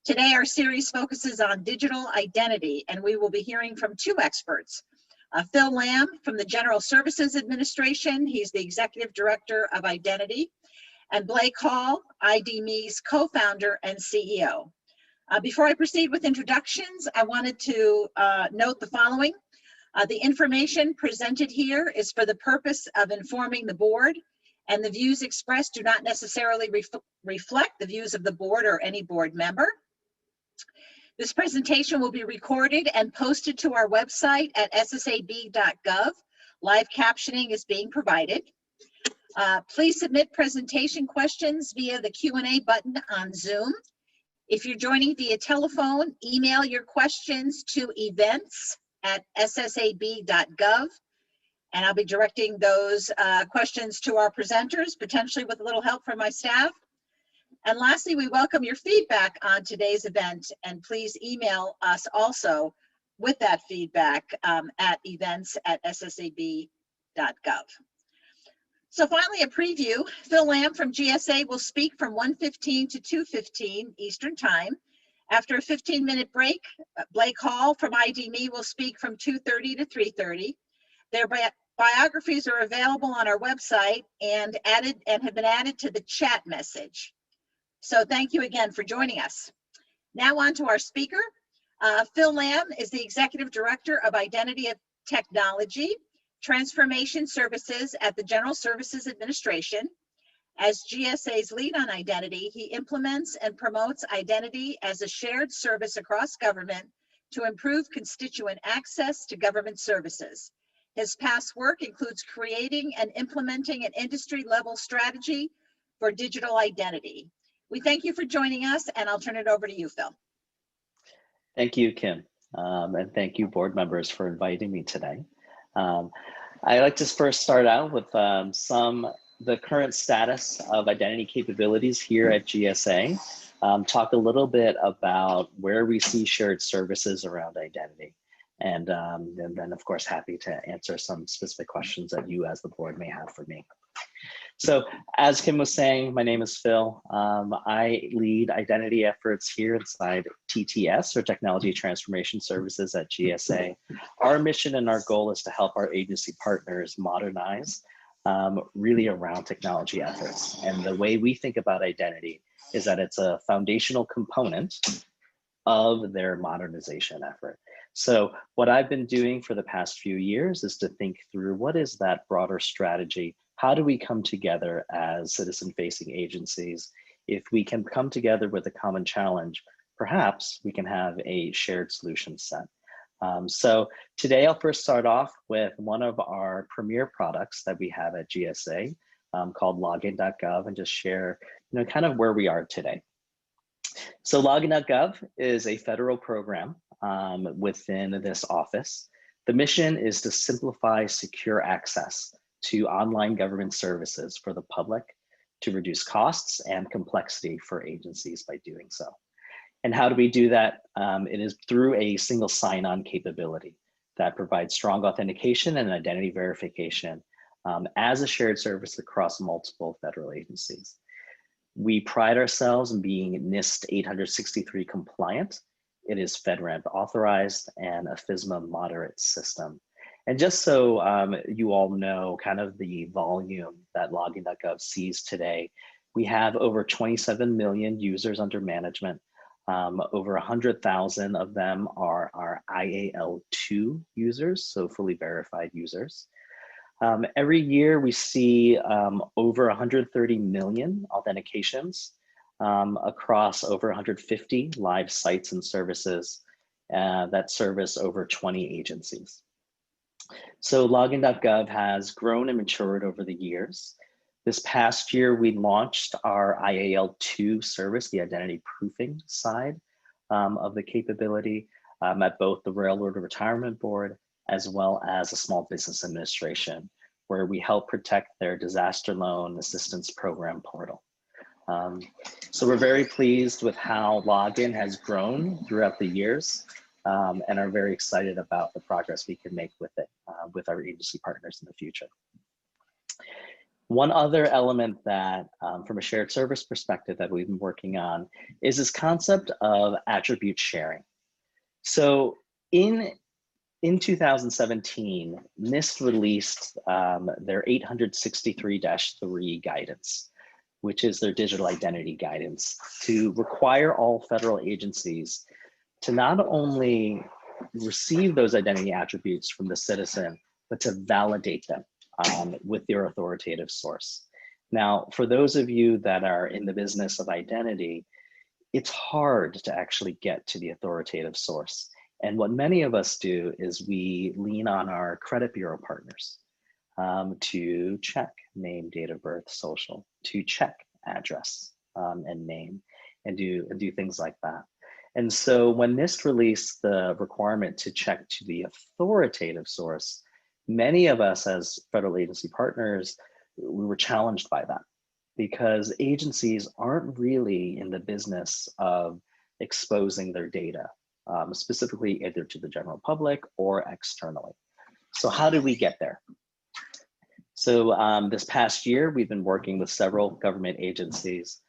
Today, our series focuses on digital identity, and we will be hearing from two experts. Phil Lamb from the General Services Administration. He's the Executive Director of Identity. And Blake Hall, ID.me's co-founder and CEO. Before I proceed with introductions, I wanted to note the following. The information presented here is for the purpose of informing the board, and the views expressed do not necessarily reflect the views of the board or any board member. This presentation will be recorded and posted to our website at SSAB.gov. Live captioning is being provided. Please submit presentation questions via the Q&A button on Zoom. If you're joining via telephone, email your questions to events@ssab.gov, and I'll be directing those questions to our presenters, potentially with a little help from my staff. And lastly, we welcome your feedback on today's event, and please email us also with that feedback at events@ssab.gov. So finally, a preview. Phil Lamb from GSA will speak from 1:15 to 2:15 Eastern Time. After a 15-minute break, Blake Hall from ID.me will speak from 2:30 to 3:30. Their biographies are available on our website and have been added to the chat message. So thank you again for joining us. Now on to our speaker. Phil Lamb is the Executive Director of Identity Technology, Transformation Services at the General Services Administration. As GSA's lead on identity, he implements and promotes identity as a shared service across government to improve constituent access to government services. His past work includes creating and implementing an industry-level strategy for digital identity. We thank you for joining us, and I'll turn it over to you, Phil. Thank you, Kim, and thank you, board members, for inviting me today. I'd like to first start out with the current status of identity capabilities here at GSA, talk a little bit about where we see shared services around identity, and then, of course, happy to answer some specific questions that you as the board may have for me. So as Kim was saying, my name is Phil. I lead identity efforts here inside TTS, or Technology Transformation Services at GSA. Our mission and our goal is to help our agency partners modernize really around technology efforts. And the way we think about identity is that it's a foundational component of their modernization effort. So what I've been doing for the past few years is to think through what is that broader strategy. How do we come together as citizen-facing agencies? If we can come together with a common challenge, perhaps we can have a shared solution set. So today I'll first start off with one of our premier products that we have at GSA called Login.gov, and just share kind of where we are today. So Login.gov is a federal program within this office. The mission is to simplify secure access to online government services for the public, to reduce costs and complexity for agencies by doing so. And how do we do that? It is through a single sign-on capability that provides strong authentication and identity verification as a shared service across multiple federal agencies. We pride ourselves in being NIST 863 compliant. It is FedRAMP authorized and a FISMA moderate system. And just so you all know kind of the volume that Login.gov sees today, we have over 27 million users under management. Over 100,000 of them are our IAL2 users, so fully verified users. Every year we see over 130 million authentications across over 150 live sites and services that service over 20 agencies. So Login.gov has grown and matured over the years. This past year, we launched our IAL2 service, the identity proofing side of the capability at both the Railroad Retirement Board as well as a Small Business Administration, where we help protect their disaster loan assistance program portal. So we're very pleased with how Login has grown throughout the years and are very excited about the progress we can make with it with our agency partners in the future. One other element that, from a shared service perspective that we've been working on is this concept of attribute sharing. So in 2017, NIST released their 863-3 guidance, which is their digital identity guidance, to require all federal agencies to not only receive those identity attributes from the citizen, but to validate them with their authoritative source. Now, for those of you that are in the business of identity, it's hard to actually get to the authoritative source. And what many of us do is we lean on our credit bureau partners to check name, date of birth, social, to check address and name, and do things like that. And so when NIST released the requirement to check to the authoritative source, many of us as federal agency partners, we were challenged by that because agencies aren't really in the business of exposing their data, specifically either to the general public or externally. So how do we get there? So this past year, we've been working with several government agencies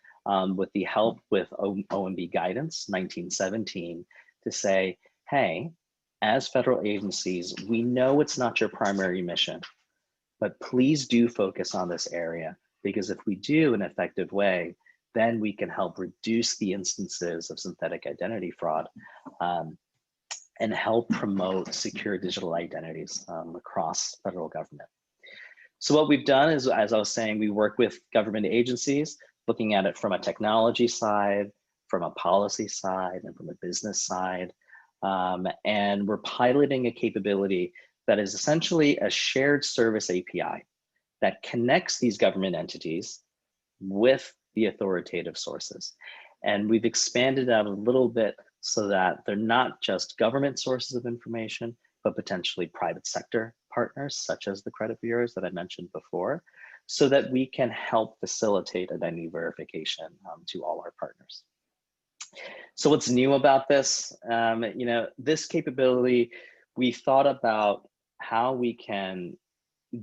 with the help with OMB guidance 1917 to say, hey, as federal agencies, we know it's not your primary mission, but please do focus on this area, because if we do an effective way, then we can help reduce the instances of synthetic identity fraud and help promote secure digital identities across federal government. So what we've done is, as I was saying, we work with government agencies, looking at it from a technology side, from a policy side, and from a business side. And we're piloting a capability that is essentially a shared service API that connects these government entities with the authoritative sources. And we've expanded out a little bit so that they're not just government sources of information, but potentially private sector partners, such as the credit bureaus that I mentioned before, so that we can help facilitate identity verification to all our partners. So what's new about this? This capability, we thought about how we can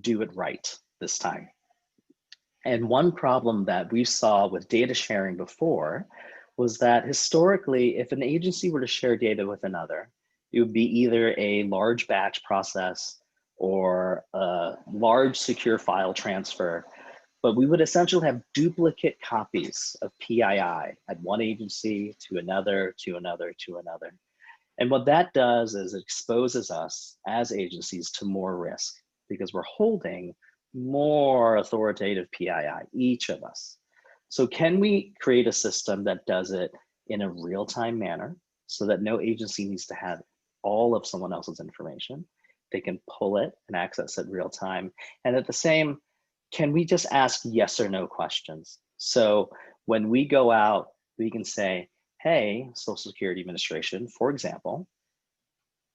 do it right this time. And one problem that we saw with data sharing before was that historically, if an agency were to share data with another, it would be either a large batch process or a large secure file transfer, but we would essentially have duplicate copies of PII at one agency to another, to another, to another. And what that does is it exposes us as agencies to more risk because we're holding more authoritative PII, each of us. So can we create a system that does it in a real-time manner so that no agency needs to have all of someone else's information? They can pull it and access it real time. And at the same, can we just ask yes or no questions? So when we go out, we can say, hey, Social Security Administration, for example,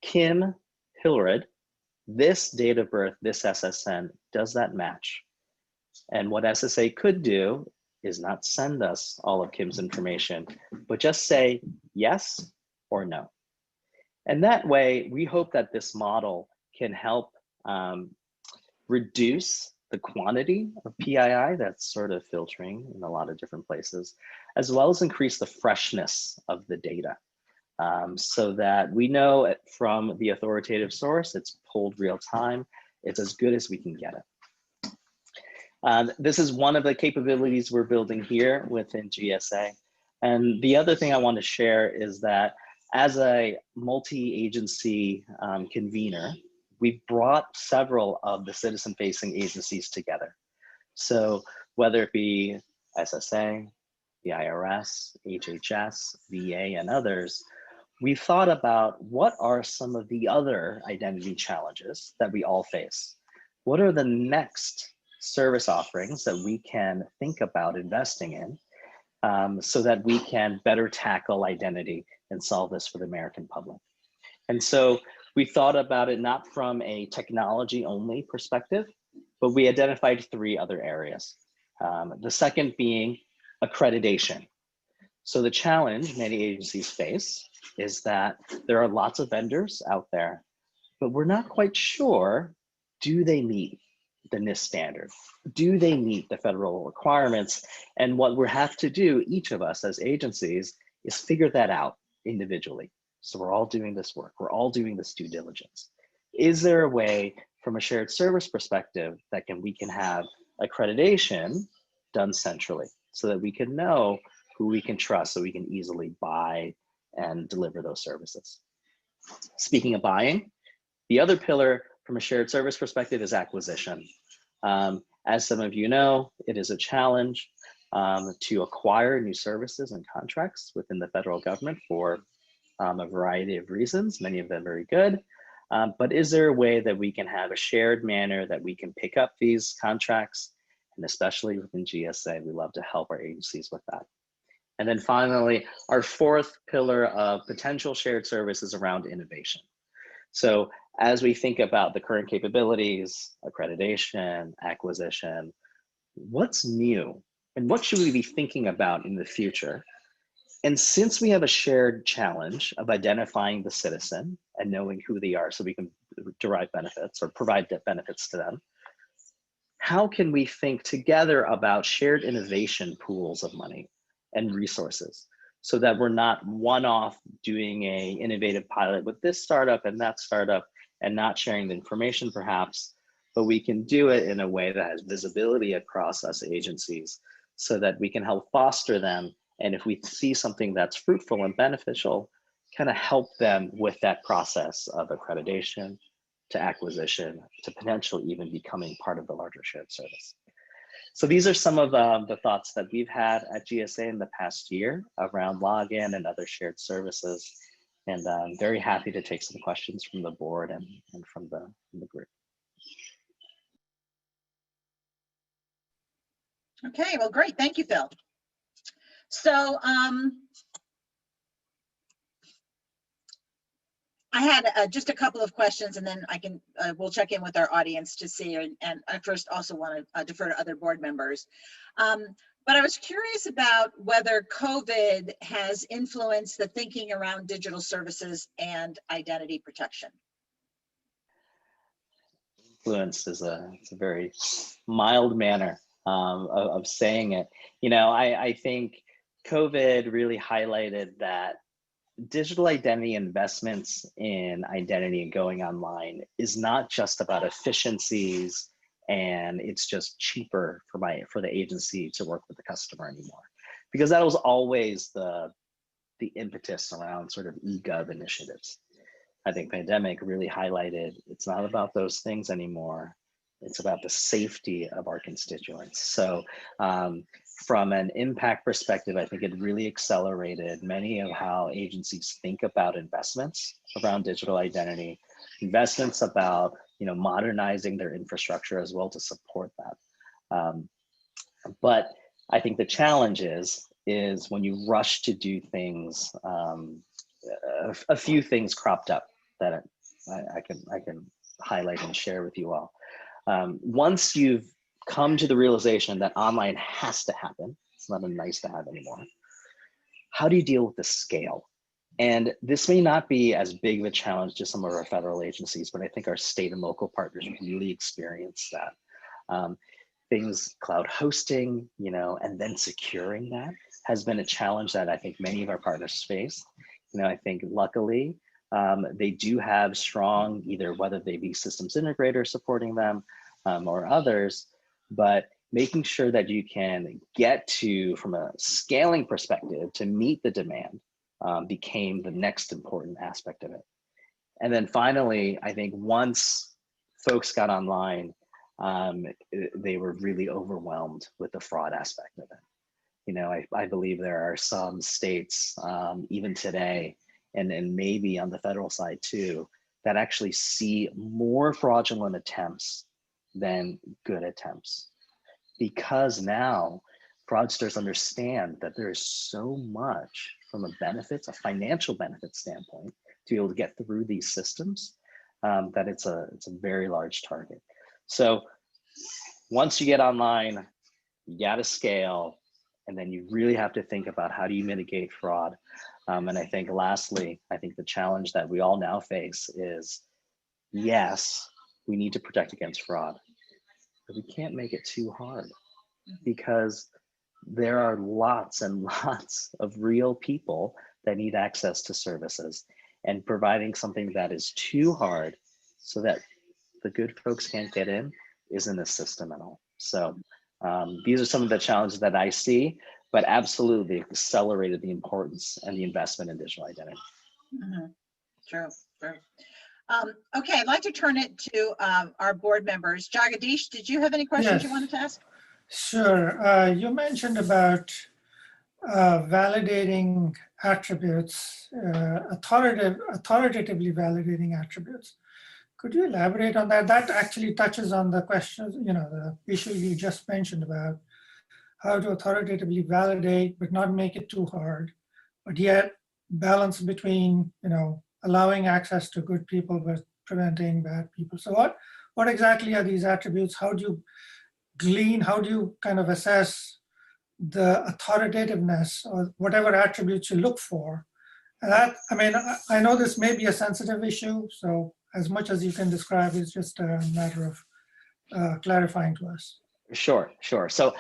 Kim Hillard, this date of birth, this SSN, does that match? And what SSA could do is not send us all of Kim's information, but just say yes or no. And that way, we hope that this model can help reduce the quantity of PII that's sort of filtering in a lot of different places, as well as increase the freshness of the data. So that we know from the authoritative source, it's pulled real time, it's as good as we can get it. This is one of the capabilities we're building here within GSA. And the other thing I want to share is that as a multi-agency convener, we brought several of the citizen-facing agencies together. So whether it be SSA, the IRS, HHS, VA, and others, we thought about what are some of the other identity challenges that we all face? What are the next service offerings that we can think about investing in so that we can better tackle identity and solve this for the American public? And so we thought about it not from a technology only perspective, but we identified 3 other areas. The second being accreditation. So the challenge many agencies face is that there are lots of vendors out there, but we're not quite sure, do they meet the NIST standard? Do they meet the federal requirements? And what we have to do, each of us as agencies, is figure that out individually. So we're all doing this work. We're all doing this due diligence. Is there a way from a shared service perspective that we can have accreditation done centrally so that we can know who we can trust, so we can easily buy and deliver those services? Speaking of buying, the other pillar from a shared service perspective is acquisition. As some of you know, it is a challenge to acquire new services and contracts within the federal government for a variety of reasons, many of them very good. But is there a way that we can have a shared manner that we can pick up these contracts? And especially within GSA, we love to help our agencies with that. And then finally, our fourth pillar of potential shared service is around innovation. So as we think about the current capabilities, accreditation, acquisition, what's new and what should we be thinking about in the future? And since we have a shared challenge of identifying the citizen and knowing who they are so we can derive benefits or provide benefits to them, how can we think together about shared innovation pools of money and resources so that we're not one-off doing a innovative pilot with this startup and that startup and not sharing the information perhaps, but we can do it in a way that has visibility across us agencies so that we can help foster them. And if we see something that's fruitful and beneficial, kind of help them with that process of accreditation to acquisition to potentially even becoming part of the larger shared service. So these are some of the thoughts that we've had at GSA in the past year around login and other shared services. And I'm very happy to take some questions from the board and from the group. Okay, well, great. Thank you, Phil. So I had just a couple of questions, and then we'll check in with our audience to see. And I first also want to defer to other board members. But I was curious about whether COVID has influenced the thinking around digital services and identity protection. Influence is it's a very mild manner of saying it. You know, I think COVID really highlighted that digital identity investments in identity and going online is not just about efficiencies and it's just cheaper for the agency to work with the customer anymore, because that was always the impetus around sort of e-gov initiatives. I think pandemic really highlighted it's not about those things anymore. It's about the safety of our constituents. So from an impact perspective, I think it really accelerated many of how agencies think about investments around digital identity, investments about modernizing their infrastructure as well to support that. But I think the challenge is when you rush to do things, a few things cropped up that I can highlight and share with you all. Once you've come to the realization that online has to happen, it's not a nice to have anymore, how do you deal with the scale? And this may not be as big of a challenge to some of our federal agencies, but I think our state and local partners really experience that. Things, cloud hosting, and then securing that has been a challenge that I think many of our partners face. I think luckily they do have strong, either whether they be systems integrators supporting them or others, but making sure that you can get to, from a scaling perspective, to meet the demand became the next important aspect of it. And then finally, I think once folks got online, they were really overwhelmed with the fraud aspect of it. I believe there are some states, even today, and maybe on the federal side too, that actually see more fraudulent attempts than good attempts. Because now fraudsters understand that there is so much from a financial benefit standpoint to be able to get through these systems that it's a very large target. So once you get online, you got to scale, and then you really have to think about how do you mitigate fraud. And I think lastly, I think the challenge that we all now face is, yes, we need to protect against fraud. but we can't make it too hard, because there are lots and lots of real people that need access to services, and providing something that is too hard so that the good folks can't get in isn't a system at all. So these are some of the challenges that I see, but absolutely accelerated the importance and the investment in digital identity. True, true. Okay, I'd like to turn it to our board members. Jagadish, did you have any questions you wanted to ask? Sure. You mentioned about validating attributes, authoritatively validating attributes. Could you elaborate on that? That actually touches on the question, the issue you just mentioned about how to authoritatively validate, but not make it too hard, but yet balance between, allowing access to good people, but preventing bad people. So what exactly are these attributes? How do you glean, how do you kind of assess the authoritativeness or whatever attributes you look for? And that, I know this may be a sensitive issue, so as much as you can describe, it's just a matter of clarifying to us. Sure. So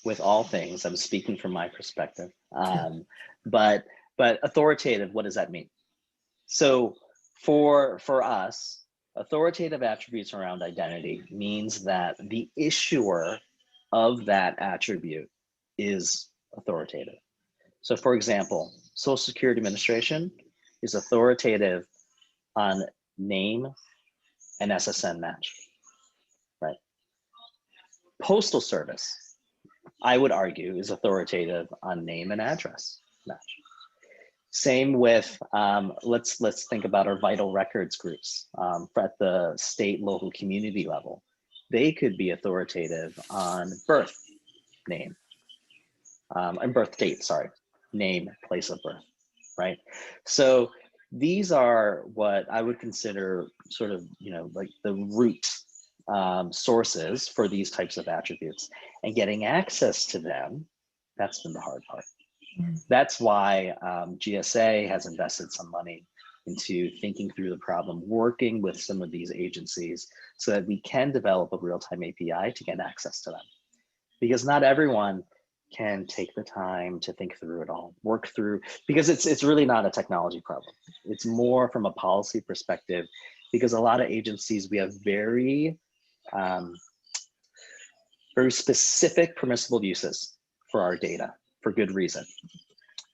with all things, I'm speaking from my perspective, but authoritative, what does that mean? So for us, authoritative attributes around identity means that the issuer of that attribute is authoritative. So for example, Social Security Administration is authoritative on name and SSN match, right? Postal Service, I would argue, is authoritative on name and address match. Same with, let's think about our vital records groups at the state, local, community level. They could be authoritative on birth name, and birth date, sorry, name, place of birth, right? So these are what I would consider sort of, like the root sources for these types of attributes, and getting access to them, that's been the hard part. That's why GSA has invested some money into thinking through the problem, working with some of these agencies so that we can develop a real-time API to get access to them. Because not everyone can take the time to think through it all, work through, because it's really not a technology problem. It's more from a policy perspective, because a lot of agencies, we have very specific permissible uses for our data for good reason.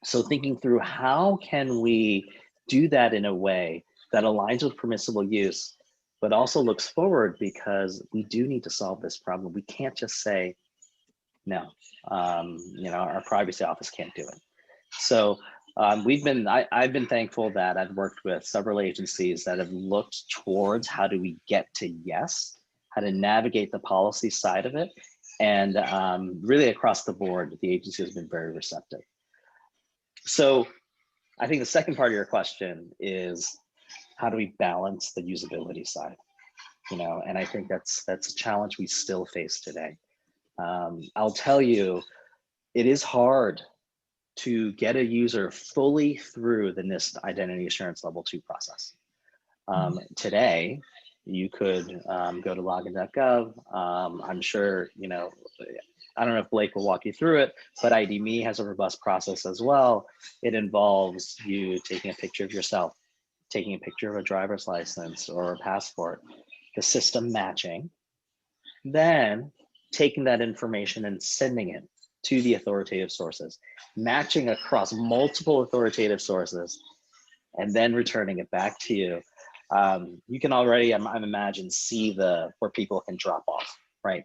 So thinking through how can we do that in a way that aligns with permissible use, but also looks forward, because we do need to solve this problem. We can't just say, no, our privacy office can't do it. So I've been thankful that I've worked with several agencies that have looked towards how do we get to yes, how to navigate the policy side of it. And really across the board, the agency has been very receptive. So I think the second part of your question is, how do we balance the usability side? And I think that's a challenge we still face today. I'll tell you, it is hard to get a user fully through the NIST Identity Assurance Level 2 process. Today, you could go to Login.gov. I'm sure, I don't know if Blake will walk you through it, but ID.me has a robust process as well. It involves you taking a picture of yourself, taking a picture of a driver's license or a passport, the system matching, then taking that information and sending it to the authoritative sources, matching across multiple authoritative sources, and then returning it back to you. You can already, I'm imagine, see where people can drop off, right?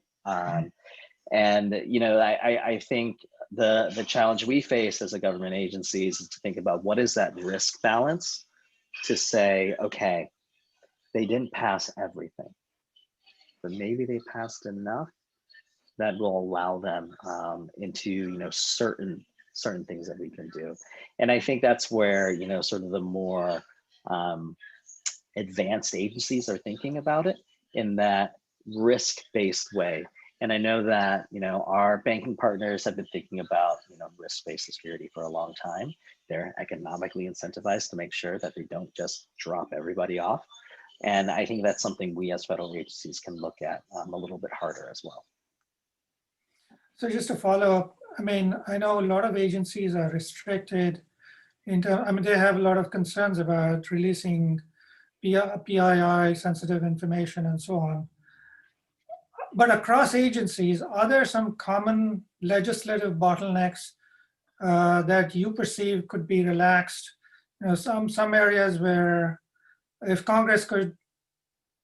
And I think the challenge we face as a government agency is to think about what is that risk balance, to say, okay, they didn't pass everything, but maybe they passed enough that will allow them into certain things that we can do. And I think that's where sort of the more advanced agencies are thinking about it in that risk-based way. And I know that our banking partners have been thinking about risk-based security for a long time. They're economically incentivized to make sure that they don't just drop everybody off. And I think that's something we as federal agencies can look at a little bit harder as well. So just to follow up, I mean, I know a lot of agencies are restricted I mean, they have a lot of concerns about releasing PII sensitive information and so on. But across agencies, are there some common legislative bottlenecks that you perceive could be relaxed? You know, some areas where if Congress could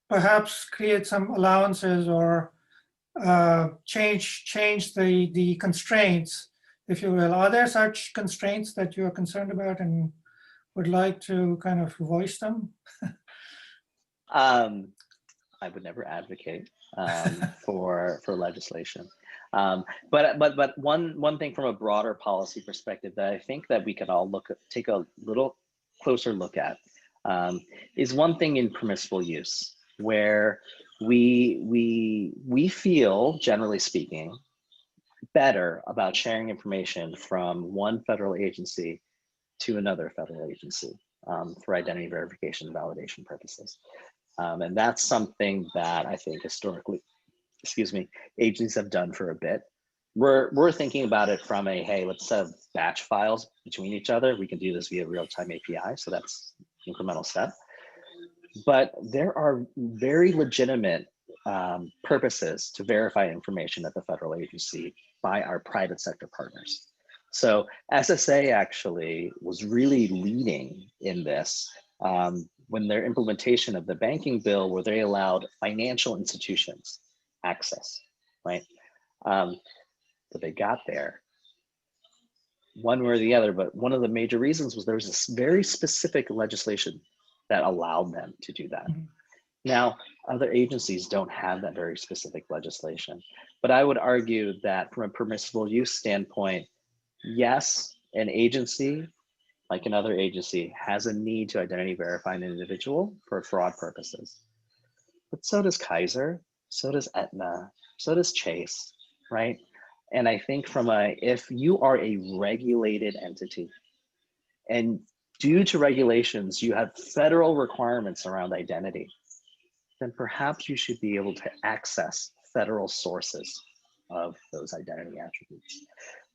perhaps create some allowances or change the constraints, if you will. Are there such constraints that you are concerned about and would like to kind of voice them? I would never advocate for legislation, but one thing from a broader policy perspective that I think that we could all take a little closer look at is one thing in permissible use, where we feel, generally speaking, better about sharing information from one federal agency to another federal agency for identity verification and validation purposes. And that's something that I think historically, agencies have done for a bit. We're thinking about it from a, hey, let's have batch files between each other. We can do this via real-time API, so that's an incremental step. But there are very legitimate purposes to verify information at the federal agency by our private sector partners. So SSA actually was really leading in this when their implementation of the banking bill, where they allowed financial institutions access, right? But they got there one way or the other, but one of the major reasons was there was this very specific legislation that allowed them to do that. Mm-hmm. Now, other agencies don't have that very specific legislation, but I would argue that from a permissible use standpoint, yes, an agency, like another agency, has a need to identity verify an individual for fraud purposes. But so does Kaiser, so does Aetna, so does Chase, right? And I think if you are a regulated entity, and due to regulations, you have federal requirements around identity, then perhaps you should be able to access federal sources of those identity attributes.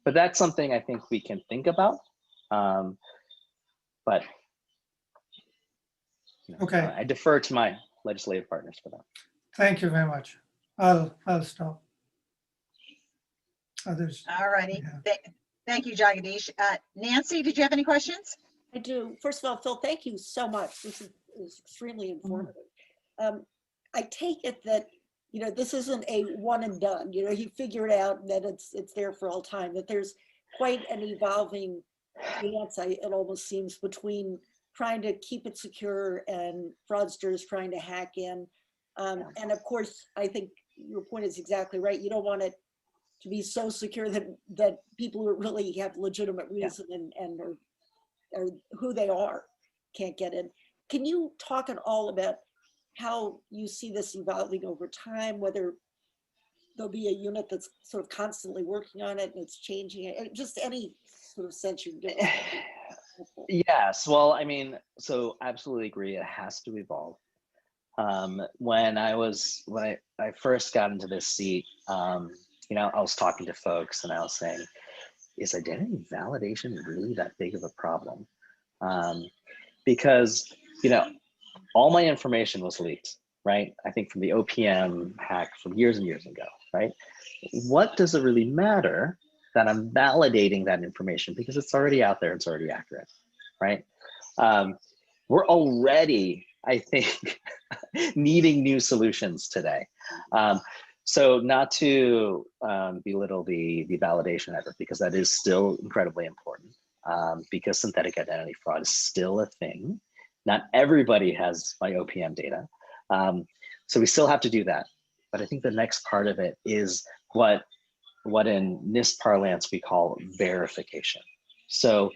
But that's something I think we can think about. But okay, I defer to my legislative partners for that. Thank you very much. I'll stop. Others. All righty. Yeah. Thank you, Jagadish. Nancy, did you have any questions? I do. First of all, Phil, thank you so much. This is extremely informative. I take it that, you know, this isn't a one and done. You know, you figure it out and that it's there for all time, that there's quite an evolving dance, it almost seems, between trying to keep it secure and fraudsters trying to hack in. And of course, I think your point is exactly right. You don't want it to be so secure that people who really have legitimate reason and are who they are can't get in. Can you talk at all about how you see this evolving over time, whether there'll be a unit that's sort of constantly working on it and it's changing it, just any sort of sense you can get? Yes, well, I mean, so absolutely agree, it has to evolve. When I first got into this seat, you know, I was talking to folks and I was saying, is identity validation really that big of a problem? Because, you know, all my information was leaked, right? I think from the OPM hack from years and years ago, right? What does it really matter that I'm validating that information, because it's already out there, it's already accurate, right? We're already, I think, needing new solutions today. So not to belittle the validation effort, because that is still incredibly important, because synthetic identity fraud is still a thing. Not everybody has my OPM data. So we still have to do that. But I think the next part of it is what in NIST parlance we call verification. So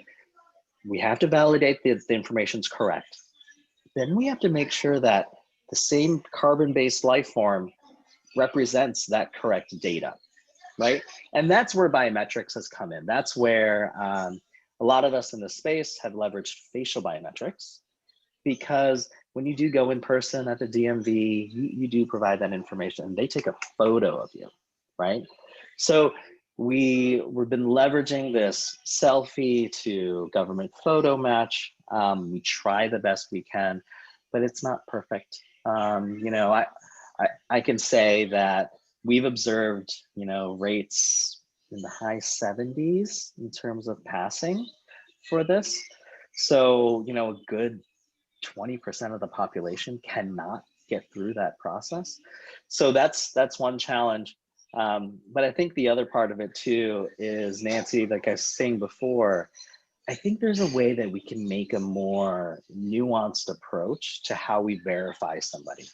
we have to validate that the information's correct. Then we have to make sure that the same carbon-based life form represents that correct data, right? And that's where biometrics has come in. That's where a lot of us in the space have leveraged facial biometrics, because when you do go in person at the DMV, you do provide that information and they take a photo of you, right? So we've been leveraging this selfie to government photo match. We try the best we can, but it's not perfect. You know, I can say that we've observed, you know, rates in the high 70s in terms of passing for this. So, you know, a good 20% of the population cannot get through that process. So that's one challenge. But I think the other part of it too is, Nancy, like I was saying before, I think there's a way that we can make a more nuanced approach to how we verify somebody.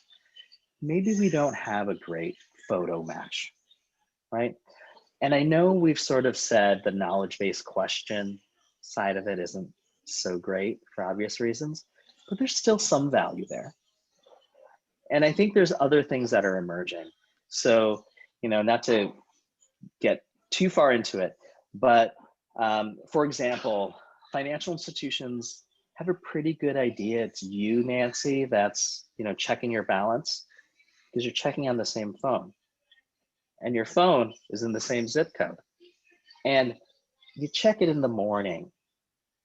Maybe we don't have a great photo match, right? And I know we've sort of said the knowledge-based question side of it isn't so great for obvious reasons, but there's still some value there. And I think there's other things that are emerging. So, you know, not to get too far into it, but for example, financial institutions have a pretty good idea. It's you, Nancy, that's, you know, checking your balance because you're checking on the same phone and your phone is in the same zip code. And you check it in the morning,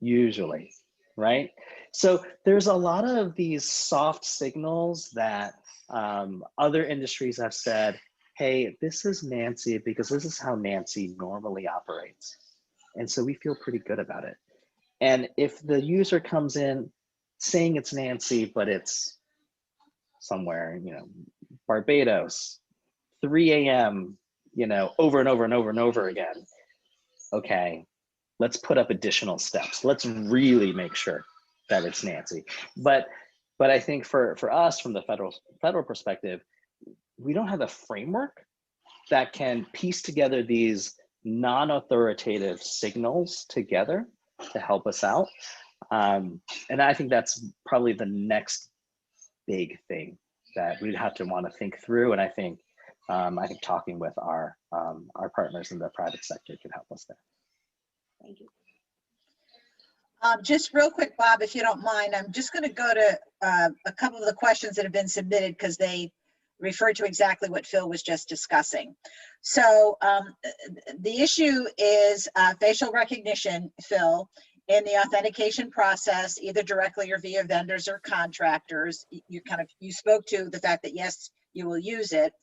usually, right? So there's a lot of these soft signals that other industries have said, hey, this is Nancy because this is how Nancy normally operates. And so we feel pretty good about it. And if the user comes in saying it's Nancy, but it's somewhere, you know, Barbados, 3 a.m., you know, over and over and over and over again, okay, let's put up additional steps. Let's really make sure that it's Nancy. But I think for us, from the federal perspective, we don't have a framework that can piece together these non-authoritative signals together to help us out. And I think that's probably the next big thing that we'd have to want to think through. And I think talking with our partners in the private sector could help us there. Thank you. Just real quick, Bob, if you don't mind, I'm just going to go to a couple of the questions that have been submitted because they refer to exactly what Phil was just discussing. So the issue is facial recognition, Phil, in the authentication process, either directly or via vendors or contractors. You spoke to the fact that yes, you will use it.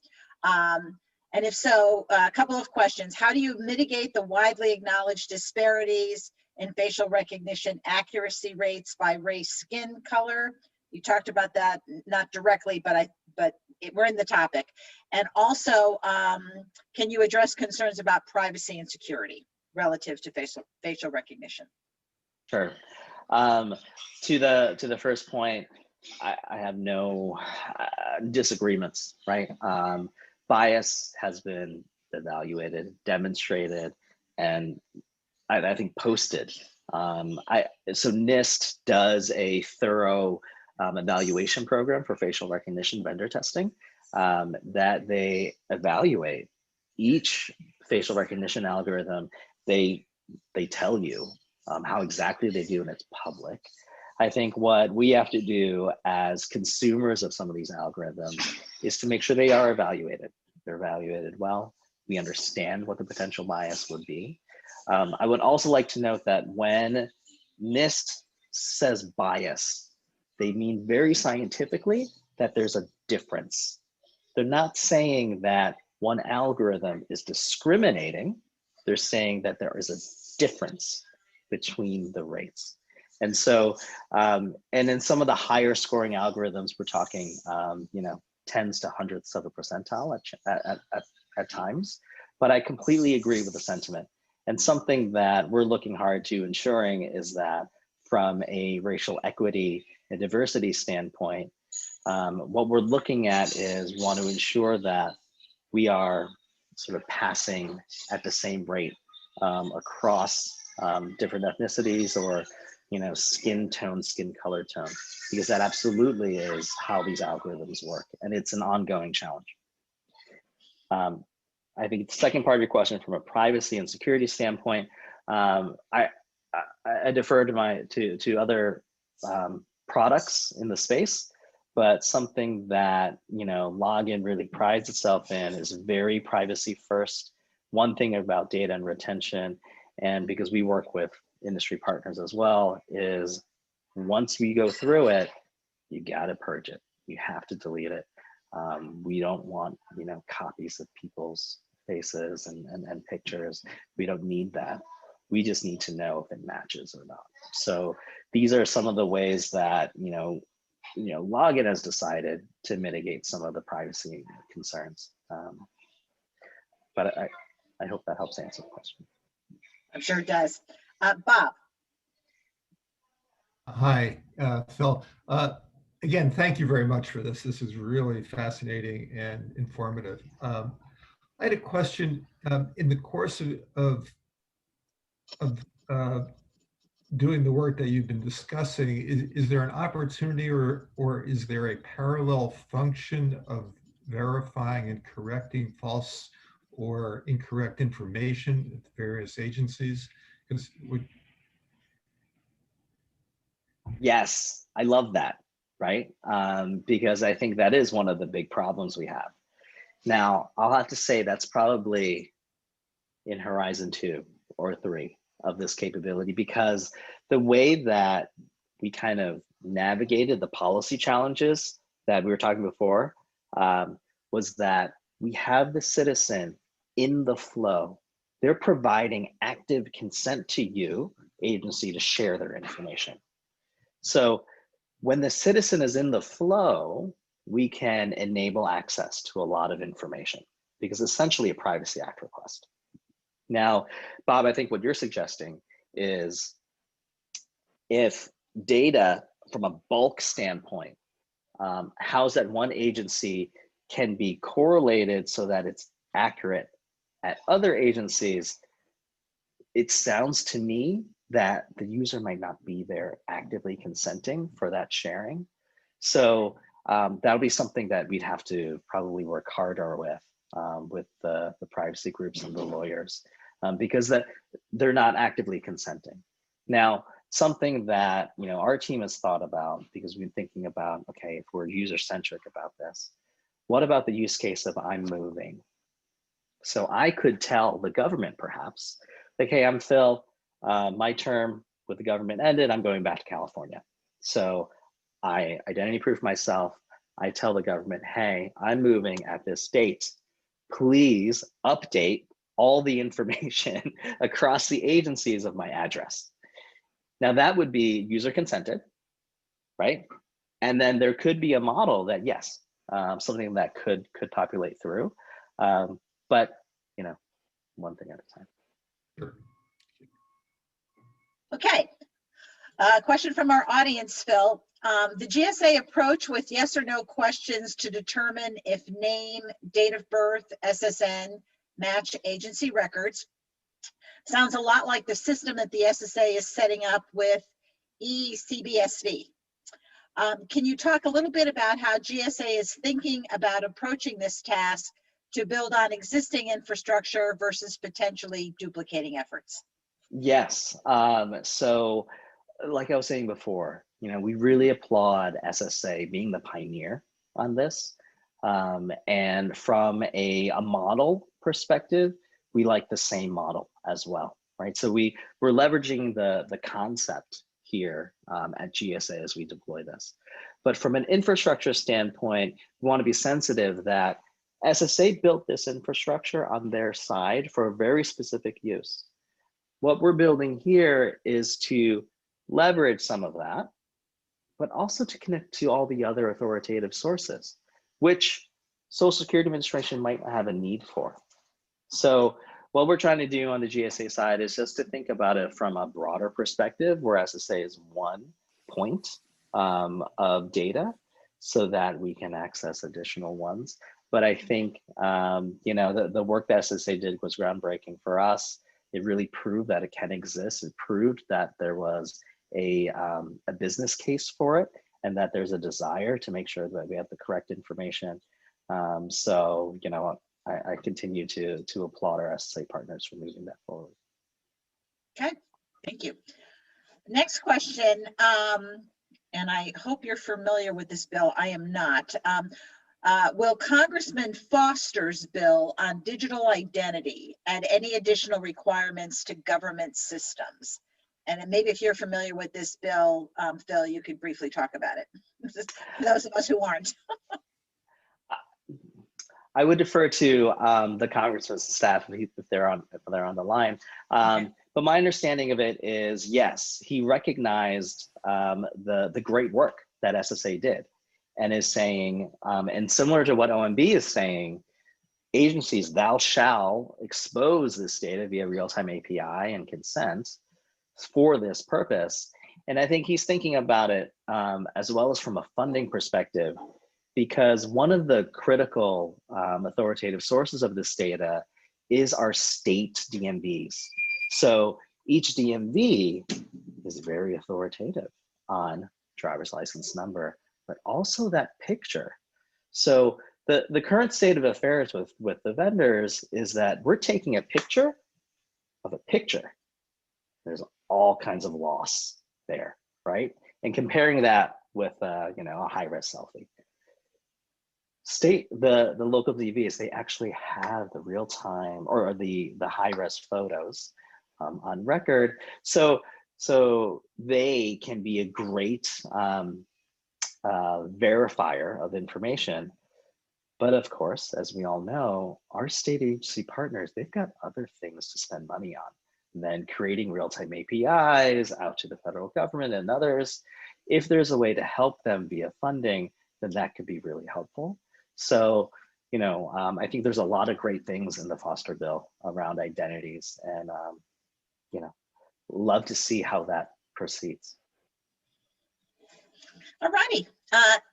And if so, a couple of questions. How do you mitigate the widely acknowledged disparities in facial recognition accuracy rates by race, skin color? You talked about that, not directly, but we're in the topic. And also, can you address concerns about privacy and security relative to facial recognition? Sure. To the first point, I have no disagreements, right? Bias has been evaluated, demonstrated, and I think posted. So NIST does a thorough evaluation program for facial recognition vendor testing that they evaluate each facial recognition algorithm. They tell you how exactly they do, and it's public. I think what we have to do as consumers of some of these algorithms is to make sure they are evaluated. They're evaluated well. We understand what the potential bias would be. I would also like to note that when NIST says bias, they mean very scientifically that there's a difference. They're not saying that one algorithm is discriminating. They're saying that there is a difference between the rates. And so, and in some of the higher scoring algorithms, we're talking, you know, tens to hundredths of a percentile at times. But I completely agree with the sentiment. And something that we're looking hard to ensuring is that from a racial equity and diversity standpoint, what we're looking at is want to ensure that we are sort of passing at the same rate across different ethnicities or, you know, skin tone, skin color tone, because that absolutely is how these algorithms work. And it's an ongoing challenge. I think the second part of your question from a privacy and security standpoint, I defer to other products in the space. but something that, Login really prides itself in is very privacy first. One thing about data and retention, and because we work with industry partners as well, is once we go through it, you got to purge it. You have to delete it. We don't want, copies of people's faces and pictures. We don't need that. We just need to know if it matches or not. So these are some of the ways that, Login has decided to mitigate some of the privacy concerns. But I hope that helps answer the question. I'm sure it does. Bob. Hi, Phil. Again, thank you very much for this. This is really fascinating and informative. I had a question. In the course of doing the work that you've been discussing, is there an opportunity or is there a parallel function of verifying and correcting false or incorrect information at various agencies? Because Yes, I love that, right? Because I think that is one of the big problems we have. Now, I'll have to say that's probably in Horizon 2 or 3 of this capability, because the way that we kind of navigated the policy challenges that we were talking before was that we have the citizen in the flow. They're providing active consent to you, agency, to share their information. So when the citizen is in the flow, we can enable access to a lot of information because it's essentially a Privacy Act request. Now, Bob, I think what you're suggesting is if data from a bulk standpoint, housed at one agency can be correlated so that it's accurate at other agencies, it sounds to me that the user might not be there actively consenting for that sharing. So that'll be something that we'd have to probably work harder with the privacy groups and the lawyers, because they're not actively consenting. Now, something that our team has thought about, because we've been thinking about, okay, if we're user-centric about this, what about the use case of I'm moving? So I could tell the government perhaps, like, hey, I'm Phil, my term with the government ended, I'm going back to California. So I identity proof myself, I tell the government, hey, I'm moving at this date. Please update all the information across the agencies of my address. Now that would be user consented, right? And then there could be a model that, yes, something that could populate through, but one thing at a time. sure. Okay. Question from our audience, Phil. The GSA approach with yes or no questions to determine if name, date of birth, SSN match agency records sounds a lot like the system that the SSA is setting up with eCBSV. Can you talk a little bit about how GSA is thinking about approaching this task to build on existing infrastructure versus potentially duplicating efforts? Yes. So like I was saying before, we really applaud SSA being the pioneer on this. And from a model perspective, we like the same model as well, right? So we're leveraging the concept here at GSA as we deploy this. But from an infrastructure standpoint, we want to be sensitive that SSA built this infrastructure on their side for a very specific use. What we're building here is to leverage some of that, but also to connect to all the other authoritative sources, which Social Security Administration might have a need for. So what we're trying to do on the GSA side is just to think about it from a broader perspective, where SSA is one point of data so that we can access additional ones. But I think, the work that SSA did was groundbreaking for us. It really proved that it can exist. It proved that there was a business case for it and that there's a desire to make sure that we have the correct information. So, I continue to applaud our SSA partners for moving that forward. Okay, thank you. Next question, and I hope you're familiar with this bill. I am not. Will Congressman Foster's bill on digital identity add any additional requirements to government systems? And then maybe if you're familiar with this bill, Phil, you could briefly talk about it. For those of us who aren't. I would defer to the congressman's staff if they're on the line. Okay. But my understanding of it is, yes, he recognized the great work that SSA did, and is saying, and similar to what OMB is saying, agencies, thou shall expose this data via real-time API and consent for this purpose. And I think he's thinking about it as well as from a funding perspective, because one of the critical authoritative sources of this data is our state DMVs. So each DMV is very authoritative on driver's license number, but also that picture. So the current state of affairs with the vendors is that we're taking a picture of a picture. There's all kinds of loss there, right? And comparing that with a high-res selfie. The local DVs, they actually have the real-time or the high-res photos on record, so they can be a great verifier of information. But of course, as we all know, our state agency partners, they've got other things to spend money on than creating real-time APIs out to the federal government and others. If there's a way to help them via funding, then that could be really helpful. So, I think there's a lot of great things in the Foster bill around identities, and love to see how that proceeds. All righty.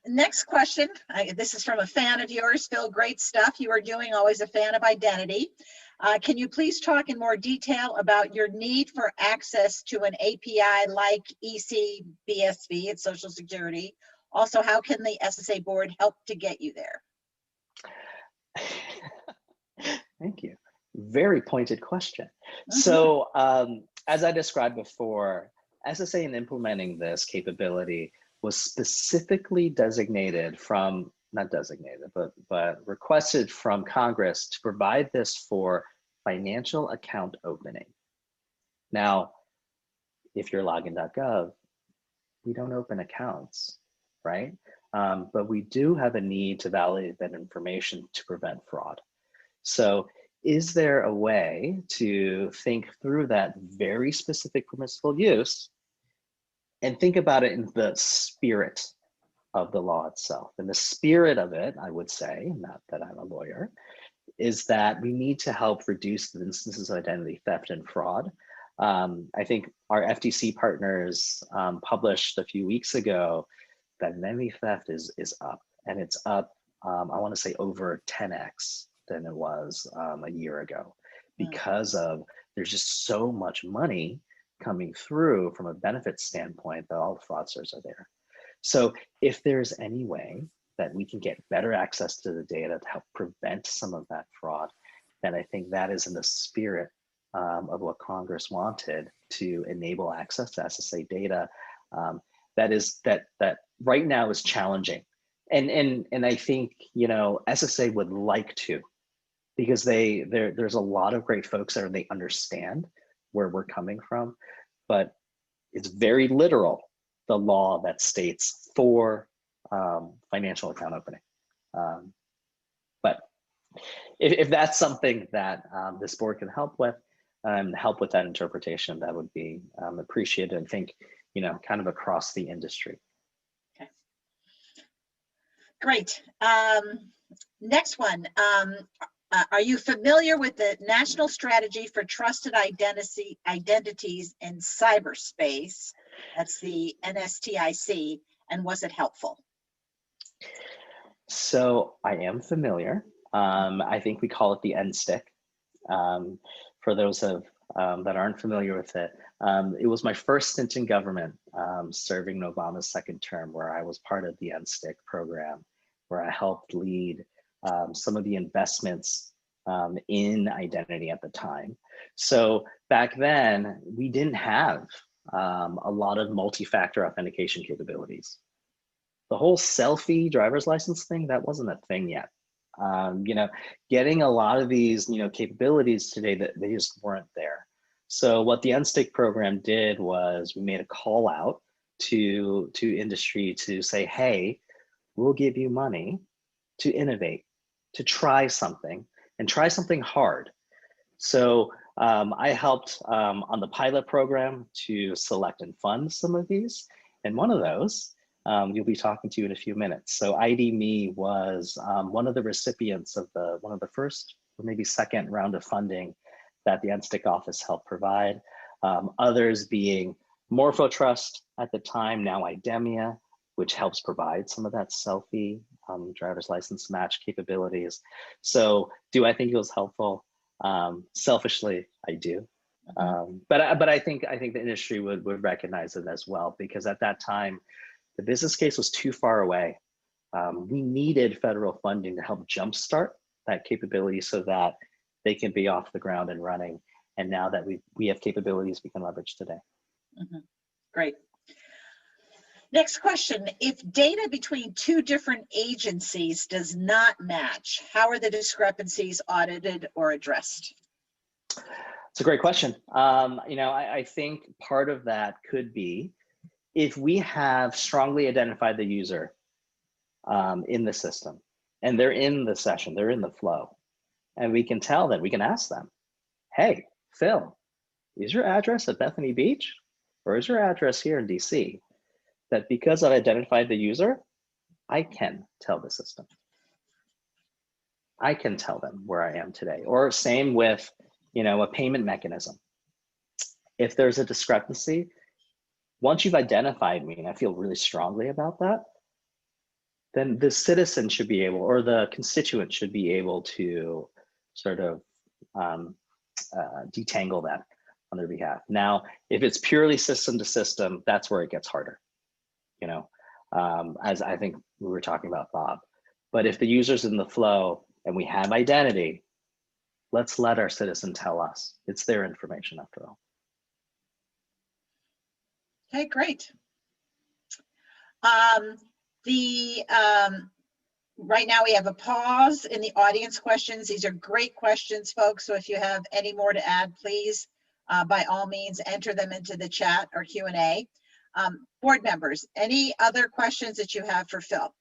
Next question. This is from a fan of yours, Phil. Great stuff. You are doing, always a fan of identity. Can you please talk in more detail about your need for access to an API like ECBSV at Social Security? Also, how can the SSA board help to get you there? Thank you. Very pointed question. So as I described before, SSA in implementing this capability was specifically designated from, not designated, but requested from Congress to provide this for financial account opening. Now, if you're Login.gov, we don't open accounts, right? But we do have a need to validate that information to prevent fraud. So is there a way to think through that very specific permissible use and think about it in the spirit of the law itself? And the spirit of it, I would say, not that I'm a lawyer, is that we need to help reduce the instances of identity theft and fraud. I think our FTC partners published a few weeks ago that identity theft is up, and it's up, I want to say, over 10x than it was a year ago, because of there's just so much money coming through from a benefit standpoint that all the fraudsters are there. So if there's any way that we can get better access to the data to help prevent some of that fraud, then I think that is in the spirit of what Congress wanted to enable access to SSA data. That right now is challenging, and I think SSA would like to, because there's a lot of great folks there and they understand where we're coming from, but it's very literal, the law that states for financial account opening. But if that's something that this board can help with, help with that interpretation, that would be appreciated, and think, kind of across the industry. Okay. Great. Next one. Are you familiar with the National Strategy for Trusted Identities in Cyberspace? That's the NSTIC, and was it helpful? So I am familiar. I think we call it the NSTIC. For those that aren't familiar with it, it was my first stint in government, serving Obama's second term, where I was part of the NSTIC program, where I helped lead some of the investments in identity at the time. So back then, we didn't have a lot of multi-factor authentication capabilities. The whole selfie driver's license thing, that wasn't a thing yet. You know, getting a lot of these, you know, capabilities today that they just weren't there. So what the Unstick program did was we made a call out to industry to say, hey, we'll give you money to innovate, to try something and try something hard. So I helped on the pilot program to select and fund some of these. And one of those, you'll be talking to in a few minutes. So ID.me was one of the recipients of one of the first or maybe second round of funding that the Unstick office helped provide. Others being MorphoTrust at the time, now Idemia, which helps provide some of that selfie driver's license match capabilities. So do I think it was helpful? Selfishly, I do. But I think the industry would recognize it as well, because at that time, the business case was too far away. We needed federal funding to help jumpstart that capability so that they can be off the ground and running. And now that we have capabilities we can leverage today. Great. Next question. If data between two different agencies does not match, how are the discrepancies audited or addressed? It's a great question. You know, I think part of that could be if we have strongly identified the user in the system and they're in the session, they're in the flow, and we can tell them, we can ask them, hey, Phil, is your address at Bethany Beach or is your address here in DC? That because I've identified the user, I can tell the system. I can tell them where I am today. Or same with, you know, a payment mechanism. If there's a discrepancy, once you've identified me, and I feel really strongly about that, then the citizen should be able, or the constituent should be able to sort of detangle that on their behalf. Now, if it's purely system to system, that's where it gets harder, you know, as I think we were talking about, Bob. But if the user's in the flow and we have identity, let's let our citizen tell us. It's their information after all. Okay, great. Right now we have a pause in the audience questions. These are great questions, folks. So if you have any more to add, please, by all means, enter them into the chat or Q&A. Board members, any other questions that you have for Phil?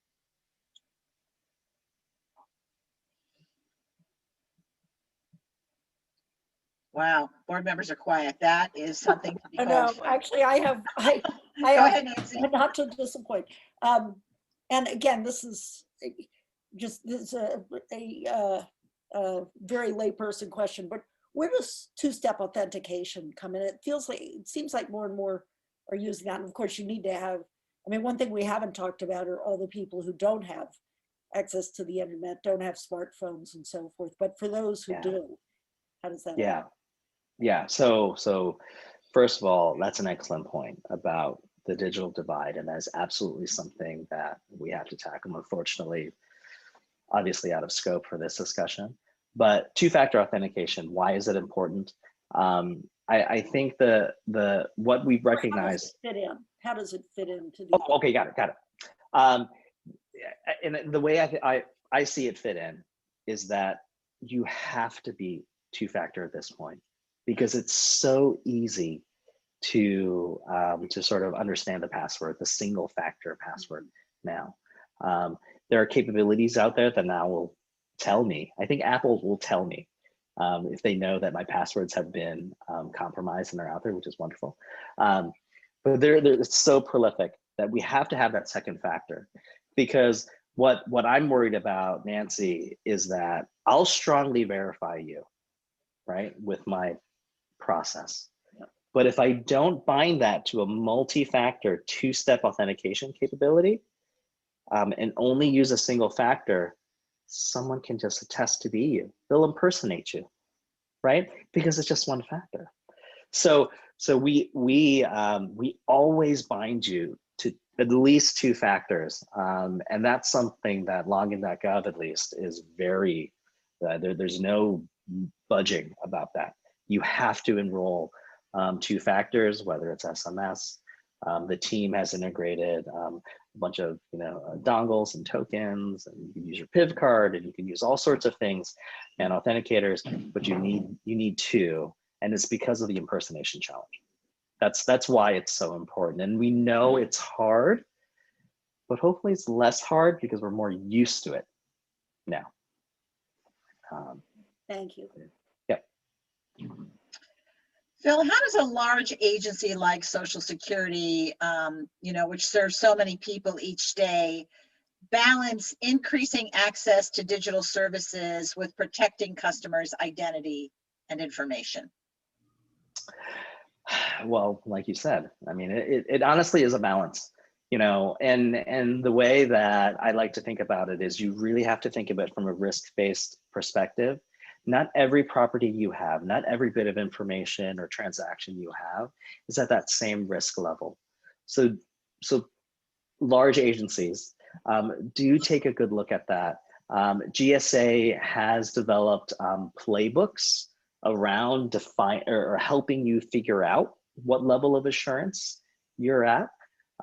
Wow, board members are quiet. That is something to be No, called. actually, I Go have, ahead, Nancy. not to disappoint. And again, this is just a very layperson question, but where does two-step authentication come in? It seems like more and more are using that. And of course, you need to have, I mean, one thing we haven't talked about are all the people who don't have access to the internet, don't have smartphones and so forth. But for those who do, how does that happen? Yeah. So first of all, that's an excellent point about the digital divide, and that's absolutely something that we have to tackle. Unfortunately, obviously out of scope for this discussion, but two-factor authentication, why is it important? I think what we recognize. How does it fit into the? Oh, okay, got it. And the way I see it fit in is that you have to be two-factor at this point, because it's so easy to sort of understand the password, the single factor password now. There are capabilities out there that now will tell me, I think Apple will tell me if they know that my passwords have been compromised and they're out there, which is wonderful. But it's so prolific that we have to have that second factor, because what I'm worried about, Nancy, is that I'll strongly verify you, right, with my process. But if I don't bind that to a multi-factor two-step authentication capability and only use a single factor, someone can just attest to be you. They'll impersonate you, right? Because it's just one factor. So we always bind you to at least two factors, and that's something that Login.gov at least is very. There's no budging about that. You have to enroll two factors, whether it's SMS. The team has integrated a bunch of dongles and tokens, and you can use your PIV card, and you can use all sorts of things and authenticators, but you need two, and it's because of the impersonation challenge. That's why it's so important, and we know it's hard, but hopefully it's less hard because we're more used to it now. Thank you. Yep. Phil, how does a large agency like Social Security, which serves so many people each day, balance increasing access to digital services with protecting customers' identity and information? Well, like you said, I mean, it honestly is a balance, and the way that I like to think about it is you really have to think of it from a risk-based perspective. Not every property you have, not every bit of information or transaction you have is at that same risk level. So large agencies do take a good look at that. GSA has developed playbooks around or helping you figure out what level of assurance you're at.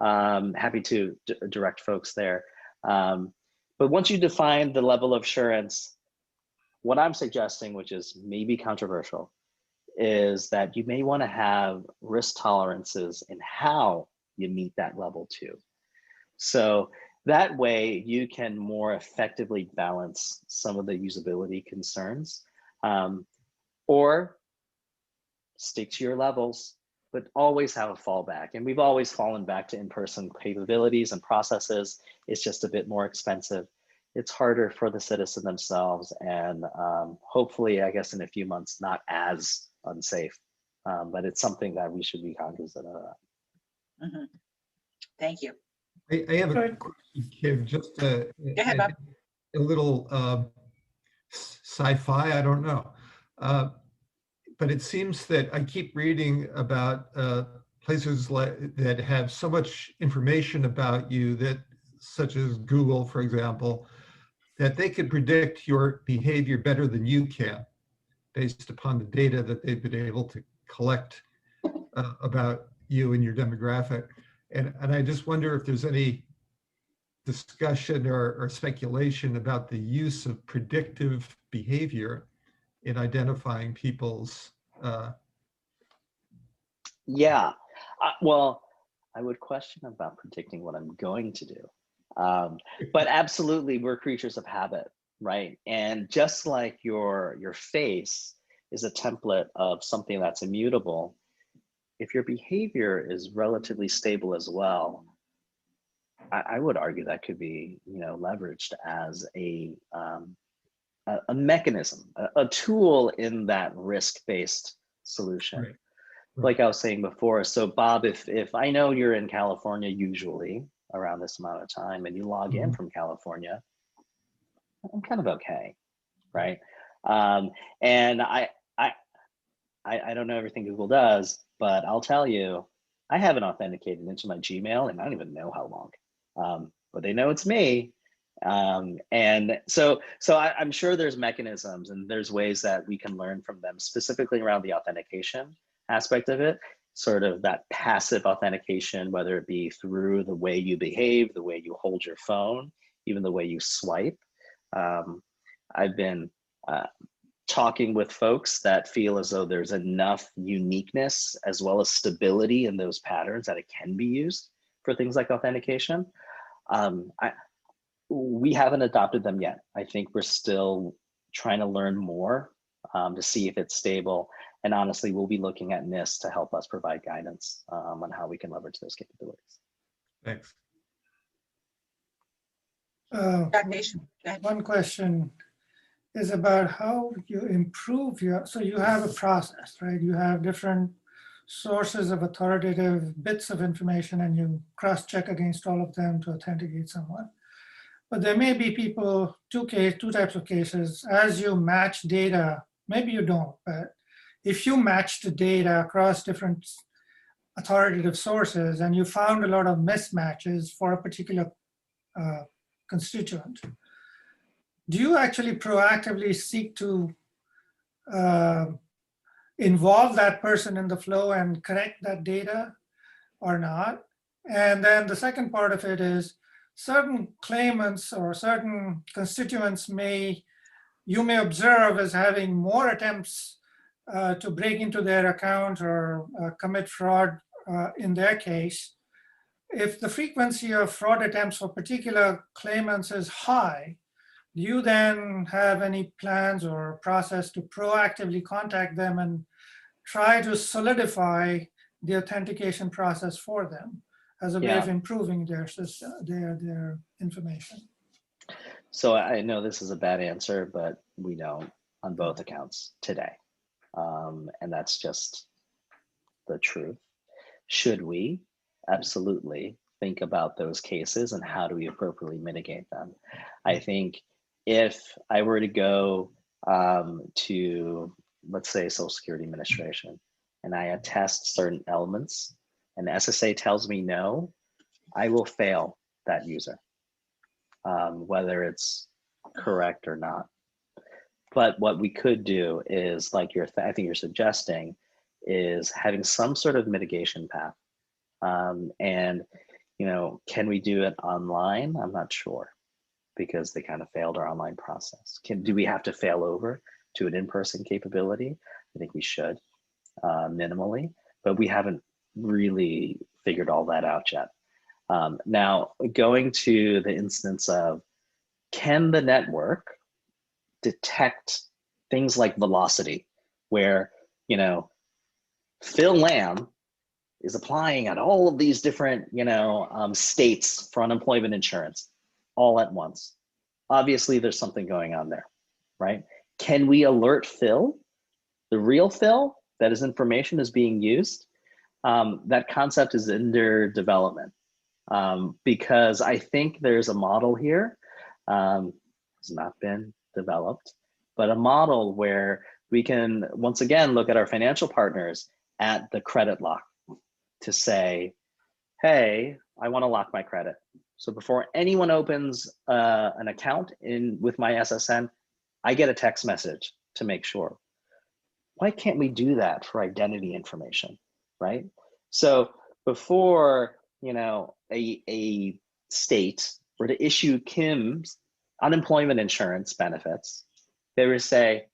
Happy to direct folks there. But once you define the level of assurance, what I'm suggesting, which is maybe controversial, is that you may want to have risk tolerances in how you meet that level too. So that way you can more effectively balance some of the usability concerns, or stick to your levels, but always have a fallback. And we've always fallen back to in-person capabilities and processes. It's just a bit more expensive. It's harder for the citizen themselves, and hopefully, I guess in a few months, not as unsafe. But it's something that we should be cognizant of. Mm-hmm. Thank you. I have a question, Kim, just Go ahead, Bob. a little sci-fi, I don't know. But it seems that I keep reading about places that have so much information about you, that, such as Google, for example, that they could predict your behavior better than you can, based upon the data that they've been able to collect about you and your demographic. And I just wonder if there's any discussion or speculation about the use of predictive behavior in identifying people's. Yeah, well, I would question about predicting what I'm going to do. But absolutely, we're creatures of habit, right? And just like your face is a template of something that's immutable, if your behavior is relatively stable as well, I would argue that could be, leveraged as a mechanism, a tool in that risk-based solution. Right. Like I was saying before. So Bob, if I know you're in California usually around this amount of time, and you log in from California, I'm kind of okay, right? And I don't know everything Google does, but I'll tell you, I haven't authenticated into my Gmail, and I don't even know how long. But they know it's me. And so I'm sure there's mechanisms and there's ways that we can learn from them, specifically around the authentication aspect of it, sort of that passive authentication, whether it be through the way you behave, the way you hold your phone, even the way you swipe. I've been talking with folks that feel as though there's enough uniqueness as well as stability in those patterns that it can be used for things like authentication. We haven't adopted them yet. I think we're still trying to learn more to see if it's stable. And honestly, we'll be looking at NIST to help us provide guidance on how we can leverage those capabilities. Thanks. One question is about how you improve so you have a process, right? You have different sources of authoritative bits of information, and you cross-check against all of them to authenticate someone. But there may be people, two types of cases. As you match data, maybe you don't, but if you match the data across different authoritative sources and you found a lot of mismatches for a particular constituent, do you actually proactively seek to involve that person in the flow and correct that data or not. And then the second part of it is certain claimants or certain constituents you may observe as having more attempts to break into their account or commit fraud in their case. If the frequency of fraud attempts for particular claimants is high, do you then have any plans or process to proactively contact them and try to solidify the authentication process for them as a way of improving their system, their information? So I know this is a bad answer, but we don't on both accounts today. And that's just the truth. Should we? Absolutely think about those cases and how do we appropriately mitigate them. I think if I were to go to, let's say, Social Security Administration, and I attest certain elements and SSA tells me no, I will fail that user, whether it's correct or not. But what we could do is, like I think you're suggesting, is having some sort of mitigation path. And, you know, can we do it online? I'm not sure, because they kind of failed our online process. Do we have to fail over to an in-person capability? I think we should, minimally, but we haven't really figured all that out yet. Now, going to the instance of, can the network detect things like velocity, where, you know, Phil Lamb is applying at all of these different, you know, states for unemployment insurance all at once? Obviously, there's something going on there, right? Can we alert Phil, the real Phil, that his information is being used? That concept is under development, because I think there's a model here, has not been developed, but a model where we can, once again, look at our financial partners at the credit lock to say, hey, I want to lock my credit. So before anyone opens an account with my SSN, I get a text message to make sure. Why can't we do that for identity information, right? So before, you know, a state were to issue Kim's unemployment insurance benefits, they would say,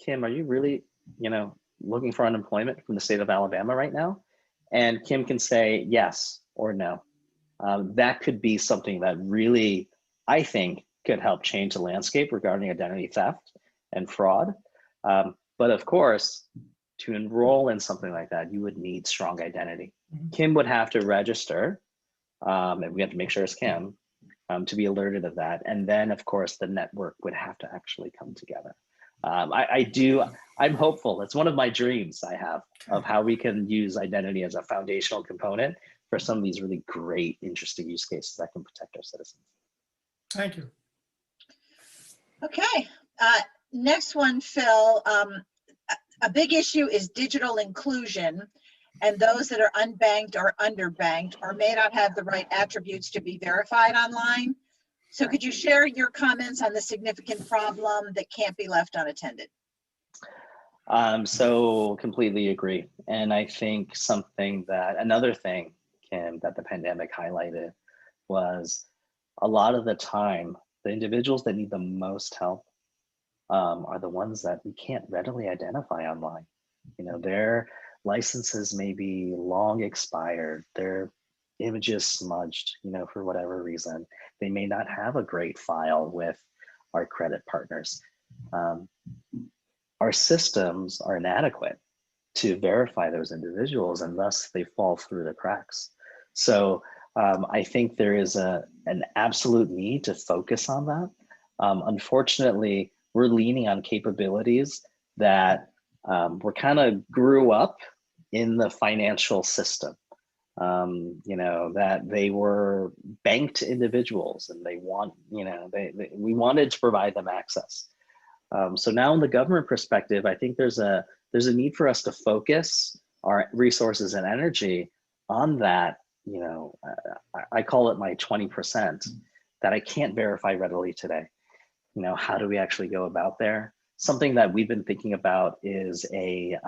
Kim, are you really, you know, looking for unemployment from the state of Alabama right now? And Kim can say yes or no. That could be something that really, I think, could help change the landscape regarding identity theft and fraud. But of course, to enroll in something like that, you would need strong identity. Kim would have to register, and we have to make sure it's Kim, to be alerted of that. And then, of course, the network would have to actually come together. I'm hopeful. It's one of my dreams I have of how we can use identity as a foundational component for some of these really great, interesting use cases that can protect our citizens. Thank you. Okay, next one, Phil. A big issue is digital inclusion, and those that are unbanked or underbanked or may not have the right attributes to be verified online. So could you share your comments on the significant problem that can't be left unattended? So completely agree. And I think another thing, Kim, that the pandemic highlighted was a lot of the time, the individuals that need the most help are the ones that we can't readily identify online. You know, their licenses may be long expired, their images smudged, you know, for whatever reason. They may not have a great file with our credit partners. Our systems are inadequate to verify those individuals, and thus they fall through the cracks. So I think there is an absolute need to focus on that. Unfortunately, we're leaning on capabilities that were kind of grew up in the financial system. You know, that they were banked individuals, and they want, you know, we wanted to provide them access. So now in the government perspective, I think there's a need for us to focus our resources and energy on that. You know, I call it my 20% that I can't verify readily today. You know, how do we actually go about there? something that we've been thinking about is I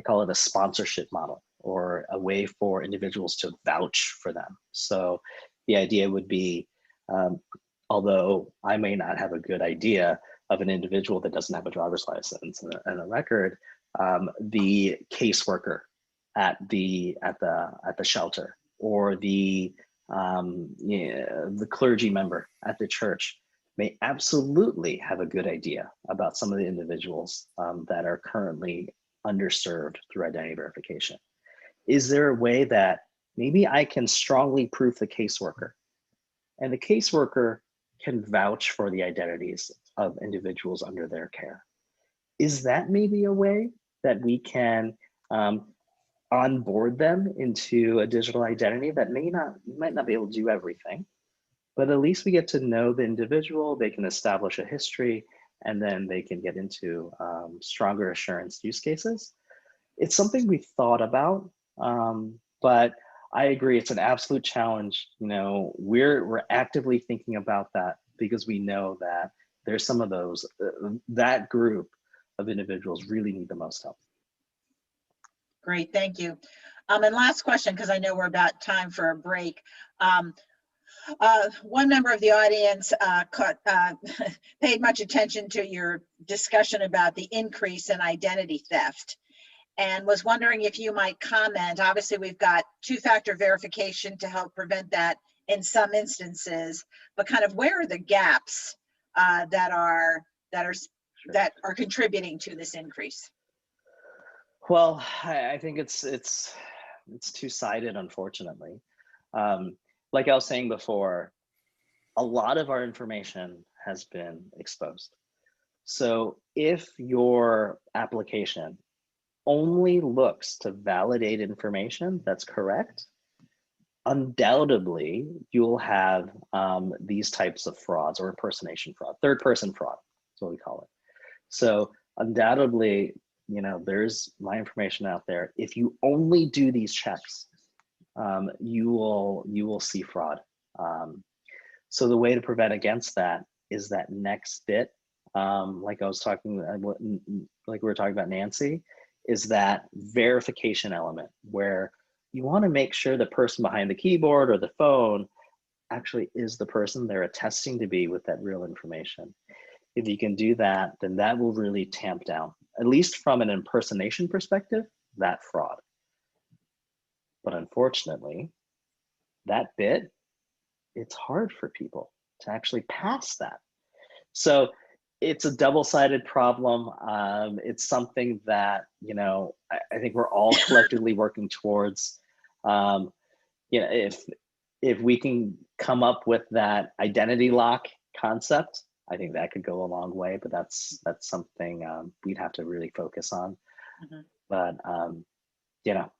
call it a sponsorship model, or a way for individuals to vouch for them. So the idea would be, although I may not have a good idea of an individual that doesn't have a driver's license and a record, the caseworker at the shelter, or the clergy member at the church may absolutely have a good idea about some of the individuals that are currently underserved through identity verification. Is there a way that maybe I can strongly proof the caseworker, and the caseworker can vouch for the identities of individuals under their care? Is that maybe a way that we can onboard them into a digital identity that might not be able to do everything, but at least we get to know the individual, they can establish a history, and then they can get into stronger assurance use cases? It's something we've thought about, but I agree, it's an absolute challenge. You know, we're actively thinking about that because we know that there's some of those, that group of individuals really need the most help. Great, thank you. And last question, because I know we're about time for a break. One member of the audience paid much attention to your discussion about the increase in identity theft, and was wondering if you might comment. Obviously, we've got two-factor verification to help prevent that in some instances, but kind of where are the gaps that are contributing to this increase? Well, I think it's two-sided, unfortunately. Like I was saying before, a lot of our information has been exposed. So if your application only looks to validate information that's correct, undoubtedly you'll have these types of frauds, or impersonation fraud, third-person fraud, that's what we call it. So undoubtedly, you know, there's my information out there. If you only do these checks, you will see fraud. So the way to prevent against that is that next bit, like we were talking about Nancy, is that verification element where you want to make sure the person behind the keyboard or the phone actually is the person they're attesting to be with that real information. If you can do that, then that will really tamp down, at least from an impersonation perspective, that fraud. But unfortunately, that bit, it's hard for people to actually pass that. So it's a double-sided problem. It's something that, you know, I think we're all collectively working towards. You know, if we can come up with that identity lock concept, I think that could go a long way, but that's something we'd have to really focus on. Mm-hmm. But, you know,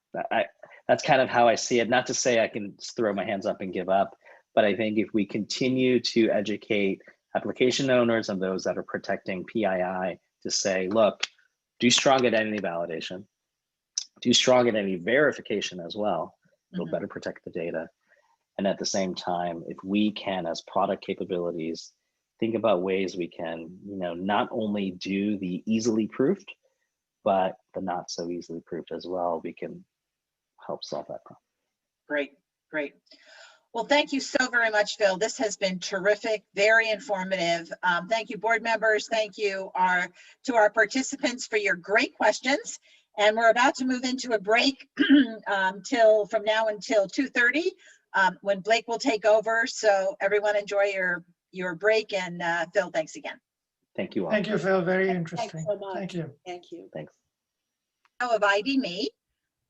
that's kind of how I see it. Not to say I can just throw my hands up and give up, but I think if we continue to educate application owners and those that are protecting PII to say, look, do strong identity validation, do strong identity verification as well, it'll better protect the data. And at the same time, if we can, as product capabilities, think about ways we can, you know, not only do the easily proofed, but the not so easily proofed as well, we can help solve that problem. Great, great. Well, thank you so very much, Phil. This has been terrific, very informative. Thank you, board members. Thank you to our participants for your great questions. And we're about to move into a break from now until 2:30, when Blake will take over. So everyone enjoy your break. And Phil, thanks again. Thank you all. Thank you, Phil. Very interesting. Thanks so much. Thank you. Thank you. Thanks. Of ID.me.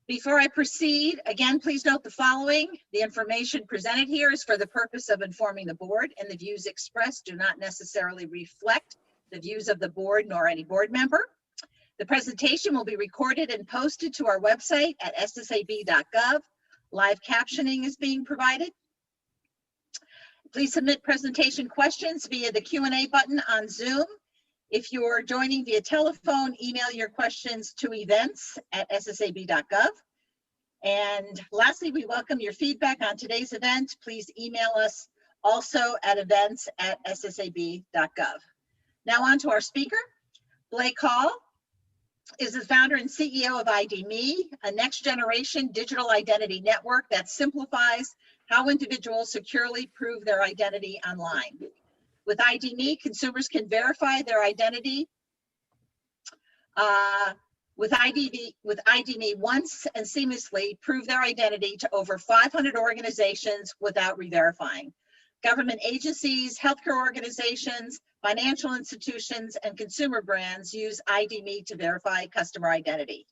Before I proceed, again, please note the following. The information presented here is for the purpose of informing the board, and the views expressed do not necessarily reflect the views of the board nor any board member. The presentation will be recorded and posted to our website at SSAB.gov. Live captioning is being provided. Please submit presentation questions via the Q&A button on Zoom. If you're joining via telephone, email your questions to events@ssab.gov. And lastly, we welcome your feedback on today's event. Please email us also at events@ssab.gov. Now on to our speaker. Blake Hall is the founder and CEO of ID.me, a next generation digital identity network that simplifies how individuals securely prove their identity online. With ID.me, consumers can verify their identity with ID.me once and seamlessly prove their identity to over 500 organizations without re-verifying. Government agencies, healthcare organizations, financial institutions, and consumer brands use ID.me to verify customer identity.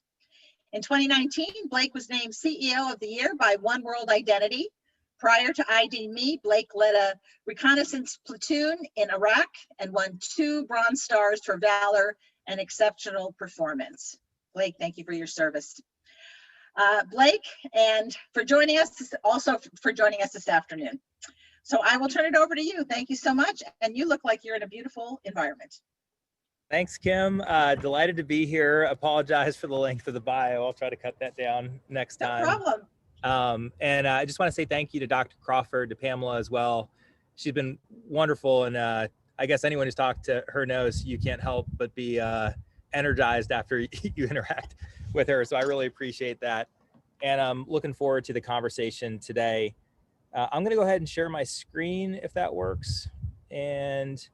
In 2019, Blake was named CEO of the Year by One World Identity. Prior to ID.me, Blake led a reconnaissance platoon in Iraq and won 2 Bronze Stars for valor and exceptional performance. Blake, thank you for your service. Blake, and for joining us, also for joining us this afternoon. So I will turn it over to you. Thank you so much. And you look like you're in a beautiful environment. Thanks, Kim. Delighted to be here. Apologize for the length of the bio. I'll try to cut that down next time. No problem. And I just want to say thank you to Dr. Crawford, to Pamela as well. She's been wonderful. And I guess anyone who's talked to her knows you can't help but be energized after you interact with her. So I really appreciate that. And I'm looking forward to the conversation today. I'm going to go ahead and share my screen if that works. And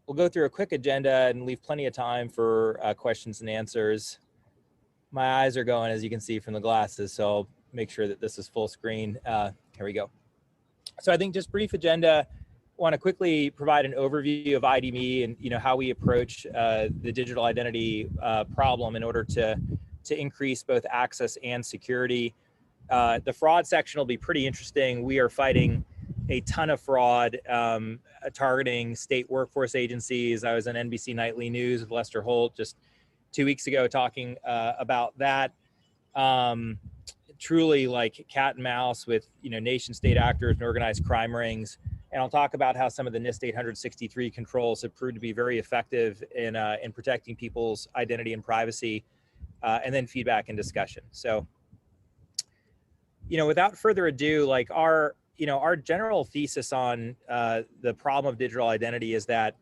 we'll go through a quick agenda and leave plenty of time for questions and answers. My eyes are going, as you can see from the glasses, so I'll make sure that this is full screen. Here we go. So I think just brief agenda. Want to quickly provide an overview of ID.me and how we approach the digital identity problem in order to increase both access and security. The fraud section will be pretty interesting. We are fighting a ton of fraud targeting state workforce agencies. I was on NBC Nightly News with Lester Holt just 2 weeks ago talking about that. Truly like cat and mouse with nation state actors and organized crime rings. And I'll talk about how some of the NIST 863 controls have proved to be very effective in protecting people's identity and privacy, and then feedback and discussion. So, without further ado, like our general thesis on the problem of digital identity is that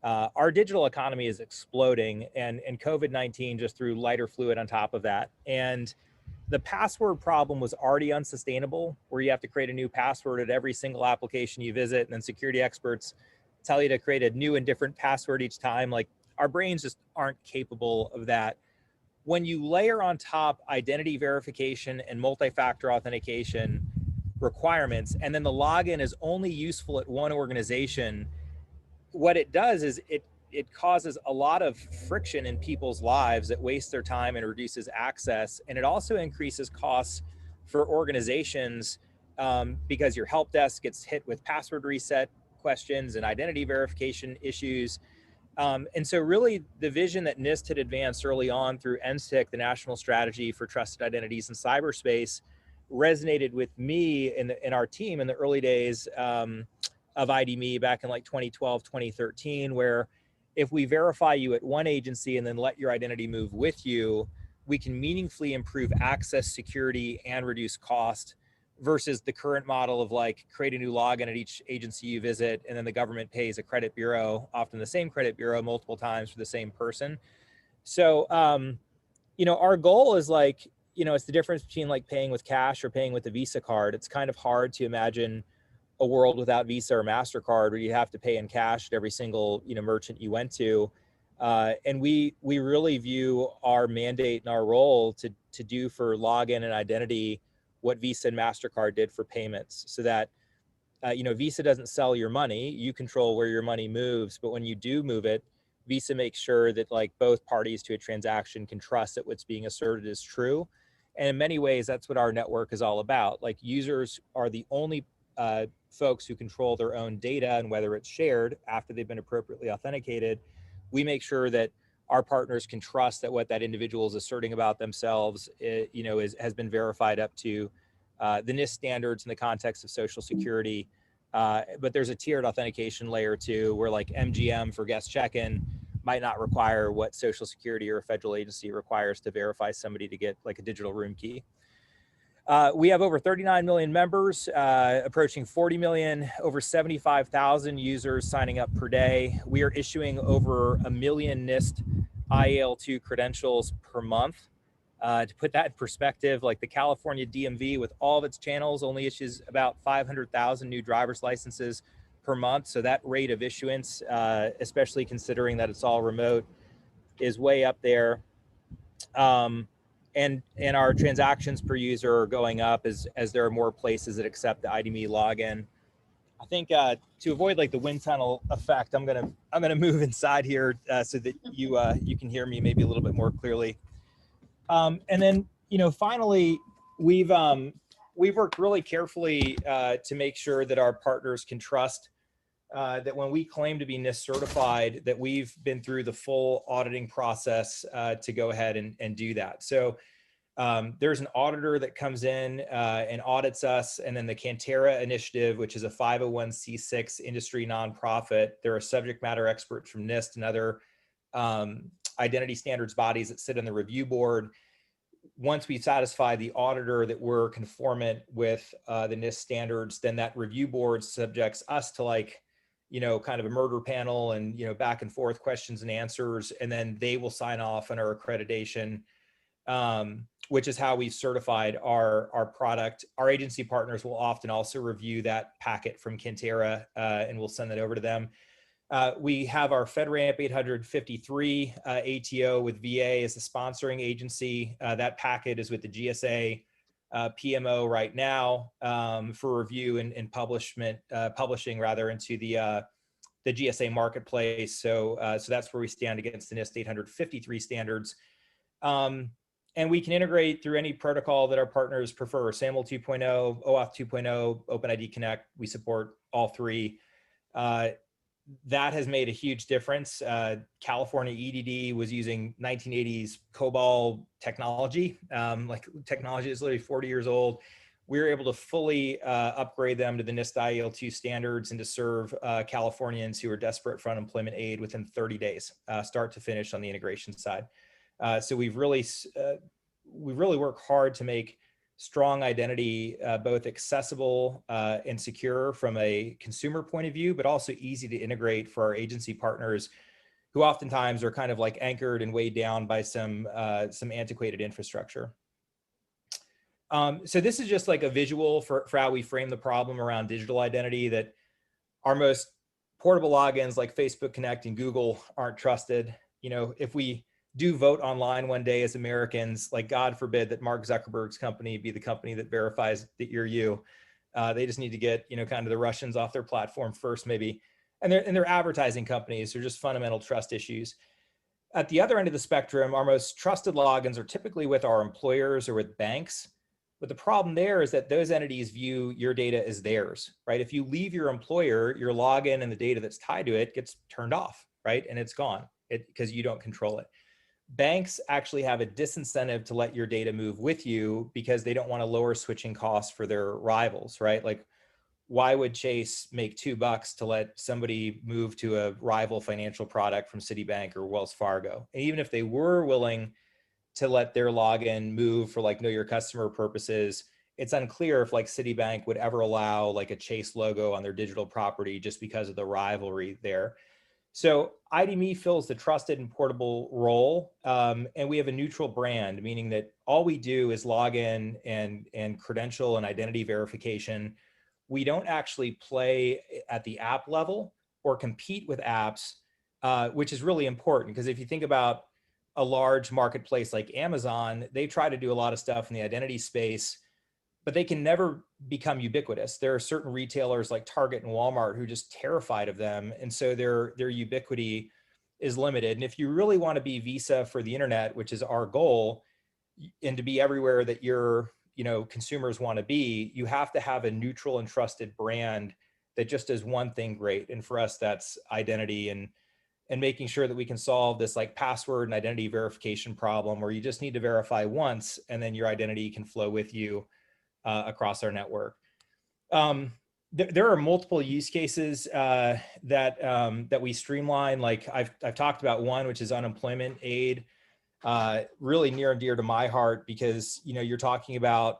our digital economy is exploding, and COVID-19 just threw lighter fluid on top of that. And the password problem was already unsustainable, where you have to create a new password at every single application you visit, and then security experts tell you to create a new and different password each time. Like, our brains just aren't capable of that. When you layer on top identity verification and multi-factor authentication requirements, and then the login is only useful at one organization, what it does is it causes a lot of friction in people's lives. It wastes their time and reduces access. And it also increases costs for organizations because your help desk gets hit with password reset questions and identity verification issues. And so really the vision that NIST had advanced early on through NSTIC, the National Strategy for Trusted Identities in Cyberspace, resonated with me and our team in the early days of ID.me back in like 2012, 2013, where if we verify you at one agency and then let your identity move with you, we can meaningfully improve access, security, and reduce cost versus the current model of like create a new login at each agency you visit, and then the government pays a credit bureau, often the same credit bureau, multiple times for the same person. So, our goal is like, it's the difference between like paying with cash or paying with a Visa card. It's kind of hard to imagine a world without Visa or MasterCard where you have to pay in cash at every single merchant you went to. And we really view our mandate and our role to do for login and identity what Visa and MasterCard did for payments, so that Visa doesn't sell your money, you control where your money moves, but when you do move it, Visa makes sure that like both parties to a transaction can trust that what's being asserted is true. And in many ways, that's what our network is all about. Like, users are the only folks who control their own data, and whether it's shared after they've been appropriately authenticated, we make sure that our partners can trust that what that individual is asserting about themselves, has been verified up to the NIST standards in the context of Social Security. But there's a tiered authentication layer too, where like MGM for guest check-in might not require what Social Security or a federal agency requires to verify somebody to get like a digital room key. We have over 39 million members, approaching 40 million, over 75,000 users signing up per day. We are issuing over 1 million NIST IAL2 credentials per month. To put that in perspective, like the California DMV with all of its channels only issues about 500,000 new driver's licenses per month. So that rate of issuance, especially considering that it's all remote, is way up there. And our transactions per user are going up as there are more places that accept the IDMe login. I think to avoid like the wind tunnel effect, I'm gonna move inside here so that you can hear me maybe a little bit more clearly. And then finally, we've worked really carefully to make sure that our partners can trust that when we claim to be NIST certified, that we've been through the full auditing process to go ahead and do that. So there's an auditor that comes in and audits us, and then the Cantera Initiative, which is a 501c6 industry nonprofit. They're a subject matter expert from NIST and other identity standards bodies that sit on the review board. Once we satisfy the auditor that we're conformant with the NIST standards, then that review board subjects us to kind of a murder panel and, back and forth questions and answers. And then they will sign off on our accreditation, which is how we've certified our product. Our agency partners will often also review that packet from Cantera and we'll send that over to them. We have our FedRAMP 853 ATO with VA as the sponsoring agency. That packet is with the GSA PMO right now for review and publishing rather into the GSA marketplace. So that's where we stand against the NIST 853 standards. And we can integrate through any protocol that our partners prefer: SAML 2.0, OAuth 2.0, OpenID Connect. We support all three. That has made a huge difference. California EDD was using 1980s COBOL technology. Technology is literally 40 years old. We were able to fully upgrade them to the NIST IAL2 standards and to serve Californians who are desperate for unemployment aid within 30 days, start to finish on the integration side. So we've really worked hard to make strong identity both accessible and secure from a consumer point of view, but also easy to integrate for our agency partners, who oftentimes are kind of like anchored and weighed down by some antiquated infrastructure. So this is just like a visual for how we frame the problem around digital identity, that our most portable logins like Facebook Connect and Google aren't trusted. If we do vote online one day as Americans, like God forbid that Mark Zuckerberg's company be the company that verifies that you're you. They just need to get, kind of the Russians off their platform first, maybe. And they're advertising companies. They're just fundamental trust issues. At the other end of the spectrum, our most trusted logins are typically with our employers or with banks. But the problem there is that those entities view your data as theirs, right? If you leave your employer, your login and the data that's tied to it gets turned off, right? And it's gone because you don't control it. Banks actually have a disincentive to let your data move with you because they don't want to lower switching costs for their rivals, right? Like, why would Chase make $2 to let somebody move to a rival financial product from Citibank or Wells Fargo? And even if they were willing to let their login move for like know your customer purposes, it's unclear if like Citibank would ever allow like a Chase logo on their digital property just because of the rivalry there. So IDMe fills the trusted and portable role, and we have a neutral brand, meaning that all we do is log in and credential and identity verification. We don't actually play at the app level or compete with apps, which is really important, because if you think about a large marketplace like Amazon, they try to do a lot of stuff in the identity space, but they can never become ubiquitous. There are certain retailers like Target and Walmart who are just terrified of them. And so their ubiquity is limited. And if you really want to be Visa for the internet, which is our goal, and to be everywhere that your consumers want to be, you have to have a neutral and trusted brand that just does one thing great. And for us, that's identity and making sure that we can solve this like password and identity verification problem where you just need to verify once and then your identity can flow with you across our network. There are multiple use cases that we streamline. Like I've talked about one, which is unemployment aid. really near and dear to my heart because, you know, you're talking about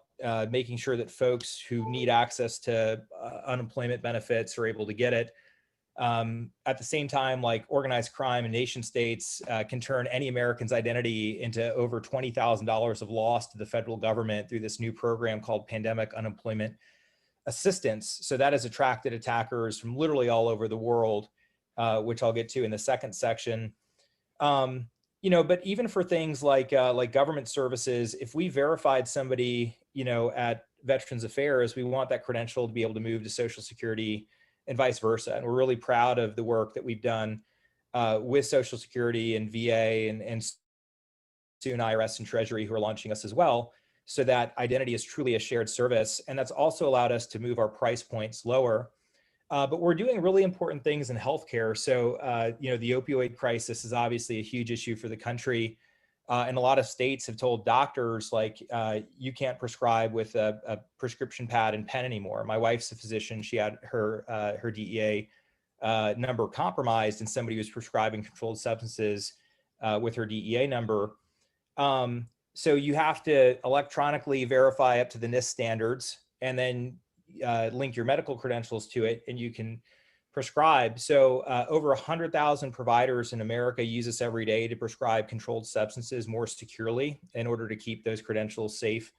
making sure that folks who need access to unemployment benefits are able to get it. At the same time, like organized crime in nation states can turn any American's identity into over $20,000 of loss to the federal government through this new program called Pandemic Unemployment Assistance. So that has attracted attackers from literally all over the world, which I'll get to in the second section. You know, but even for things like government services, if we verified somebody, you know, at Veterans Affairs, we want that credential to be able to move to Social Security and vice versa. And we're really proud of the work that we've done with Social Security and VA and soon IRS and Treasury, who are launching us as well, so that identity is truly a shared service. And that's also allowed us to move our price points lower. But we're doing really important things in healthcare. So, you know, the opioid crisis is obviously a huge issue for the country. And a lot of states have told doctors, like, you can't prescribe with a prescription pad and pen anymore. My wife's a physician. She had her DEA number compromised, and somebody was prescribing controlled substances with her DEA number. So you have to electronically verify up to the NIST standards, and then link your medical credentials to it, and you can prescribe. So over 100,000 providers in America use this every day to prescribe controlled substances more securely in order to keep those credentials safe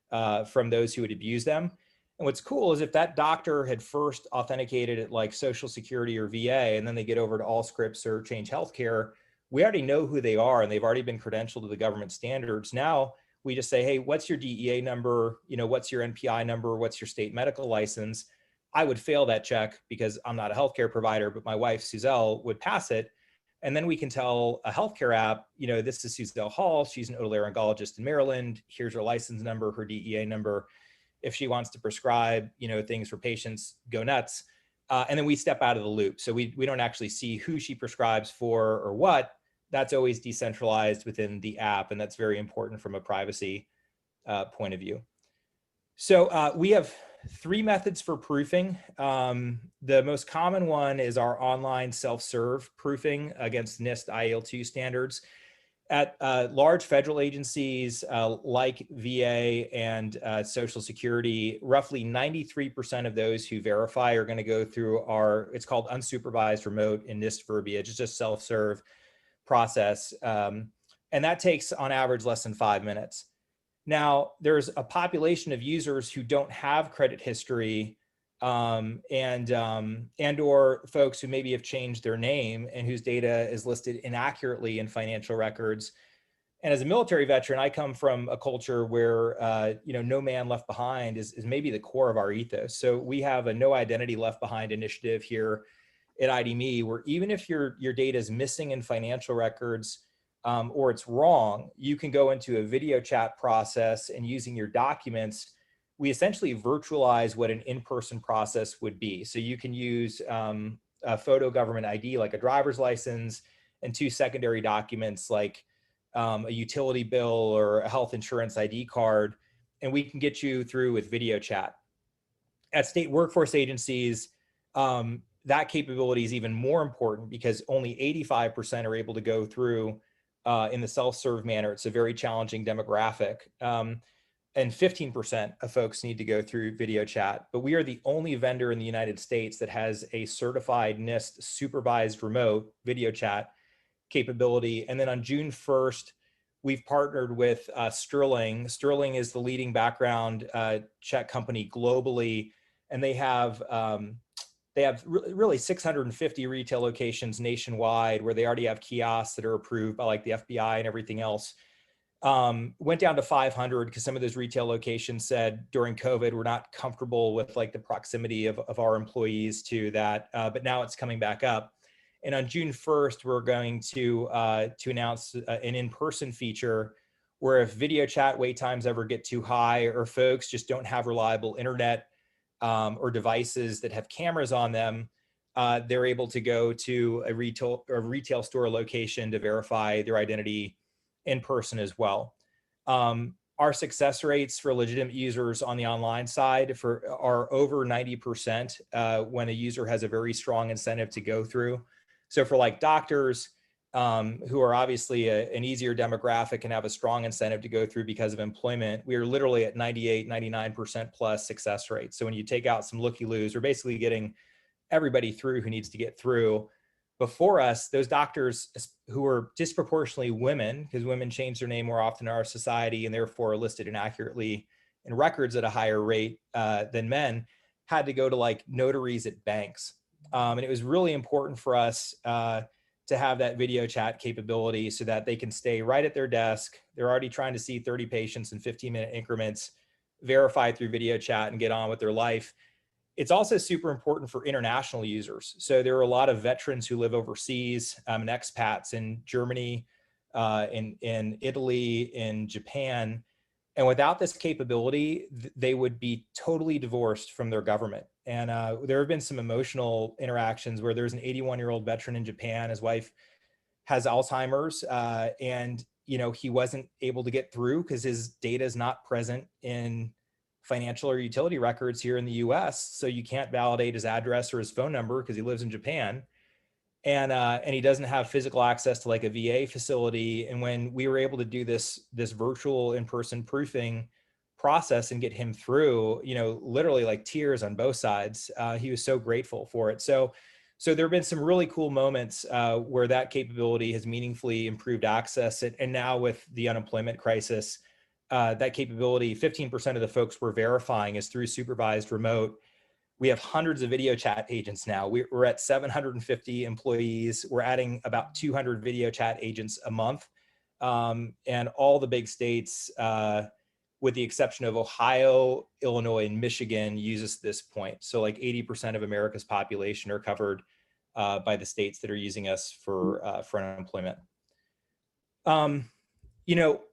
from those who would abuse them. And what's cool is if that doctor had first authenticated at like Social Security or VA, and then they get over to Allscripts or Change Healthcare, we already know who they are and they've already been credentialed to the government standards. Now we just say, hey, what's your DEA number? You know, what's your NPI number? What's your state medical license? I would fail that check because I'm not a healthcare provider, but my wife, Suzelle, would pass it. And then we can tell a healthcare app, you know, this is Suzelle Hall. She's an otolaryngologist in Maryland. Here's her license number, her DEA number. If she wants to prescribe, you know, things for patients, go nuts. And then we step out of the loop. So we don't actually see who she prescribes for or what. That's always decentralized within the app. And that's very important from a privacy point of view. So we have 3 methods for proofing. The most common one is our online self-serve proofing against NIST IL2 standards. At large federal agencies like VA and Social Security, roughly 93% of those who verify are going to go through it's called unsupervised remote in NIST verbiage. It's just self-serve process. And that takes on average less than 5 minutes. Now, there's a population of users who don't have credit history and or folks who maybe have changed their name and whose data is listed inaccurately in financial records. And as a military veteran, I come from a culture where, you know, no man left behind is maybe the core of our ethos. So we have a no identity left behind initiative here at IDMe, where even if your data is missing in financial records, or it's wrong, you can go into a video chat process, and using your documents, we essentially virtualize what an in-person process would be. So you can use a photo government ID like a driver's license and 2 secondary documents like a utility bill or a health insurance ID card, and we can get you through with video chat. At state workforce agencies, that capability is even more important because only 85% are able to go through in the self-serve manner. It's a very challenging demographic. And 15% of folks need to go through video chat. But we are the only vendor in the United States that has a certified NIST supervised remote video chat capability. And then on June 1st, we've partnered with Sterling. Sterling is the leading background check company globally. And they have really 650 retail locations nationwide where they already have kiosks that are approved by like the FBI and everything else. Went down to 500 because some of those retail locations said during COVID, we're not comfortable with like the proximity of our employees to that, but now it's coming back up. And on June 1st, we're going to announce an in-person feature where if video chat wait times ever get too high or folks just don't have reliable internet or devices that have cameras on them, they're able to go to a retail store location to verify their identity in person as well. Our success rates for legitimate users on the online side are over 90% when a user has a very strong incentive to go through. So for like doctors, who are obviously an easier demographic and have a strong incentive to go through because of employment, we are literally at 98, 99% plus success rate. So when you take out some looky-loos, we're basically getting everybody through who needs to get through. Before us, those doctors who are disproportionately women, because women change their name more often in our society and therefore are listed inaccurately in records at a higher rate than men, had to go to like notaries at banks. And it was really important for us to have that video chat capability so that they can stay right at their desk. They're already trying to see 30 patients in 15-minute increments, verify through video chat and get on with their life. It's also super important for international users. So there are a lot of veterans who live overseas and expats in Germany, in Italy, in Japan. And without this capability, they would be totally divorced from their government. And there have been some emotional interactions where there's an 81-year-old veteran in Japan. His wife has Alzheimer's, and he wasn't able to get through because his data is not present in financial or utility records here in the US. So you can't validate his address or his phone number because he lives in Japan. And he doesn't have physical access to like a VA facility. And when we were able to do this virtual in-person proofing process and get him through, literally like tears on both sides, he was so grateful for it. So there have been some really cool moments where that capability has meaningfully improved access. And now with the unemployment crisis, that capability, 15% of the folks we're verifying is through supervised remote. We have hundreds of video chat agents now. We're at 750 employees. We're adding about 200 video chat agents a month. And all the big states, with the exception of Ohio, Illinois, and Michigan, use us at this point. So like 80% of America's population are covered by the states that are using us for unemployment.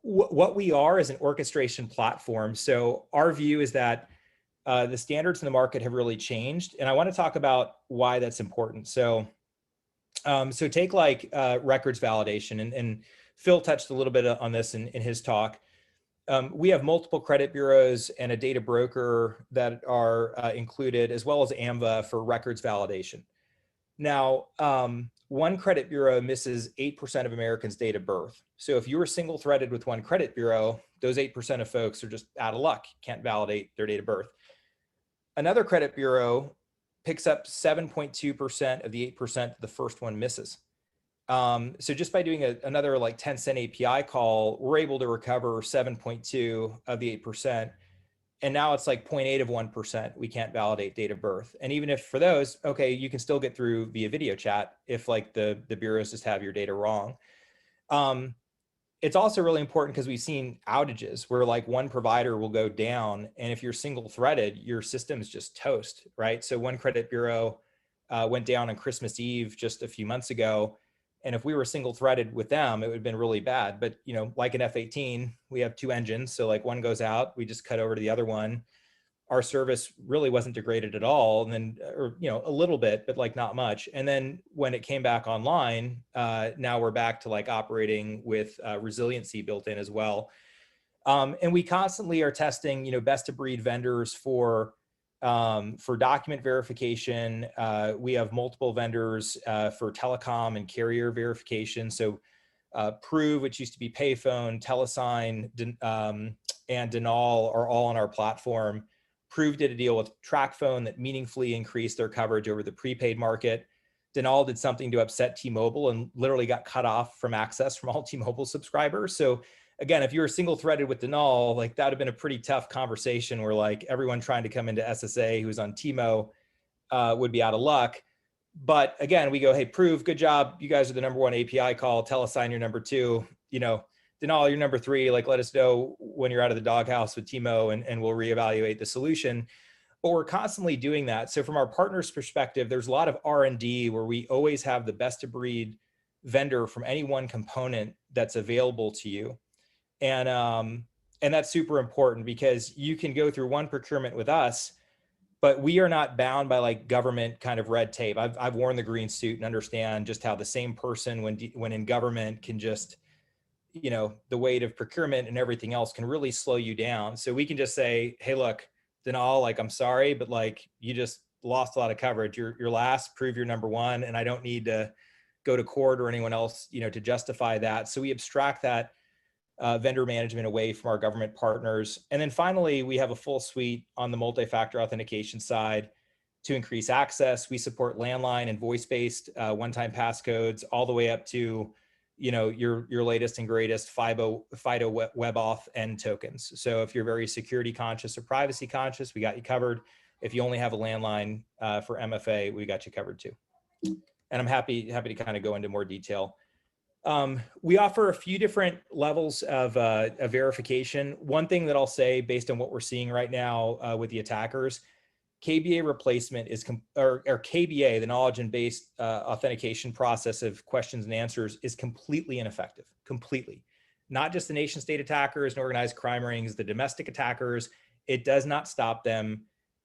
What we are is an orchestration platform. So our view is that the standards in the market have really changed. And I want to talk about why that's important. So take like records validation, and Phil touched a little bit on this in his talk. We have multiple credit bureaus and a data broker that are included, as well as AMVA for records validation. Now, one credit bureau misses 8% of Americans' date of birth. So if you were single threaded with one credit bureau, those 8% of folks are just out of luck, can't validate their date of birth. Another credit bureau picks up 7.2% of the 8% the first one misses. So just by doing another like 10-cent API call, we're able to recover 7.2 of the 8%. And now it's like 0.8 of 1%. We can't validate date of birth. And even if for those, okay, you can still get through via video chat if like the bureaus just have your data wrong. It's also really important because we've seen outages where like one provider will go down, and if you're single threaded, your system is just toast, right? So one credit bureau went down on Christmas Eve just a few months ago. And if we were single threaded with them, it would have been really bad. But, like an F-18, we have two engines. So like one goes out, we just cut over to the other one. Our service really wasn't degraded at all. And then, a little bit, but like not much. And then when it came back online, now we're back to like operating with resiliency built in as well. And we constantly are testing, best of breed vendors for document verification. We have multiple vendors for telecom and carrier verification. So Prove, which used to be Payphone, Telesign, and Denal are all on our platform. Prove did a deal with TracFone that meaningfully increased their coverage over the prepaid market. Denal did something to upset T-Mobile and literally got cut off from access from all T-Mobile subscribers. So again, if you were single threaded with Denal, like that would have been a pretty tough conversation where like everyone trying to come into SSA who's on T-Mo would be out of luck. But again, we go, hey, Prove, good job. You guys are the number one API call. Telesign, you're number two. Denal, you're number three. Like, let us know when you're out of the doghouse with T-Mo and we'll reevaluate the solution. But we're constantly doing that. So from our partners' perspective, there's a lot of R&D where we always have the best of breed vendor from any one component that's available to you. And that's super important because you can go through one procurement with us, but we are not bound by like government kind of red tape. I've worn the green suit and understand just how the same person when in government can just, the weight of procurement and everything else can really slow you down. So we can just say, hey, look, Denal, like, I'm sorry, but like you just lost a lot of coverage. You're last, Prove you're number one. And I don't need to go to court or anyone else, to justify that. So we abstract that vendor management away from our government partners. And then finally, we have a full suite on the multi-factor authentication side to increase access. We support landline and voice-based one-time passcodes all the way up to, your latest and greatest FIDO WebAuth end tokens. So if you're very security conscious or privacy conscious, we got you covered. If you only have a landline for MFA, we got you covered too. And I'm happy to kind of go into more detail. We offer a few different levels of verification. One thing that I'll say based on what we're seeing right now with the attackers, KBA replacement is, or KBA, the knowledge and based authentication process of questions and answers, is completely ineffective, completely. Not just the nation state attackers and organized crime rings, the domestic attackers, it does not stop them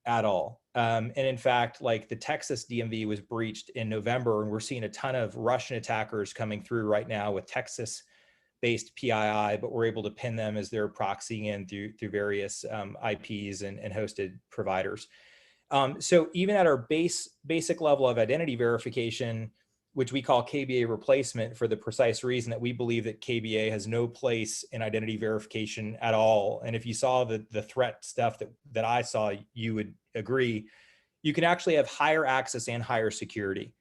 at all. And in fact, like the Texas DMV was breached in November, and we're seeing a ton of Russian attackers coming through right now with Texas-based PII, but we're able to pin them as they're proxying in through various IPs and hosted providers. So even at our basic level of identity verification, which we call KBA replacement for the precise reason that we believe that KBA has no place in identity verification at all. And if you saw the threat stuff that I saw, you would agree, you can actually have higher access and higher security.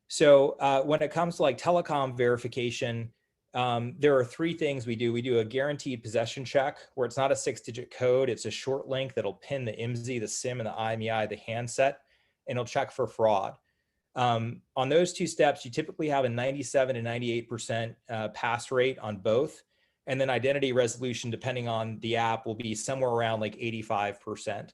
So when it comes to like telecom verification, there are three things we do. We do a guaranteed possession check where it's not a 6-digit code. It's a short link that'll pin the IMSI, the SIM, and the IMEI, the handset, and it'll check for fraud. On those two steps, you typically have a 97 to 98% pass rate on both. And then identity resolution, depending on the app, will be somewhere around like 85%.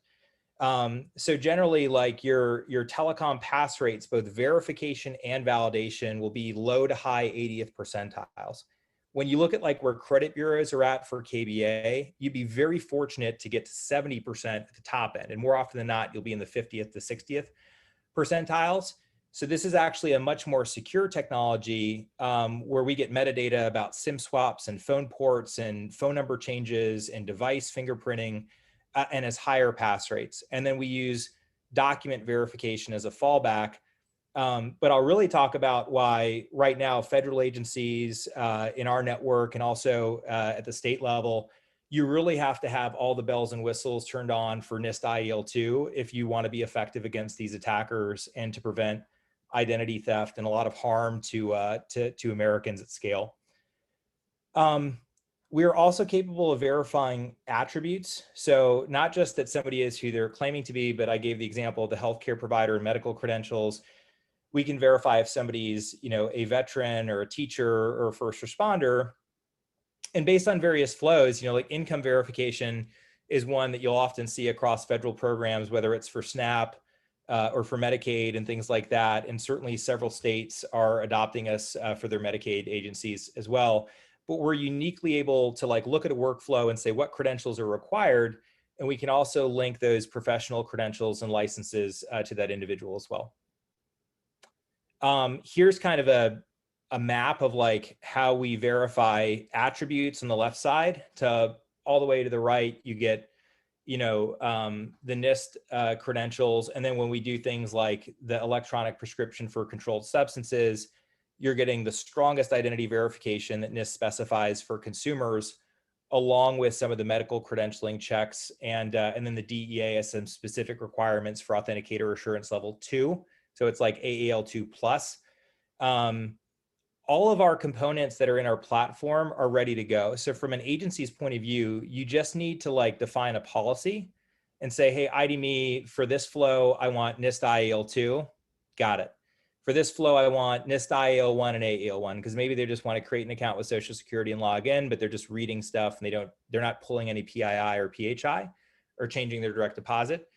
So generally, like your telecom pass rates, both verification and validation, will be low to high 80th percentiles. When you look at like where credit bureaus are at for KBA, you'd be very fortunate to get to 70% at the top end. And more often than not, you'll be in the 50th to 60th percentiles. So this is actually a much more secure technology where we get metadata about SIM swaps and phone ports and phone number changes and device fingerprinting and has higher pass rates. And then we use document verification as a fallback. But I'll really talk about why right now federal agencies in our network and also at the state level, you really have to have all the bells and whistles turned on for NIST IEL2 if you want to be effective against these attackers and to prevent identity theft and a lot of harm to Americans at scale. We are also capable of verifying attributes. So not just that somebody is who they're claiming to be, but I gave the example of the healthcare provider and medical credentials. We can verify if somebody's, a veteran or a teacher or a first responder. And based on various flows, like income verification is one that you'll often see across federal programs, whether it's for SNAP or for Medicaid and things like that. And certainly several states are adopting us for their Medicaid agencies as well. But we're uniquely able to like look at a workflow and say what credentials are required. And we can also link those professional credentials and licenses to that individual as well. Here's kind of a map of like how we verify attributes on the left side to all the way to the right, you get the NIST credentials. And then when we do things like the electronic prescription for controlled substances, you're getting the strongest identity verification that NIST specifies for consumers, along with some of the medical credentialing checks. And then the DEA has some specific requirements for Authenticator Assurance Level 2. So it's like AAL2 plus. All of our components that are in our platform are ready to go. So from an agency's point of view, you just need to like define a policy and say, hey, ID me for this flow, I want NIST IAL2. Got it. For this flow, I want NIST IAL1 and AAL1, because maybe they just want to create an account with Social Security and log in, but they're just reading stuff and they're not pulling any PII or PHI or changing their direct deposit.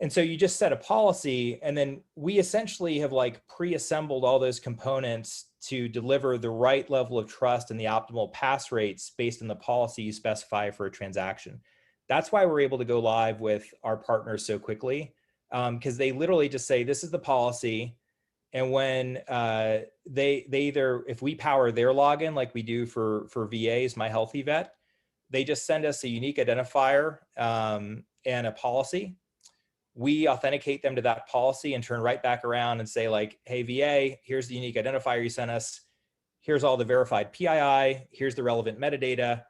And so you just set a policy, and then we essentially have like pre-assembled all those components to deliver the right level of trust and the optimal pass rates based on the policy you specify for a transaction. That's why we're able to go live with our partners so quickly, because they literally just say, this is the policy. And when they either, if we power their login like we do for VAs, My Healthy Vet, they just send us a unique identifier and a policy. we authenticate them to that policy and turn right back around and say like, hey, VA, here's the unique identifier you sent us. Here's all the verified PII. Here's the relevant metadata.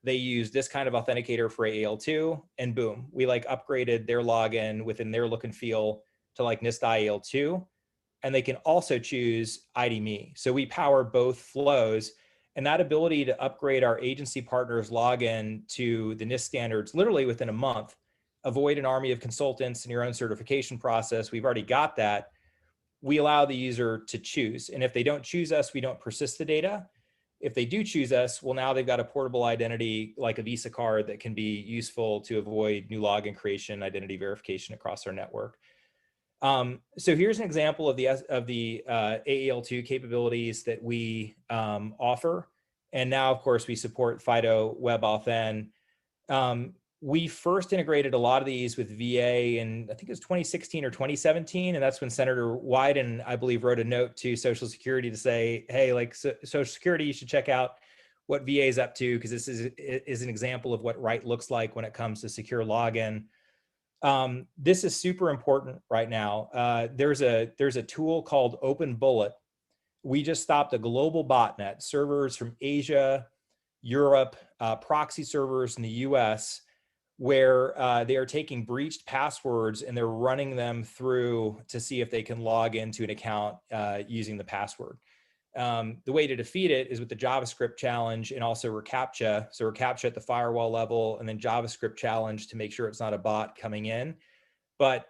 They use this kind of authenticator for AAL2, and boom, we like upgraded their login within their look and feel to like NIST AAL2. And they can also choose ID.me. So we power both flows, and that ability to upgrade our agency partners login to the NIST standards literally within a month, avoid an army of consultants in your own certification process. We've already got that. We allow the user to choose. And if they don't choose us, we don't persist the data. If they do choose us, well, now they've got a portable identity like a Visa card that can be useful to avoid new login creation, identity verification across our network. So here's an example of the AAL2 capabilities that we offer. And now, of course, we support FIDO Web Authn. We first integrated a lot of these with VA in, I think it was 2016 or 2017. And that's when Senator Wyden, I believe, wrote a note to Social Security to say, hey, like Social Security, you should check out what VA is up to, because this is an example of what right looks like when it comes to secure login. This is super important right now. There's a tool called Open Bullet. We just stopped a global botnet, servers from Asia, Europe, proxy servers in the US, where they are taking breached passwords and they're running them through to see if they can log into an account using the password. The way to defeat it is with the JavaScript challenge and also reCAPTCHA. So reCAPTCHA at the firewall level, and then JavaScript challenge to make sure it's not a bot coming in. But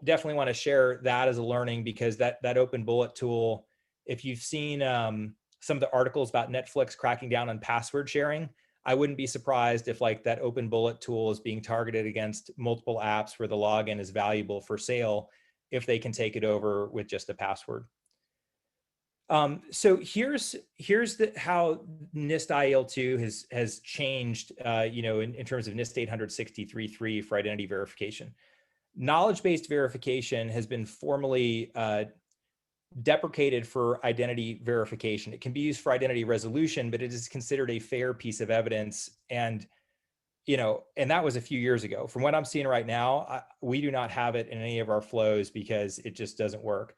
definitely want to share that as a learning, because that Open Bullet tool, if you've seen some of the articles about Netflix cracking down on password sharing, I wouldn't be surprised if like that Open Bullet tool is being targeted against multiple apps where the login is valuable for sale if they can take it over with just a password. So here's how NIST IL2 has changed, in terms of NIST 800-63.3 for identity verification. Knowledge-based verification has been formally deprecated for identity verification. It can be used for identity resolution, but it is considered a fair piece of evidence. And, and that was a few years ago. From what I'm seeing right now, we do not have it in any of our flows because it just doesn't work.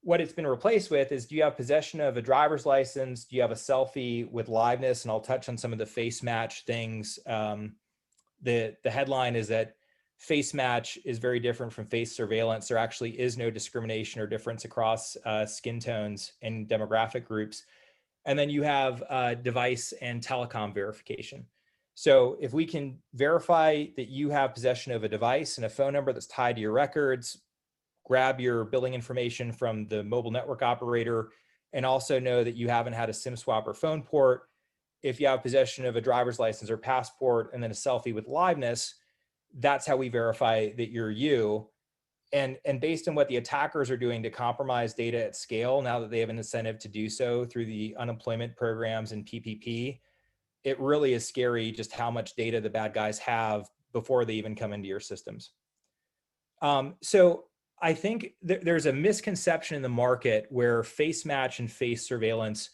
What it's been replaced with is, do you have possession of a driver's license? Do you have a selfie with liveness? And I'll touch on some of the face match things. The headline is that face match is very different from face surveillance. There actually is no discrimination or difference across skin tones and demographic groups. And then you have device and telecom verification. So if we can verify that you have possession of a device and a phone number that's tied to your records, grab your billing information from the mobile network operator, and also know that you haven't had a SIM swap or phone port. If you have possession of a driver's license or passport, and then a selfie with liveness, that's how we verify that you're you. And based on what the attackers are doing to compromise data at scale, now that they have an incentive to do so through the unemployment programs and PPP, it really is scary just how much data the bad guys have before they even come into your systems. So I think there's a misconception in the market where face match and face surveillance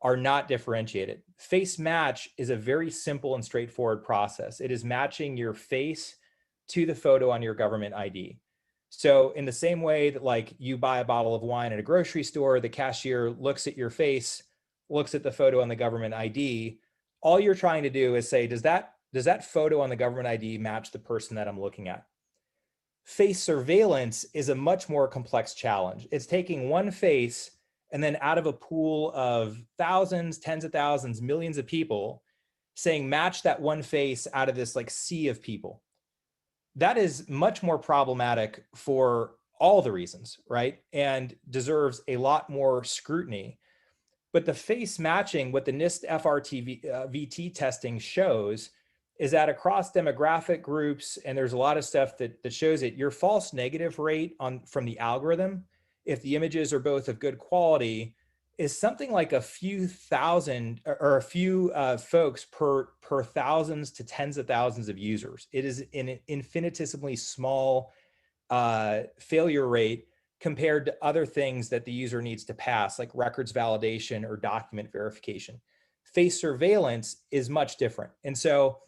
are not differentiated. Face match is a very simple and straightforward process. It is matching your face to the photo on your government ID. So in the same way that like you buy a bottle of wine at a grocery store, the cashier looks at your face, looks at the photo on the government ID, all you're trying to do is say, does that photo on the government ID match the person that I'm looking at? Face surveillance is a much more complex challenge. It's taking one face and then out of a pool of thousands, tens of thousands, millions of people, saying match that one face out of this like sea of people. That is much more problematic for all the reasons, right? And deserves a lot more scrutiny. But the face matching, what the NIST FRT-VT testing shows, is that across demographic groups, and there's a lot of stuff that shows it, your false negative rate from the algorithm, if the images are both of good quality, is something like a few thousand or a few folks per thousands to tens of thousands of users. It is an infinitesimally small failure rate compared to other things that the user needs to pass, like records validation or document verification. Face surveillance is much different. And so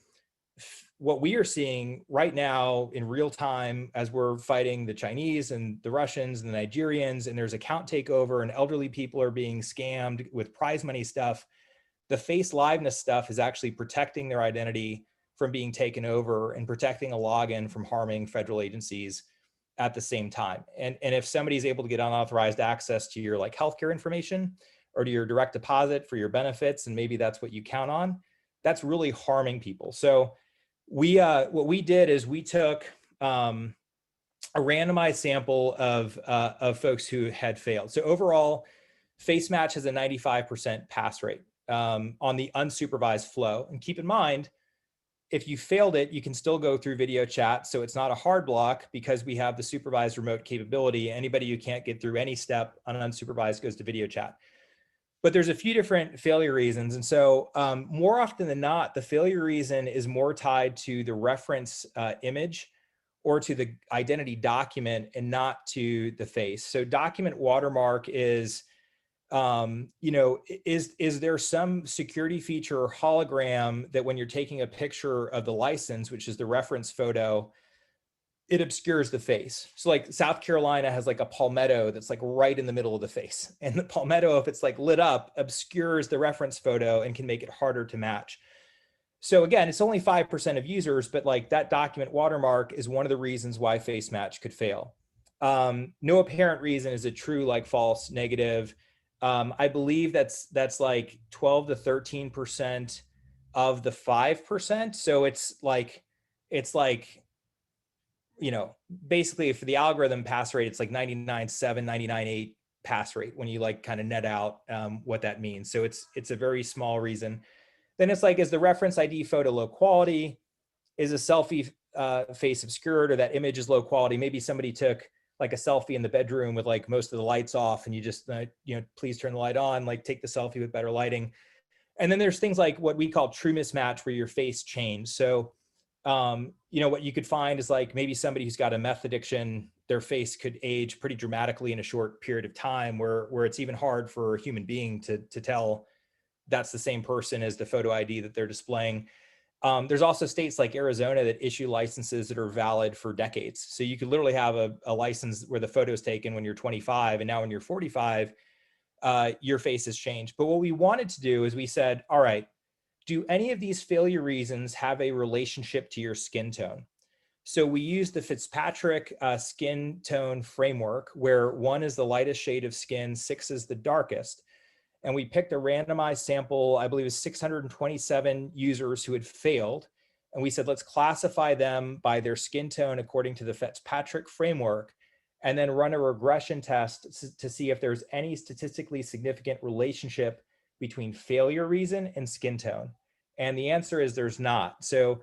what we are seeing right now in real time as we're fighting the Chinese and the Russians and the Nigerians, and there's account takeover and elderly people are being scammed with prize money stuff, the face liveness stuff is actually protecting their identity from being taken over and protecting a login from harming federal agencies at the same time. And if somebody's able to get unauthorized access to your like healthcare information or to your direct deposit for your benefits, and maybe that's what you count on, that's really harming people. So what we did is we took a randomized sample of folks who had failed. So overall, FaceMatch has a 95% pass rate on the unsupervised flow. And keep in mind, if you failed it, you can still go through video chat. So it's not a hard block because we have the supervised remote capability. Anybody who can't get through any step on unsupervised goes to video chat. But there's a few different failure reasons. And so more often than not, the failure reason is more tied to the reference image or to the identity document and not to the face. So document watermark is, is there some security feature or hologram that when you're taking a picture of the license, which is the reference photo, it obscures the face. So like South Carolina has like a palmetto that's like right in the middle of the face. And the palmetto, if it's like lit up, obscures the reference photo and can make it harder to match. So again, it's only 5% of users, but like that document watermark is one of the reasons why FaceMatch could fail. No apparent reason is a true, like false, negative. I believe that's like 12 to 13% of the 5%. So it's like, basically for the algorithm pass rate, it's like 99.7, 99.8 pass rate when you like kind of net out what that means. So it's a very small reason. Then it's like, is the reference ID photo low quality? Is a selfie face obscured, or that image is low quality? Maybe somebody took like a selfie in the bedroom with like most of the lights off and you just, please turn the light on, like take the selfie with better lighting. And then there's things like what we call true mismatch where your face changed. So, what you could find is like maybe somebody who's got a meth addiction, their face could age pretty dramatically in a short period of time where it's even hard for a human being to tell that's the same person as the photo ID that they're displaying. There's also states like Arizona that issue licenses that are valid for decades. So you could literally have a license where the photo is taken when you're 25, and now when you're 45, your face has changed. But what we wanted to do is we said, all right, do any of these failure reasons have a relationship to your skin tone? So we used the Fitzpatrick skin tone framework, where 1 is the lightest shade of skin, 6 is the darkest. And we picked a randomized sample, I believe it was 627 users who had failed. And we said, let's classify them by their skin tone according to the Fitzpatrick framework, and then run a regression test to see if there's any statistically significant relationship between failure reason and skin tone. And the answer is there's not. So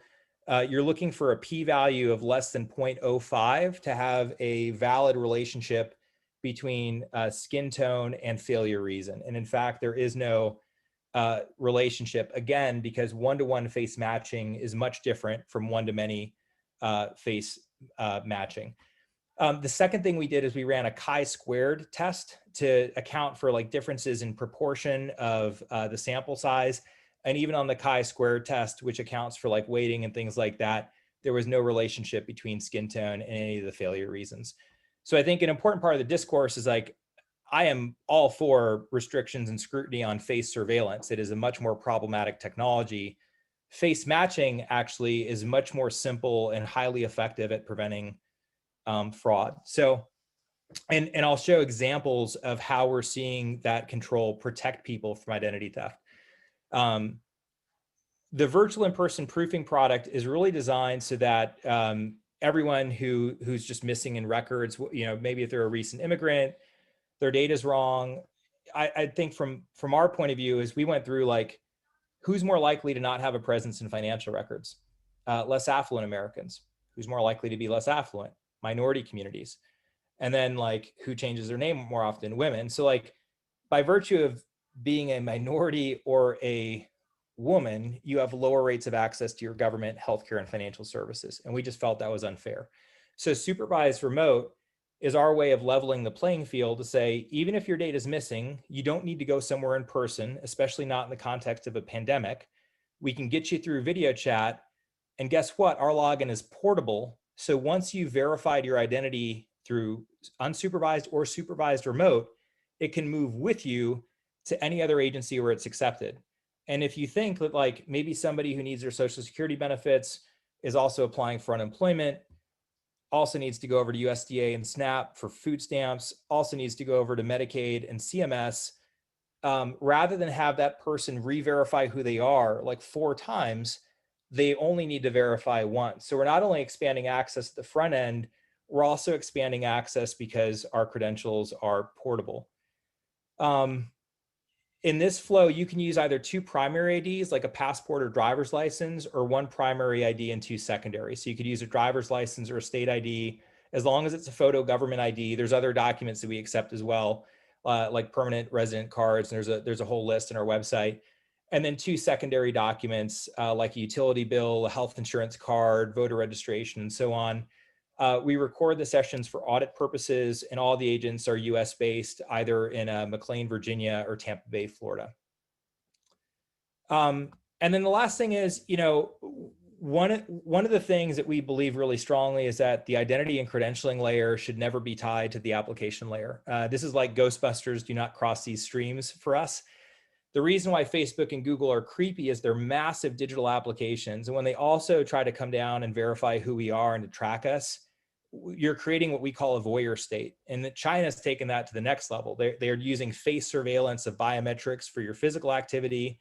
you're looking for a p-value of less than 0.05 to have a valid relationship between skin tone and failure reason. And in fact, there is no relationship, again, because one-to-one face matching is much different from one-to-many face matching. The second thing we did is we ran a chi-squared test to account for like differences in proportion of the sample size. And even on the chi-squared test, which accounts for like weighting and things like that, there was no relationship between skin tone and any of the failure reasons. So I think an important part of the discourse is like, I am all for restrictions and scrutiny on face surveillance. It is a much more problematic technology. Face matching actually is much more simple and highly effective at preventing fraud. So, and I'll show examples of how we're seeing that control protect people from identity theft. The virtual in-person proofing product is really designed so that everyone who's just missing in records, maybe if they're a recent immigrant, their data's wrong. I think from our point of view is we went through like, who's more likely to not have a presence in financial records? Less affluent Americans. Who's more likely to be less affluent? Minority communities. And then like, who changes their name more often? Women. So like, by virtue of being a minority or a woman, you have lower rates of access to your government, healthcare, and financial services. And we just felt that was unfair. So supervised remote is our way of leveling the playing field to say, even if your data is missing, you don't need to go somewhere in person, especially not in the context of a pandemic. We can get you through video chat And guess what? Our login is portable. So once you've verified your identity through unsupervised or supervised remote, it can move with you to any other agency where it's accepted. And if you think that like maybe somebody who needs their Social Security benefits is also applying for unemployment, also needs to go over to USDA and SNAP for food stamps, also needs to go over to Medicaid and CMS, rather than have that person re-verify who they are like 4 times, they only need to verify once. So we're not only expanding access at the front end, we're also expanding access because our credentials are portable. In this flow, you can use either 2 primary IDs, like a passport or driver's license, or 1 primary ID and 2 secondary. So you could use a driver's license or a state ID, as long as it's a photo government ID. There's other documents that we accept as well, like permanent resident cards. And there's a whole list on our website. And then 2 secondary documents, like a utility bill, a health insurance card, voter registration, and so on. We record the sessions for audit purposes, and all the agents are US based, either in McLean, Virginia, or Tampa Bay, Florida. And then the last thing is, you know, one of the things that we believe really strongly is that the identity and credentialing layer should never be tied to the application layer. This is like Ghostbusters, do not cross these streams for us. The reason why Facebook and Google are creepy is they're massive digital applications. And when they also try to come down and verify who we are and to track us, you're creating what we call a voyeur state. And that China's taken that to the next level. They're using face surveillance of biometrics for your physical activity.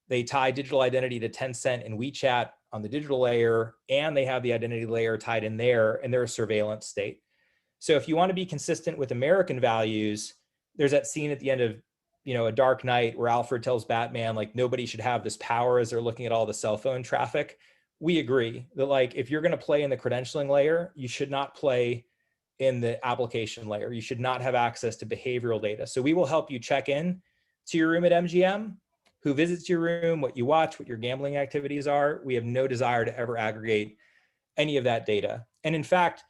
They tie digital identity to Tencent and WeChat on the digital layer, and they have the identity layer tied in there, and they're a surveillance state. So if you want to be consistent with American values, there's that scene at the end of, you know, A Dark Knight where Alfred tells Batman, like, nobody should have this power as they're looking at all the cell phone traffic. We agree that, like, if you're going to play in the credentialing layer, you should not play in the application layer. You should not have access to behavioral data. So we will help you check in to your room at MGM, who visits your room, what you watch, what your gambling activities are. We have no desire to ever aggregate any of that data. And in fact,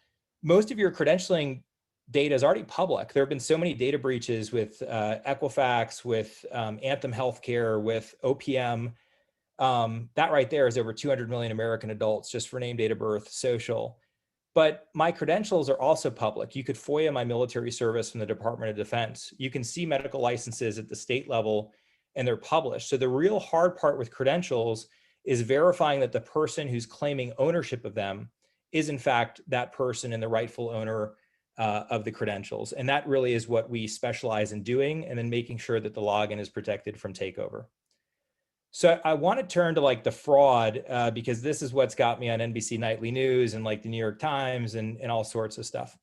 most of your credentialing data is already public. There have been so many data breaches with Equifax, with Anthem Healthcare, with OPM. That right there is over 200 million American adults, just for name, date of birth, social. But my credentials are also public. You could FOIA my military service from the Department of Defense. You can see medical licenses at the state level, and they're published. So the real hard part with credentials is verifying that the person who's claiming ownership of them is in fact that person and the rightful owner of the credentials. And that really is what we specialize in doing, and then making sure that the login is protected from takeover. So I want to turn to like the fraud, because this is what's got me on NBC Nightly News and like the New York Times and all sorts of stuff.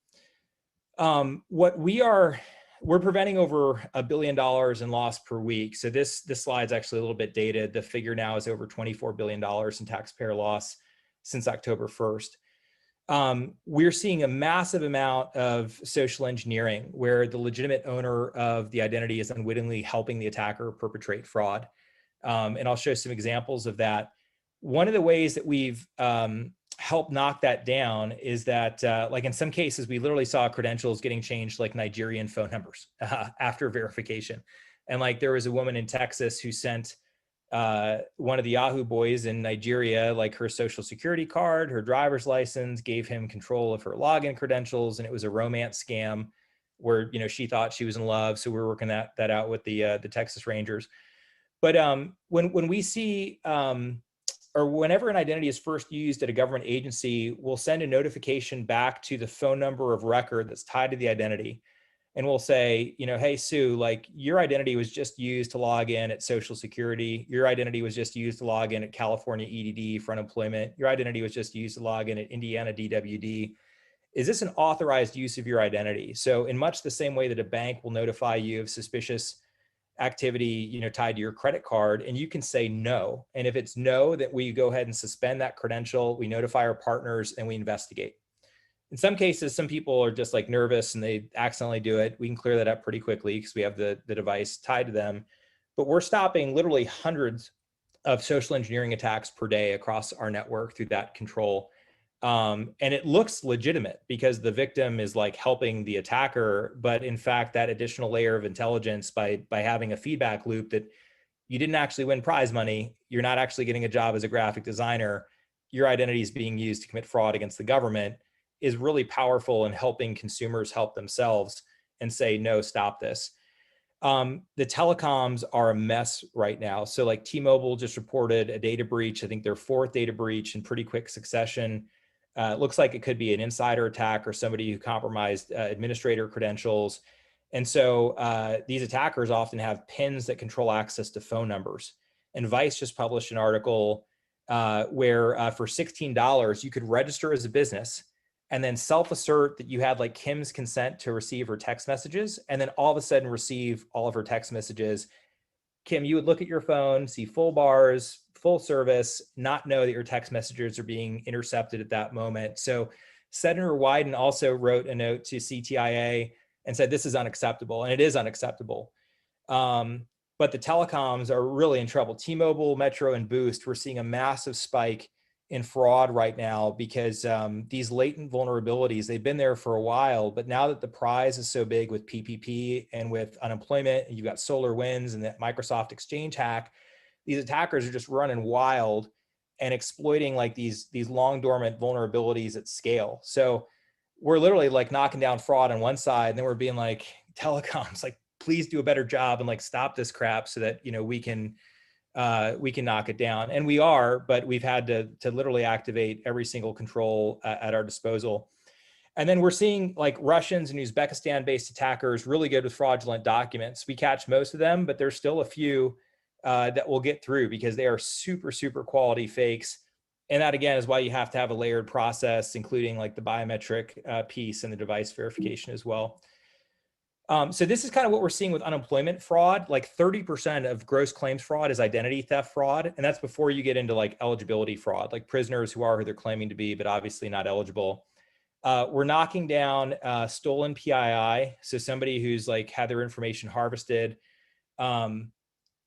We're preventing over $1 billion in loss per week. So this slide's actually a little bit dated. The figure now is over $24 billion in taxpayer loss since October 1st. We're seeing a massive amount of social engineering where the legitimate owner of the identity is unwittingly helping the attacker perpetrate fraud. And I'll show some examples of that. One of the ways that we've helped knock that down is that, like in some cases, we literally saw credentials getting changed like Nigerian phone numbers after verification. And like there was a woman in Texas who sent one of the Yahoo boys in Nigeria, like her social security card, her driver's license, gave him control of her login credentials. And it was a romance scam where, you know, she thought she was in love. So we were working that out with the Texas Rangers. But when we see, or whenever an identity is first used at a government agency, we'll send a notification back to the phone number of record that's tied to the identity. And we'll say, you know, hey, Sue, like your identity was just used to log in at Social Security. Your identity was just used to log in at California EDD for unemployment. Your identity was just used to log in at Indiana DWD. Is this an authorized use of your identity? So in much the same way that a bank will notify you of suspicious activity, you know, tied to your credit card, and you can say no. And if it's no, that we go ahead and suspend that credential, we notify our partners, and we investigate. In some cases, some people are just like nervous and they accidentally do it. We can clear that up pretty quickly because we have the device tied to them. But we're stopping literally hundreds of social engineering attacks per day across our network through that control. And it looks legitimate because the victim is like helping the attacker, but in fact, that additional layer of intelligence by having a feedback loop that you didn't actually win prize money, you're not actually getting a job as a graphic designer, your identity is being used to commit fraud against the government is really powerful in helping consumers help themselves and say, no, stop this. The telecoms are a mess right now. So like T-Mobile just reported a data breach. I think their 4th data breach in pretty quick succession. It looks like it could be an insider attack or somebody who compromised administrator credentials. And so these attackers often have pins that control access to phone numbers. And Vice just published an article where for $16, you could register as a business and then self-assert that you had like Kim's consent to receive her text messages, and then all of a sudden receive all of her text messages. Kim, you would look at your phone, see full bars, full service, not know that your text messages are being intercepted at that moment. So Senator Wyden also wrote a note to CTIA and said, this is unacceptable, and it is unacceptable. But the telecoms are really in trouble. T-Mobile, Metro, and Boost, we're seeing a massive spike in fraud right now because these latent vulnerabilities, they've been there for a while, but now that the prize is so big with PPP and with unemployment, and you've got SolarWinds and that Microsoft Exchange hack, these attackers are just running wild and exploiting like these long dormant vulnerabilities at scale. So we're literally like knocking down fraud on one side, and then we're being like, telecoms, like, please do a better job and like stop this crap so that, you know, we can knock it down. And we are, but we've had to literally activate every single control at our disposal. And then we're seeing like Russians and Uzbekistan-based attackers really good with fraudulent documents. We catch most of them, but there's still a few that will get through because they are super, super quality fakes. And that again is why you have to have a layered process, including like the biometric piece and the device verification as well. So this is kind of what we're seeing with unemployment fraud. Like 30% of gross claims fraud is identity theft fraud. And that's before you get into like eligibility fraud, like prisoners who are who they're claiming to be, but obviously not eligible. We're knocking down stolen PII. So somebody who's like had their information harvested about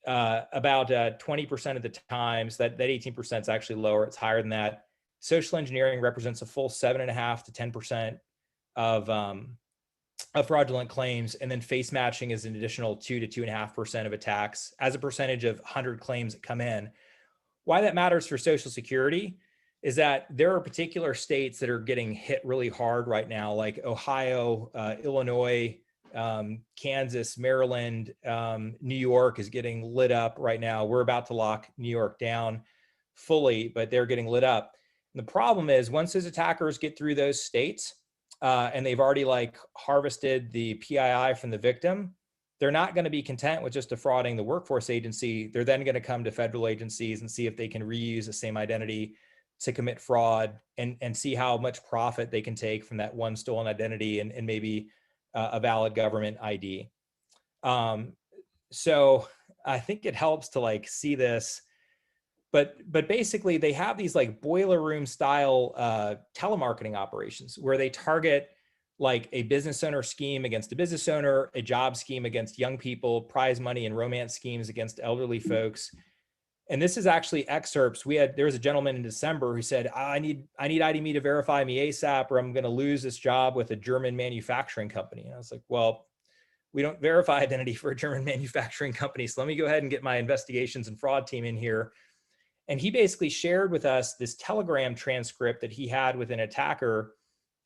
20% of the times. That 18% is actually lower. It's higher than that. Social engineering represents a full 7.5 to 10% of fraudulent claims, and then face matching is an additional 2 to 2.5% of attacks as a percentage of 100 claims that come in. Why that matters for Social Security is that there are particular states that are getting hit really hard right now, like Ohio, Illinois, Kansas, Maryland, New York is getting lit up right now. We're about to lock New York down fully, but they're getting lit up. And the problem is once those attackers get through those states, and they've already like harvested the PII from the victim, they're not going to be content with just defrauding the workforce agency. They're then going to come to federal agencies and see if they can reuse the same identity to commit fraud and see how much profit they can take from that one stolen identity and maybe a valid government ID. So I think it helps to like see this. But basically they have these like boiler room style telemarketing operations where they target like a business owner scheme against a business owner, a job scheme against young people, prize money and romance schemes against elderly folks. And this is actually excerpts. There was a gentleman in December who said, I need IDMe to verify me ASAP or I'm going to lose this job with a German manufacturing company. And I was like, well, we don't verify identity for a German manufacturing company. So let me go ahead and get my investigations and fraud team in here. And he basically shared with us this Telegram transcript that he had with an attacker.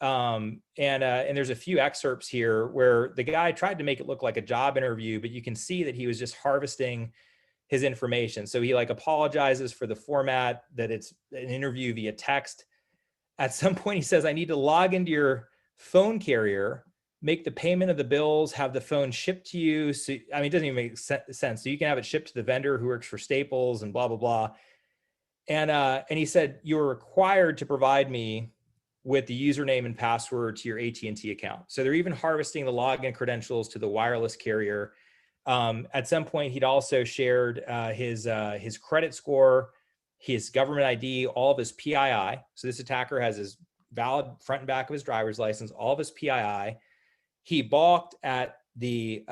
And there's a few excerpts here where the guy tried to make it look like a job interview, but you can see that he was just harvesting his information. So he like apologizes for the format, that it's an interview via text. At some point he says, I need to log into your phone carrier, make the payment of the bills, have the phone shipped to you. So, I mean, it doesn't even make sense. So you can have it shipped to the vendor who works for Staples and blah, blah, blah. And he said, you're required to provide me with the username and password to your AT&T account. So they're even harvesting the login credentials to the wireless carrier. At some point, he'd also shared his credit score, his government ID, all of his PII. So this attacker has his valid front and back of his driver's license, all of his PII. He balked at the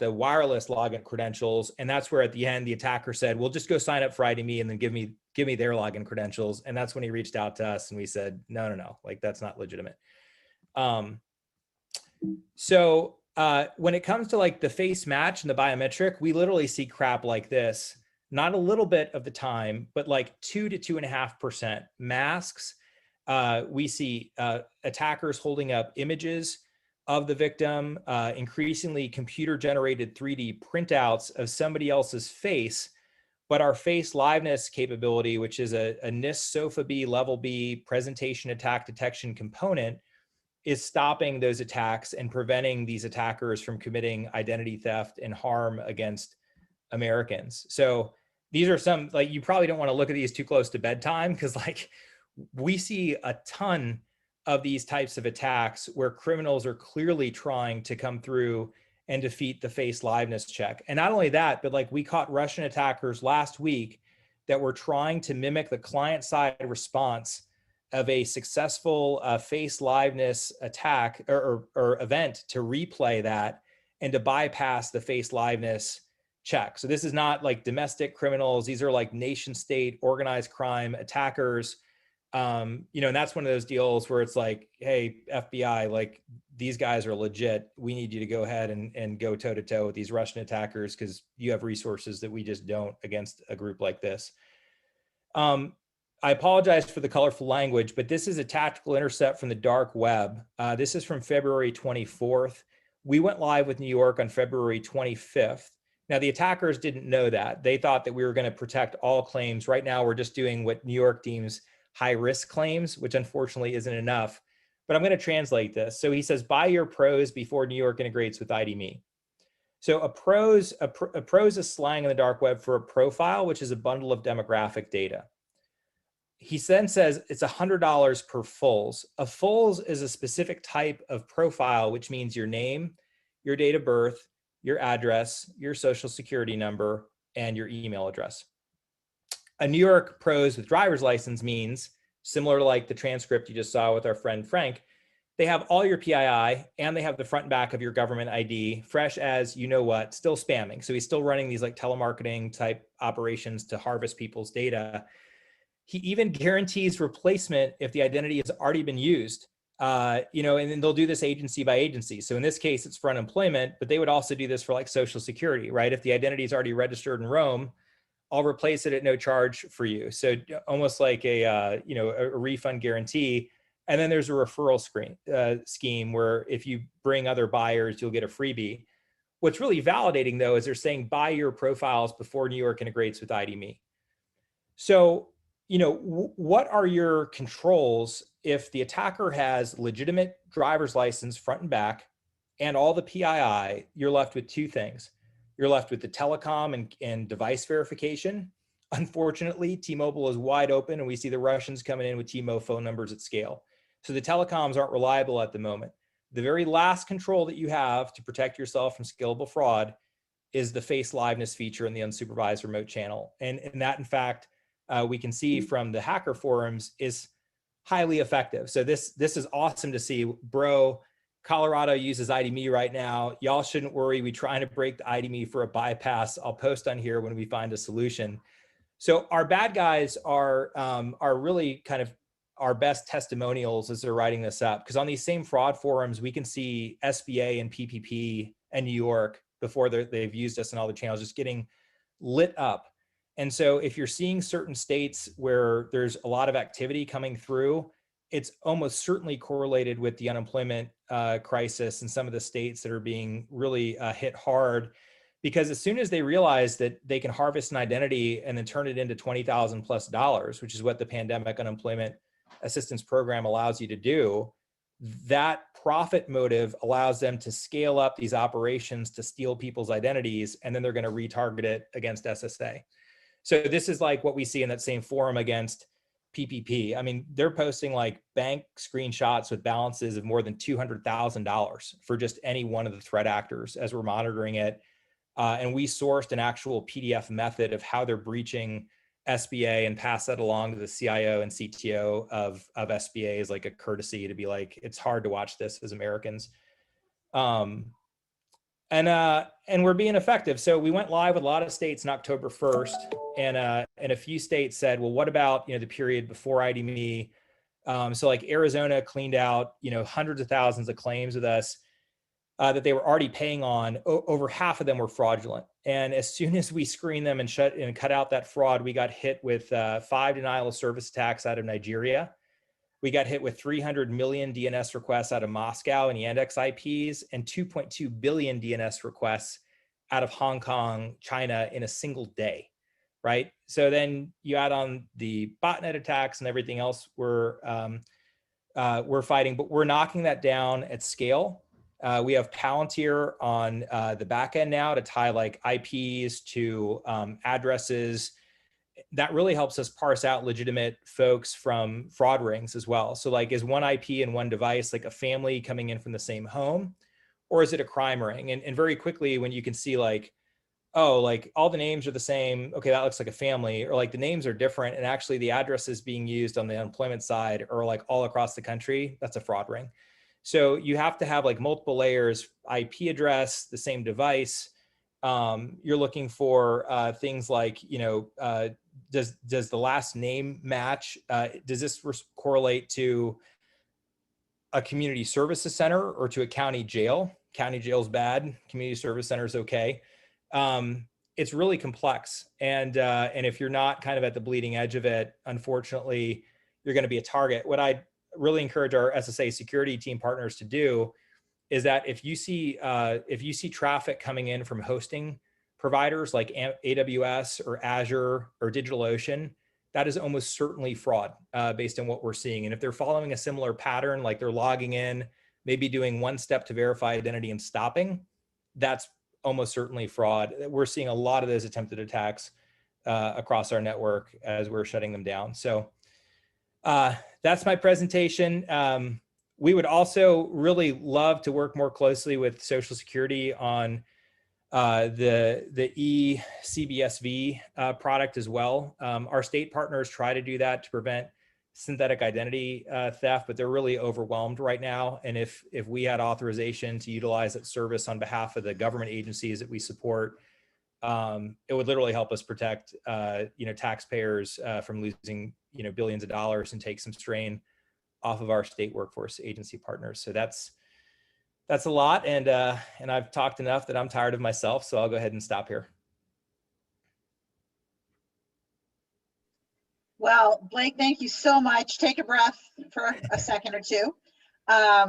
wireless login credentials, and that's where at the end the attacker said, "Well, just go sign up for IDMe and then give me their login credentials." And that's when he reached out to us and we said, no, like that's not legitimate. So when it comes to like the face match and the biometric, we literally see crap like this not a little bit of the time, but like 2 to 2.5%. Masks, we see attackers holding up images of the victim, increasingly computer-generated 3D printouts of somebody else's face, but our face liveness capability, which is a NIST SOFA B level B presentation attack detection component, is stopping those attacks and preventing these attackers from committing identity theft and harm against Americans. So these are some, like, you probably don't want to look at these too close to bedtime, because like we see a ton of these types of attacks where criminals are clearly trying to come through and defeat the face liveness check. And not only that, but like we caught Russian attackers last week that were trying to mimic the client side response of a successful face liveness attack or event to replay that and to bypass the face liveness check. So this is not like domestic criminals. These are like nation state organized crime attackers. And that's one of those deals where it's like, hey, FBI, like these guys are legit. We need you to go ahead and go toe to toe with these Russian attackers because you have resources that we just don't against a group like this. I apologize for the colorful language, but this is a tactical intercept from the dark web. This is from February 24th. We went live with New York on February 25th. Now, the attackers didn't know that. They thought that we were going to protect all claims. Right now, we're just doing what New York deems high-risk claims, which unfortunately isn't enough. But I'm going to translate this. So he says, buy your pros before New York integrates with ID.me. So a pros is slang in the dark web for a profile, which is a bundle of demographic data. He then says it's $100 per fulls. A fulls is a specific type of profile, which means your name, your date of birth, your address, your social security number, and your email address. A New York pros with driver's license means, similar to like the transcript you just saw with our friend Frank, they have all your PII and they have the front and back of your government ID, fresh as you know what, still spamming. So he's still running these like telemarketing type operations to harvest people's data. He even guarantees replacement if the identity has already been used, and then they'll do this agency by agency. So in this case, it's for unemployment, but they would also do this for like Social Security, right? If the identity is already registered in Rome, I'll replace it at no charge for you. So almost like a refund guarantee. And then there's a referral scheme where if you bring other buyers, you'll get a freebie. What's really validating though, is they're saying buy your profiles before New York integrates with ID.me. So, what are your controls if the attacker has legitimate driver's license front and back and all the PII? You're left with two things. You're left with the telecom and device verification. Unfortunately, T-Mobile is wide open and we see the Russians coming in with T-Mobile phone numbers at scale. So the telecoms aren't reliable at the moment. The very last control that you have to protect yourself from scalable fraud is the face liveness feature in the unsupervised remote channel. And that, in fact, we can see from the hacker forums is highly effective. So this is awesome to see. Bro, Colorado uses ID.me right now. Y'all shouldn't worry. We're trying to break the ID.me for a bypass. I'll post on here when we find a solution. So our bad guys are really kind of our best testimonials as they're writing this up. Because on these same fraud forums, we can see SBA and PPP and New York before they've used us in all the channels just getting lit up. And so if you're seeing certain states where there's a lot of activity coming through, it's almost certainly correlated with the unemployment crisis in some of the states that are being really hit hard, because as soon as they realize that they can harvest an identity and then turn it into $20,000+, which is what the pandemic unemployment assistance program allows you to do, that profit motive allows them to scale up these operations to steal people's identities, and then they're going to retarget it against SSA. So this is like what we see in that same forum against PPP. I mean, they're posting like bank screenshots with balances of more than $200,000 for just any one of the threat actors as we're monitoring it. And we sourced an actual PDF method of how they're breaching SBA and pass that along to the CIO and CTO of SBA as like a courtesy to be like, it's hard to watch this as Americans. And we're being effective. So we went live with a lot of states on October 1st, and a few states said, well, what about the period before ID.me? So like Arizona cleaned out hundreds of thousands of claims with us. that they were already paying on, over half of them were fraudulent. And as soon as we screened them and cut out that fraud, we got hit with 5 denial of service attacks out of Nigeria. We got hit with 300 million DNS requests out of Moscow and Yandex IPs, and 2.2 billion DNS requests out of Hong Kong, China in a single day, right? So then you add on the botnet attacks and everything else we're fighting, but we're knocking that down at scale. We have Palantir on the back end now to tie like IPs to addresses. That really helps us parse out legitimate folks from fraud rings as well. So like, is one IP and one device like a family coming in from the same home, or is it a crime ring? And very quickly, when you can see like, oh, like all the names are the same, okay, that looks like a family, or like the names are different, and actually the addresses being used on the unemployment side are like all across the country, that's a fraud ring. So you have to have like multiple layers, IP address, the same device. You're looking for things like, does the last name match? Does this correlate to a community services center or to a county jail? County jail's bad, community service center is okay. It's really complex. And if you're not kind of at the bleeding edge of it, unfortunately, you're going to be a target. What I really encourage our SSA security team partners to do is that if you see traffic coming in from hosting providers like AWS or Azure or DigitalOcean, that is almost certainly fraud based on what we're seeing. And if they're following a similar pattern, like they're logging in, maybe doing one step to verify identity and stopping, that's almost certainly fraud. We're seeing a lot of those attempted attacks across our network as we're shutting them down. So that's my presentation. We would also really love to work more closely with Social Security on the eCBSV product as well. Our state partners try to do that to prevent synthetic identity theft, but they're really overwhelmed right now. And if we had authorization to utilize that service on behalf of the government agencies that we support, it would literally help us protect taxpayers from losing billions of dollars and take some strain off of our state workforce agency partners. So that's a lot, and I've talked enough that I'm tired of myself, so I'll go ahead and stop here. Well, Blake, thank you so much. Take a breath for a second or two. I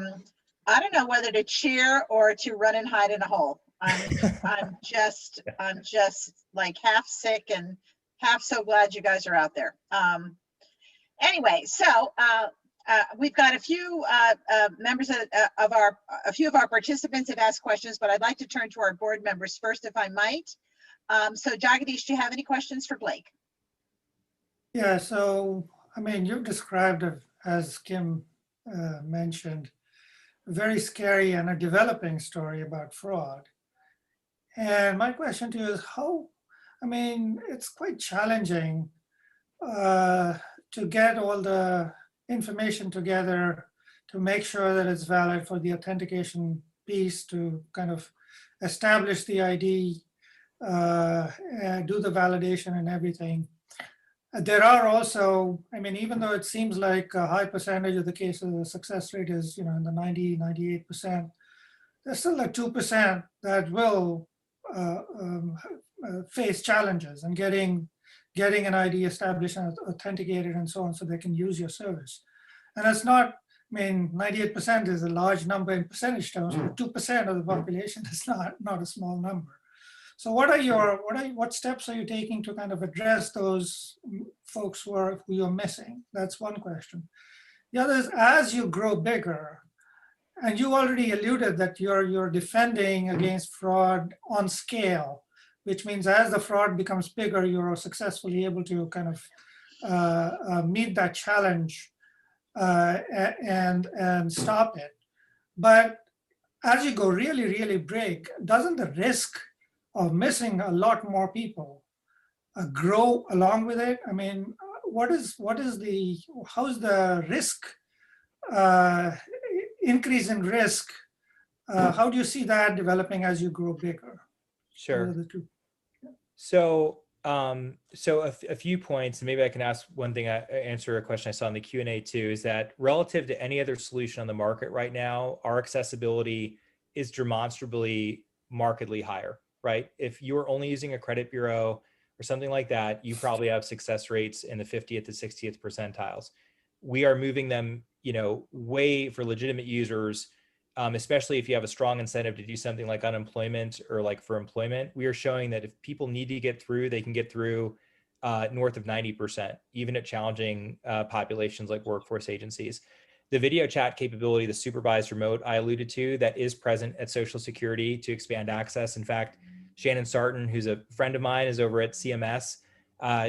don't know whether to cheer or to run and hide in a hole. I'm just like half sick and half so glad you guys are out there. Anyway, so we've got a few members a few of our participants have asked questions, but I'd like to turn to our board members first, if I might. So Jagadish, do you have any questions for Blake? Yeah, so, I mean, you've described it, as Kim mentioned, a very scary and a developing story about fraud. And my question to you is it's quite challenging to get all the information together to make sure that it's valid for the authentication piece, to kind of establish the ID, do the validation and everything. There are also, even though it seems like a high percentage of the cases, the success rate is, in the 90, 98%, there's still like 2% that will face challenges and getting an ID established and authenticated and so on, so they can use your service. And that's not, 98% is a large number in percentage terms, but 2% of the population is not a small number. So what steps are you taking to kind of address those folks who you're missing? That's one question. The other is, as you grow bigger, and you already alluded that you're defending against fraud on scale, which means as the fraud becomes bigger, you're successfully able to kind of meet that challenge and stop it. But as you go really, really big, doesn't the risk of missing a lot more people grow along with it? How's the risk, increase in risk? How do you see that developing as you grow bigger? Sure. So a few points, and maybe I can ask one thing, answer a question I saw in the Q&A too, is that relative to any other solution on the market right now, our accessibility is demonstrably markedly higher, right? If you're only using a credit bureau or something like that, you probably have success rates in the 50th to 60th percentiles. We are moving them, way for legitimate users, especially if you have a strong incentive to do something like unemployment or like for employment. We are showing that if people need to get through, they can get through north of 90%, even at challenging populations like workforce agencies. The video chat capability, the supervised remote I alluded to, that is present at Social Security to expand access. In fact, Shannon Sarton, who's a friend of mine, is over at CMS.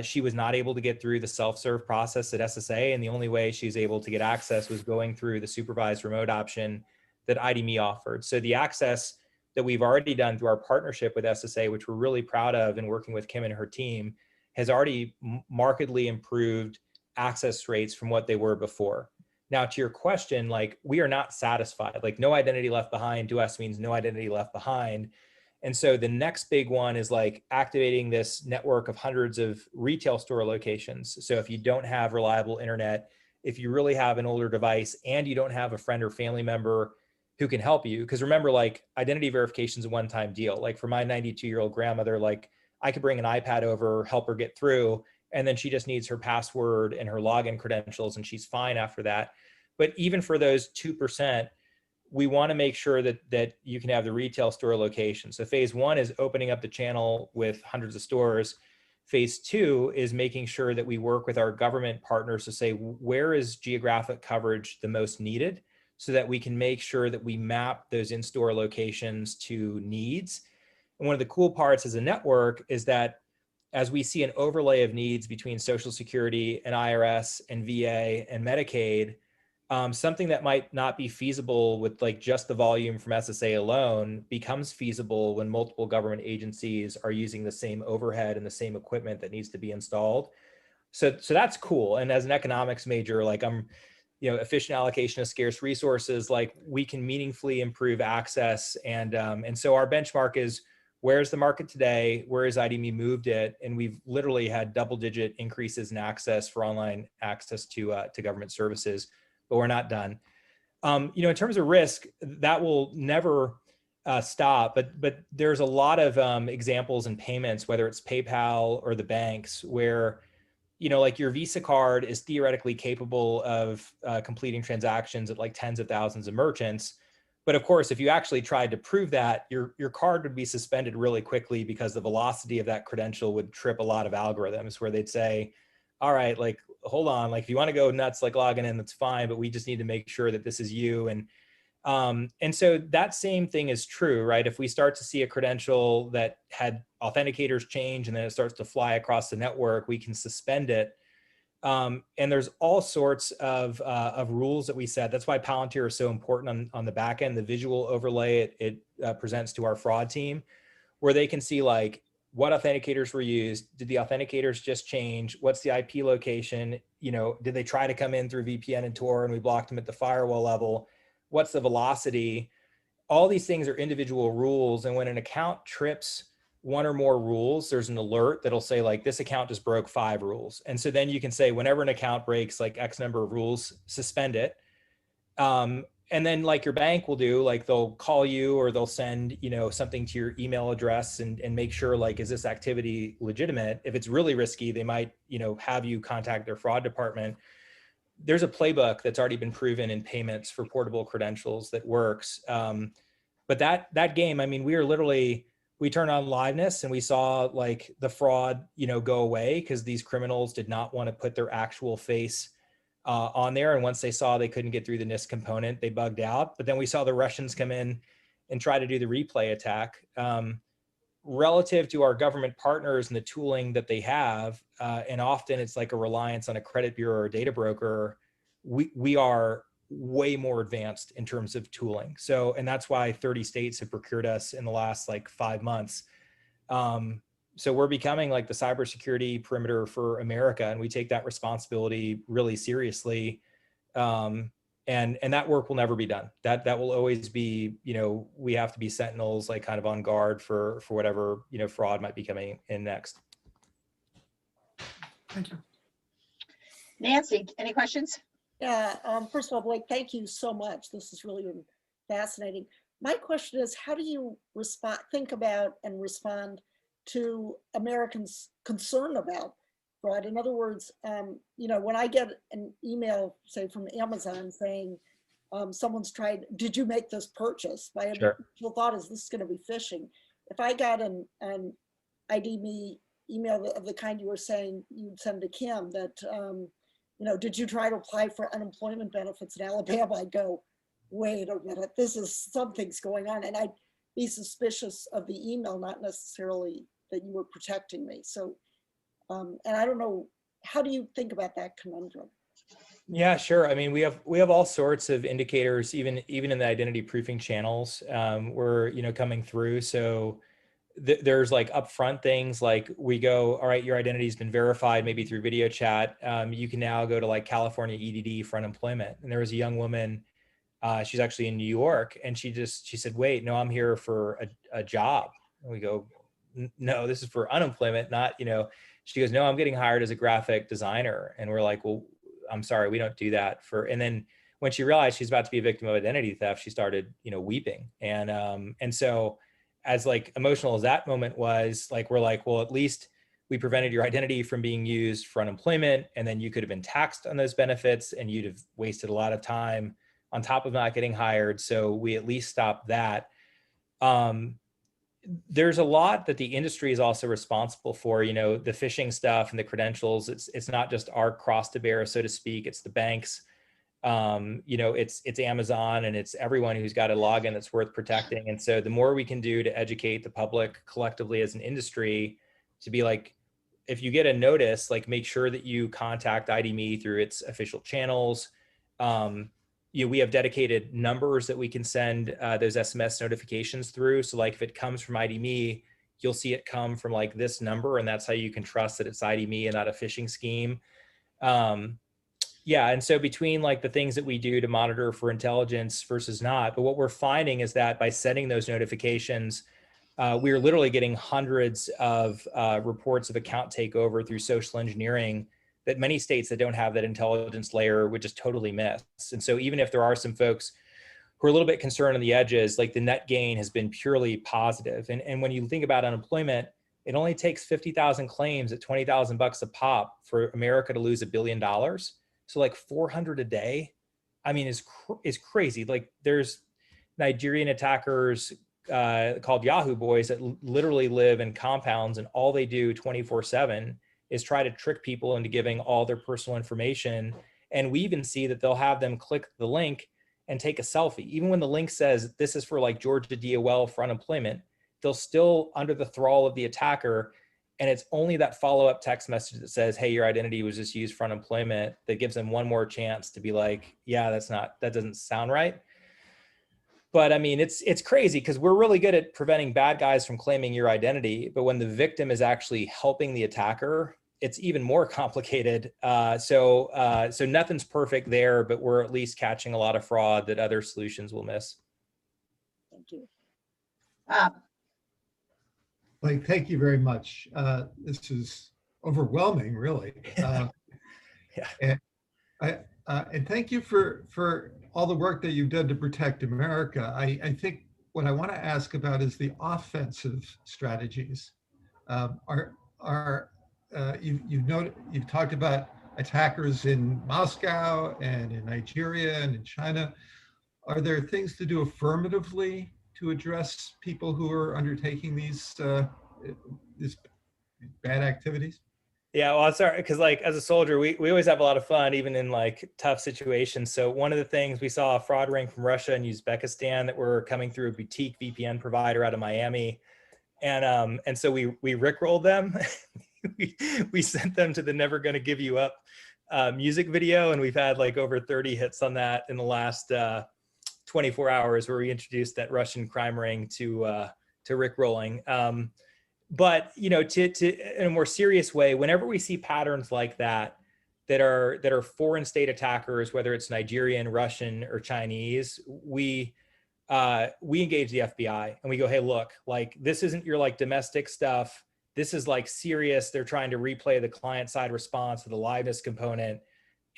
She was not able to get through the self-serve process at SSA, and the only way she's able to get access was going through the supervised remote option that IDMe offered. So the access that we've already done through our partnership with SSA, which we're really proud of and working with Kim and her team, has already markedly improved access rates from what they were before. Now, to your question, like, we are not satisfied. Like, no identity left behind to us means no identity left behind. And so the next big one is like activating this network of hundreds of retail store locations. So if you don't have reliable internet, if you really have an older device and you don't have a friend or family member who can help you, because remember, like, identity verification is a one-time deal. Like for my 92-year-old grandmother, like, I could bring an iPad over, help her get through, and then she just needs her password and her login credentials and she's fine after that. But even for those 2%, we want to make sure that you can have the retail store location. So phase one is opening up the channel with hundreds of stores. Phase two is making sure that we work with our government partners to say, where is geographic coverage the most needed, so that we can make sure that we map those in-store locations to needs. And one of the cool parts as a network is that as we see an overlay of needs between Social Security and IRS and VA and Medicaid, something that might not be feasible with like just the volume from SSA alone becomes feasible when multiple government agencies are using the same overhead and the same equipment that needs to be installed. So that's cool. And as an economics major, like, I'm, efficient allocation of scarce resources, like, we can meaningfully improve access. And so our benchmark is, where's the market today? Where has IDMe moved it? And we've literally had double-digit increases in access for online access to government services, but we're not done. In terms of risk, that will never stop, but there's a lot of examples in payments, whether it's PayPal or the banks, where, like, your Visa card is theoretically capable of completing transactions at like tens of thousands of merchants. But of course, if you actually tried to prove that, your card would be suspended really quickly, because the velocity of that credential would trip a lot of algorithms where they'd say, all right, like, hold on, like, if you want to go nuts, like logging in, that's fine, but we just need to make sure that this is you. And so that same thing is true, right? If we start to see a credential that had authenticators change and then it starts to fly across the network, we can suspend it. And there's all sorts of rules that we set. That's why Palantir is so important on the back end. The visual overlay it presents to our fraud team, where they can see, like, what authenticators were used. Did the authenticators just change? What's the IP location? Did they try to come in through VPN and Tor and we blocked them at the firewall level? What's the velocity? All these things are individual rules. And when an account trips one or more rules, there's an alert that'll say, like, this account just broke 5 rules. And so then you can say, whenever an account breaks like X number of rules, suspend it. And then, like, your bank will do, like, they'll call you or they'll send, something to your email address and make sure, like, is this activity legitimate? If it's really risky, they might, have you contact their fraud department. There's a playbook that's already been proven in payments for portable credentials that works. But that game, I mean, we turned on liveness and we saw, like, the fraud, go away, because these criminals did not want to put their actual face on there. And once they saw they couldn't get through the NIST component, they bugged out. But then we saw the Russians come in and try to do the replay attack. Relative to our government partners and the tooling that they have, and often it's like a reliance on a credit bureau or a data broker, we are way more advanced in terms of tooling. So, and that's why 30 states have procured us in the last like 5 months. So we're becoming like the cybersecurity perimeter for America, and we take that responsibility really seriously. And that work will never be done. That will always be, we have to be sentinels, like, kind of on guard for whatever, fraud might be coming in next. Thank you. Nancy, any questions? Yeah, first of all, Blake, thank you so much. This has really been fascinating. my question is, how do you think about and respond to Americans' concern about fraud? In other words, when I get an email, say from Amazon saying, someone's tried, did you make this purchase? My initial thought is, this is going to be phishing. If I got an ID me email of the kind you were saying you'd send to Kim that, did you try to apply for unemployment benefits in Alabama? I'd go, wait a minute, something's going on. And I'd be suspicious of the email, not necessarily that you were protecting me. So, and I don't know, how do you think about that conundrum? Yeah, sure. I mean, we have all sorts of indicators, even in the identity proofing channels, were coming through. So there's like upfront things like we go, all right, your identity's been verified, maybe through video chat. You can now go to like California EDD for unemployment. And there was a young woman, she's actually in New York, and she said, wait, no, I'm here for a job. And we go, no, this is for unemployment, not, she goes, no, I'm getting hired as a graphic designer. And we're like, well, I'm sorry, we don't do that and then when she realized she's about to be a victim of identity theft, she started, weeping. And so as like emotional as that moment was, like, we're like, well, at least we prevented your identity from being used for unemployment. And then you could have been taxed on those benefits and you'd have wasted a lot of time on top of not getting hired. So we at least stopped that. There's a lot that the industry is also responsible for, the phishing stuff and the credentials. It's not just our cross to bear, so to speak. It's the banks, it's Amazon, and it's everyone who's got a login that's worth protecting. And so the more we can do to educate the public collectively as an industry to be like, if you get a notice, like, make sure that you contact ID.me through its official channels. We have dedicated numbers that we can send those SMS notifications through. So like if it comes from ID.me, you'll see it come from like this number, and that's how you can trust that it's ID.me and not a phishing scheme. Yeah, and so between like the things that we do to monitor for intelligence versus not, but what we're finding is that by sending those notifications, we're literally getting hundreds of reports of account takeover through social engineering that many states that don't have that intelligence layer would just totally miss. And so even if there are some folks who are a little bit concerned on the edges, like the net gain has been purely positive. And when you think about unemployment, it only takes 50,000 claims at $20,000 a pop for America to lose $1 billion. So like 400 a day, I mean, is crazy. Like there's Nigerian attackers called Yahoo boys that literally live in compounds, and all they do 24/7 is try to trick people into giving all their personal information. And we even see that they'll have them click the link and take a selfie. Even when the link says this is for like Georgia DOL for unemployment, they'll still under the thrall of the attacker. And it's only that follow-up text message that says, hey, your identity was just used for unemployment, that gives them one more chance to be like, yeah, that doesn't sound right. But I mean, it's crazy because we're really good at preventing bad guys from claiming your identity. But when the victim is actually helping the attacker, it's even more complicated. So nothing's perfect there, but we're at least catching a lot of fraud that other solutions will miss. Thank you. Like, thank you very much. This is overwhelming, really. Yeah. And thank you for all the work that you've done to protect America. I think what I want to ask about is the offensive strategies. You've talked about attackers in Moscow and in Nigeria and in China. Are there things to do affirmatively to address people who are undertaking these bad activities? Yeah, well, sorry, because like as a soldier, we always have a lot of fun, even in like tough situations. So one of the things, we saw a fraud ring from Russia and Uzbekistan that were coming through a boutique VPN provider out of Miami. And so we rickrolled them. we sent them to the Never Gonna Give You Up music video. And we've had like over 30 hits on that in the last 24 hours, where we introduced that Russian crime ring to rickrolling. But to in a more serious way, whenever we see patterns like that are foreign state attackers, whether it's Nigerian, Russian, or Chinese, we engage the FBI and we go, hey, look, like this isn't your like domestic stuff. This is like serious. They're trying to replay the client side response to the liveness component.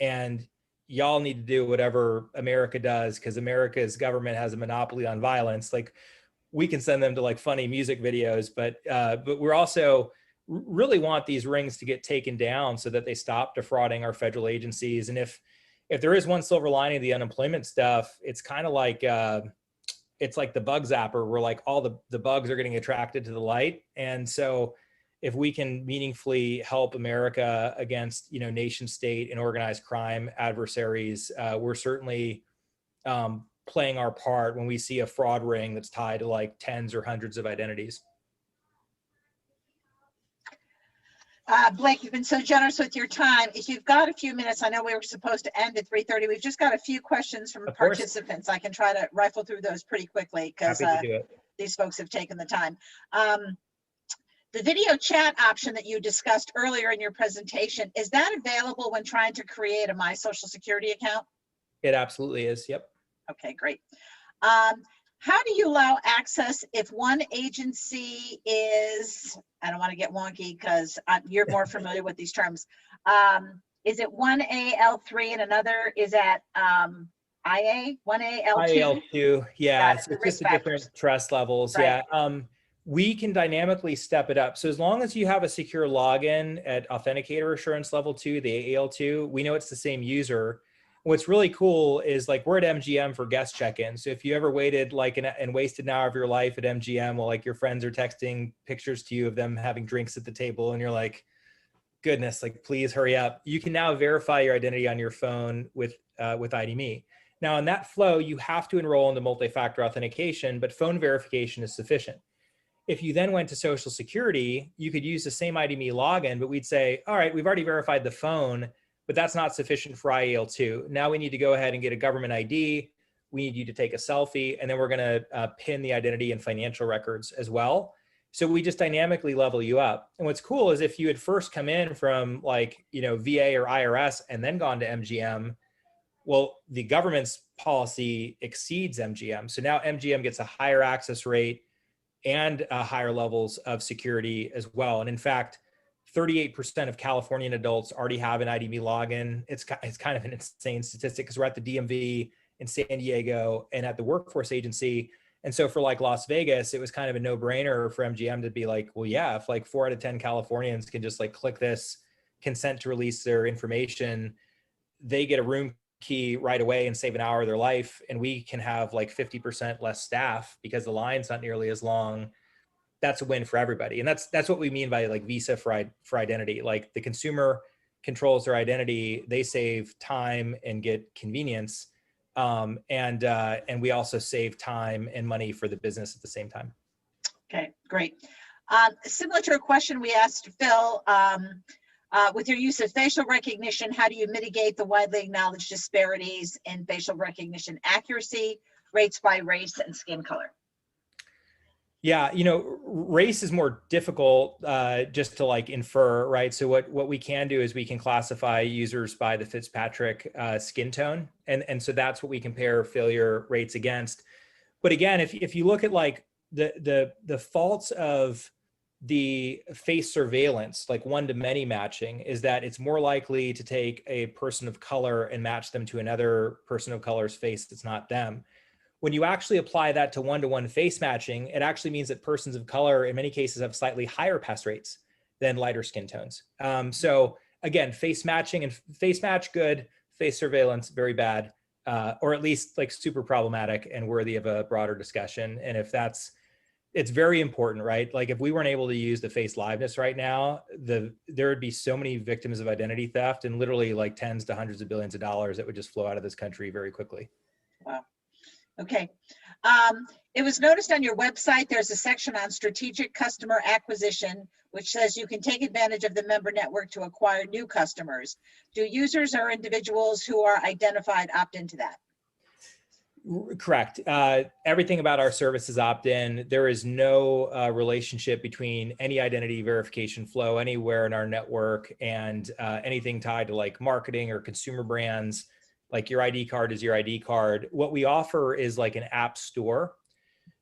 And y'all need to do whatever America does because America's government has a monopoly on violence. Like, we can send them to like funny music videos, but we're also really want these rings to get taken down so that they stop defrauding our federal agencies. And if there is one silver lining of the unemployment stuff, it's kind of like it's like the bug zapper, where like all the bugs are getting attracted to the light. And so if we can meaningfully help America against, you know, nation state and organized crime adversaries, we're certainly playing our part when we see a fraud ring that's tied to like tens or hundreds of identities. Blake, you've been so generous with your time. If you've got a few minutes, I know we were supposed to end at 3:30. We've just got a few questions from Of course. participants. I can try to rifle through those pretty quickly because Happy to do it. these folks have taken the time. The video chat option that you discussed earlier in your presentation, is that available when trying to create a My Social Security account? It absolutely is. Yep. Okay, great. How do you allow access if one agency is, I don't want to get wonky because you're more familiar with these terms. Is it 1A, L3 and another is at IA, 1A, L2? IL2, yeah, so the it's risk just the different factors. trust levels. Right. Yeah. We can dynamically step it up. So as long as you have a secure login at Authenticator Assurance Level 2, the AAL2, we know it's the same user. What's really cool is like we're at MGM for guest check-in. So if you ever waited like and wasted an hour of your life at MGM while like your friends are texting pictures to you of them having drinks at the table and you're like, goodness, like please hurry up. You can now verify your identity on your phone with ID.me. Now in that flow, you have to enroll into multi-factor authentication, but phone verification is sufficient. If you then went to Social Security, you could use the same ID.me login, but we'd say, all right, we've already verified the phone, but that's not sufficient for IAL2. Now we need to go ahead and get a government ID. We need you to take a selfie, and then we're gonna pin the identity and financial records as well. So we just dynamically level you up. And what's cool is if you had first come in from like, you know, VA or IRS and then gone to MGM, well, the government's policy exceeds MGM. So now MGM gets a higher access rate and higher levels of security as well. And in fact, 38% of Californian adults already have an ID.me login. It's kind of an insane statistic because we're at the DMV in San Diego and at the Workforce Agency. And so for like Las Vegas, it was kind of a no-brainer for MGM to be like, well, yeah, if like 4 out of 10 Californians can just like click this consent to release their information, they get a room key right away and save an hour of their life. And we can have like 50% less staff because the line's not nearly as long. That's a win for everybody. And that's what we mean by like Visa for identity. Like the consumer controls their identity, they save time and get convenience. And we also save time and money for the business at the same time. Okay, great. Similar to a question we asked Phil, with your use of facial recognition, how do you mitigate the widely acknowledged disparities in facial recognition accuracy, rates by race and skin color? Yeah, you know, race is more difficult just to like infer, right? So what we can do is we can classify users by the Fitzpatrick skin tone. And so that's what we compare failure rates against. But again, if you look at like the faults of the face surveillance, like one-to-many matching, is that it's more likely to take a person of color and match them to another person of color's face that's not them. When you actually apply that to one-to-one face matching, it actually means that persons of color in many cases have slightly higher pass rates than lighter skin tones. So again, face matching and face match, good. Face surveillance, very bad, or at least like super problematic and worthy of a broader discussion. And if it's very important, right? Like if we weren't able to use the face liveness right now, there would be so many victims of identity theft and literally like tens to hundreds of billions of dollars that would just flow out of this country very quickly. Wow. Okay. It was noticed on your website, there's a section on strategic customer acquisition, which says you can take advantage of the member network to acquire new customers. Do users or individuals who are identified opt into that? Correct. Everything about our service is opt-in. There is no relationship between any identity verification flow anywhere in our network and anything tied to like marketing or consumer brands. Like your ID card is your ID card. What we offer is like an app store.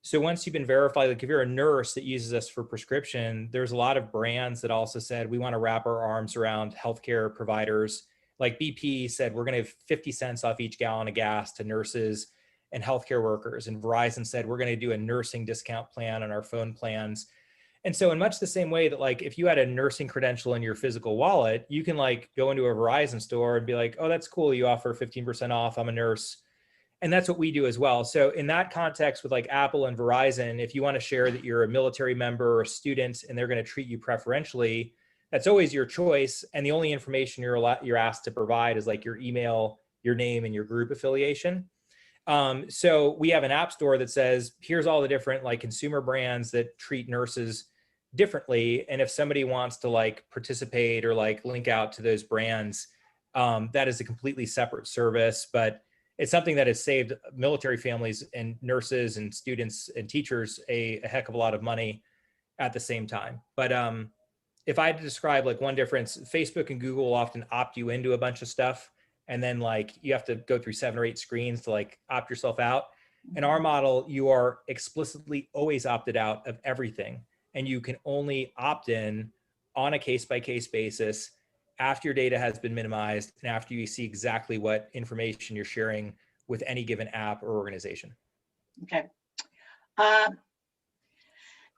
So once you've been verified, like if you're a nurse that uses us for prescription, there's a lot of brands that also said, we want to wrap our arms around healthcare providers. Like BP said, we're going to have 50 cents off each gallon of gas to nurses and healthcare workers. And Verizon said, we're going to do a nursing discount plan on our phone plans. And so in much the same way that like, if you had a nursing credential in your physical wallet, you can like go into a Verizon store and be like, oh, that's cool. You offer 15% off. I'm a nurse. And that's what we do as well. So in that context with like Apple and Verizon, if you want to share that you're a military member or a student and they're going to treat you preferentially, that's always your choice. And the only information you're asked to provide is like your email, your name, and your group affiliation. So we have an app store that says, here's all the different like consumer brands that treat nurses differently. And if somebody wants to like participate or like link out to those brands, that is a completely separate service, but it's something that has saved military families and nurses and students and teachers a heck of a lot of money at the same time. But if I had to describe like one difference, Facebook and Google will often opt you into a bunch of stuff. And then like you have to go through 7 or 8 screens to like opt yourself out. In our model, you are explicitly always opted out of everything. And you can only opt in on a case-by-case basis after your data has been minimized and after you see exactly what information you're sharing with any given app or organization. Okay.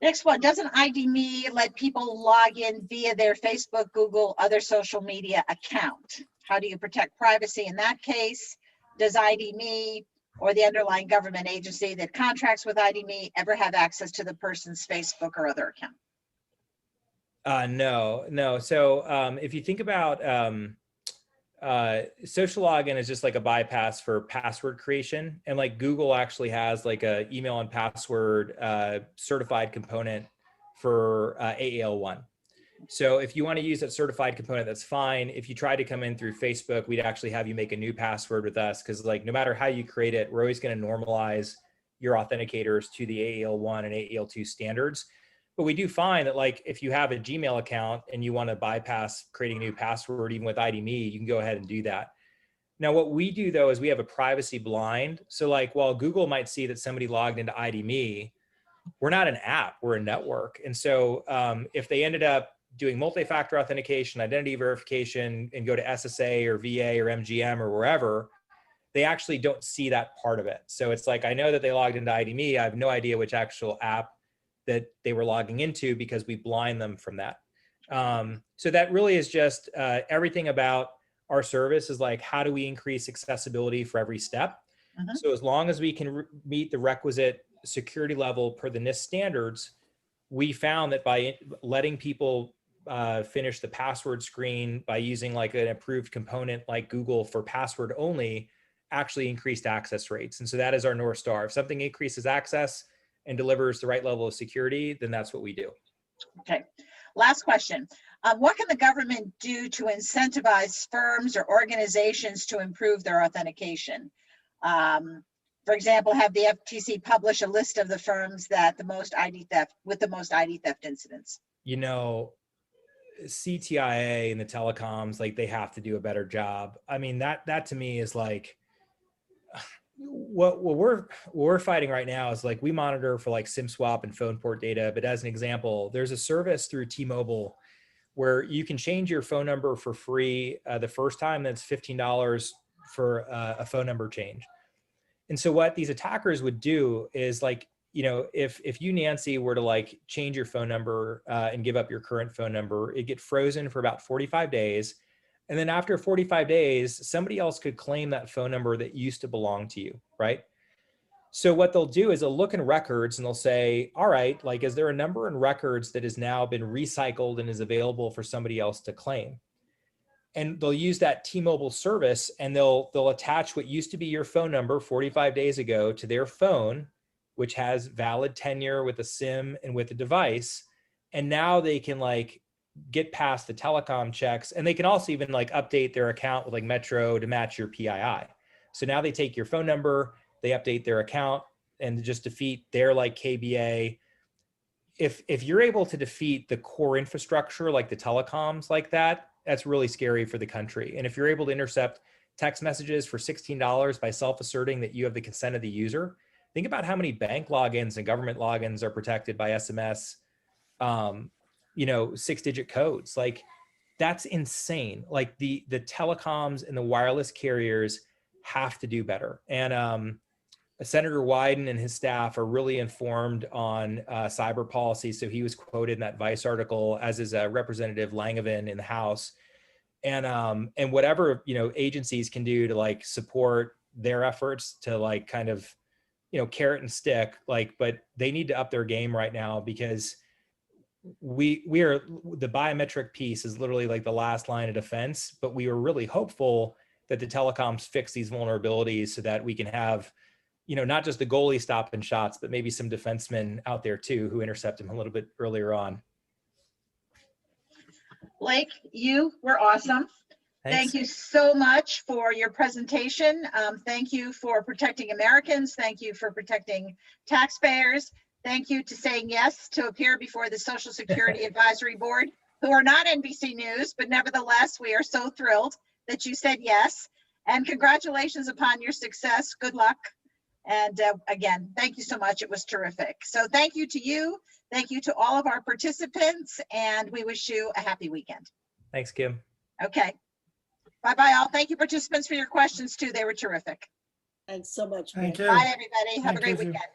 Next one, doesn't ID.me let people log in via their Facebook, Google, other social media account? How do you protect privacy in that case? Does ID.me or the underlying government agency that contracts with ID.me ever have access to the person's Facebook or other account? No. So if you think about social login is just like a bypass for password creation. And like Google actually has like a email and password certified component for AAL1. So if you want to use that certified component, that's fine. If you try to come in through Facebook, we'd actually have you make a new password with us because like no matter how you create it, we're always going to normalize your authenticators to the AAL1 and AAL2 standards. But we do find that like if you have a Gmail account and you want to bypass creating a new password, even with ID.me, you can go ahead and do that. Now, what we do though is we have a privacy blind. So like while Google might see that somebody logged into ID.me, we're not an app, we're a network. And so if they ended up doing multi-factor authentication, identity verification, and go to SSA or VA or MGM or wherever, they actually don't see that part of it. So it's like, I know that they logged into ID.me, I have no idea which actual app that they were logging into because we blind them from that. So that really is just everything about our service is like, how do we increase accessibility for every step? So as long as we can meet the requisite security level per the NIST standards, we found that by letting people finish the password screen by using like an approved component like Google for password only, actually increased access rates. And so that is our North Star. If something increases access and delivers the right level of security, then that's what we do. Okay, last question. What can the government do to incentivize firms or organizations to improve their authentication? For example, have the FTC publish a list of the firms that the most ID theft incidents? You know, CTIA and the telecoms, like they have to do a better job. I mean, that to me is like, what we're fighting right now is like we monitor for like SIM swap and phone port data. But as an example, there's a service through T-Mobile where you can change your phone number for free the first time. That's $15 for a phone number change. And so what these attackers would do is like, you know, if you, Nancy, were to like change your phone number and give up your current phone number, it'd get frozen for about 45 days. And then after 45 days, somebody else could claim that phone number that used to belong to you, right? So what they'll do is they'll look in records and they'll say, all right, like, is there a number in records that has now been recycled and is available for somebody else to claim? And they'll use that T-Mobile service and they'll attach what used to be your phone number 45 days ago to their phone, which has valid tenure with a SIM and with a device. And now they can like get past the telecom checks, and they can also even like update their account with like Metro to match your PII. So now they take your phone number, they update their account and just defeat their like KBA. If you're able to defeat the core infrastructure, like the telecoms like that, that's really scary for the country. And if you're able to intercept text messages for $16 by self-asserting that you have the consent of the user, think about how many bank logins and government logins are protected by SMS, you know, 6-digit codes. Like that's insane. Like the telecoms and the wireless carriers have to do better. And Senator Wyden and his staff are really informed on cyber policy. So he was quoted in that Vice article, as is Representative Langevin in the House. And whatever, you know, agencies can do to like support their efforts to like kind of, you know, carrot and stick, like, but they need to up their game right now, because we are, the biometric piece is literally like the last line of defense, but we were really hopeful that the telecoms fix these vulnerabilities so that we can have, you know, not just the goalie stopping shots, but maybe some defensemen out there too who intercept him a little bit earlier on. Blake, you were awesome. Thanks. Thank you so much for your presentation. Thank you for protecting Americans. Thank you for protecting taxpayers. Thank you to saying yes to appear before the Social Security Advisory Board, who are not NBC News, but nevertheless, we are so thrilled that you said yes. And congratulations upon your success. Good luck. And again, thank you so much. It was terrific. So thank you to you. Thank you to all of our participants, and we wish you a happy weekend. Thanks, Kim. Okay. Bye-bye all. Thank you, participants, for your questions too. They were terrific. Thanks so much. Thank Mary. you. Bye, everybody. Have a Thank great you. weekend.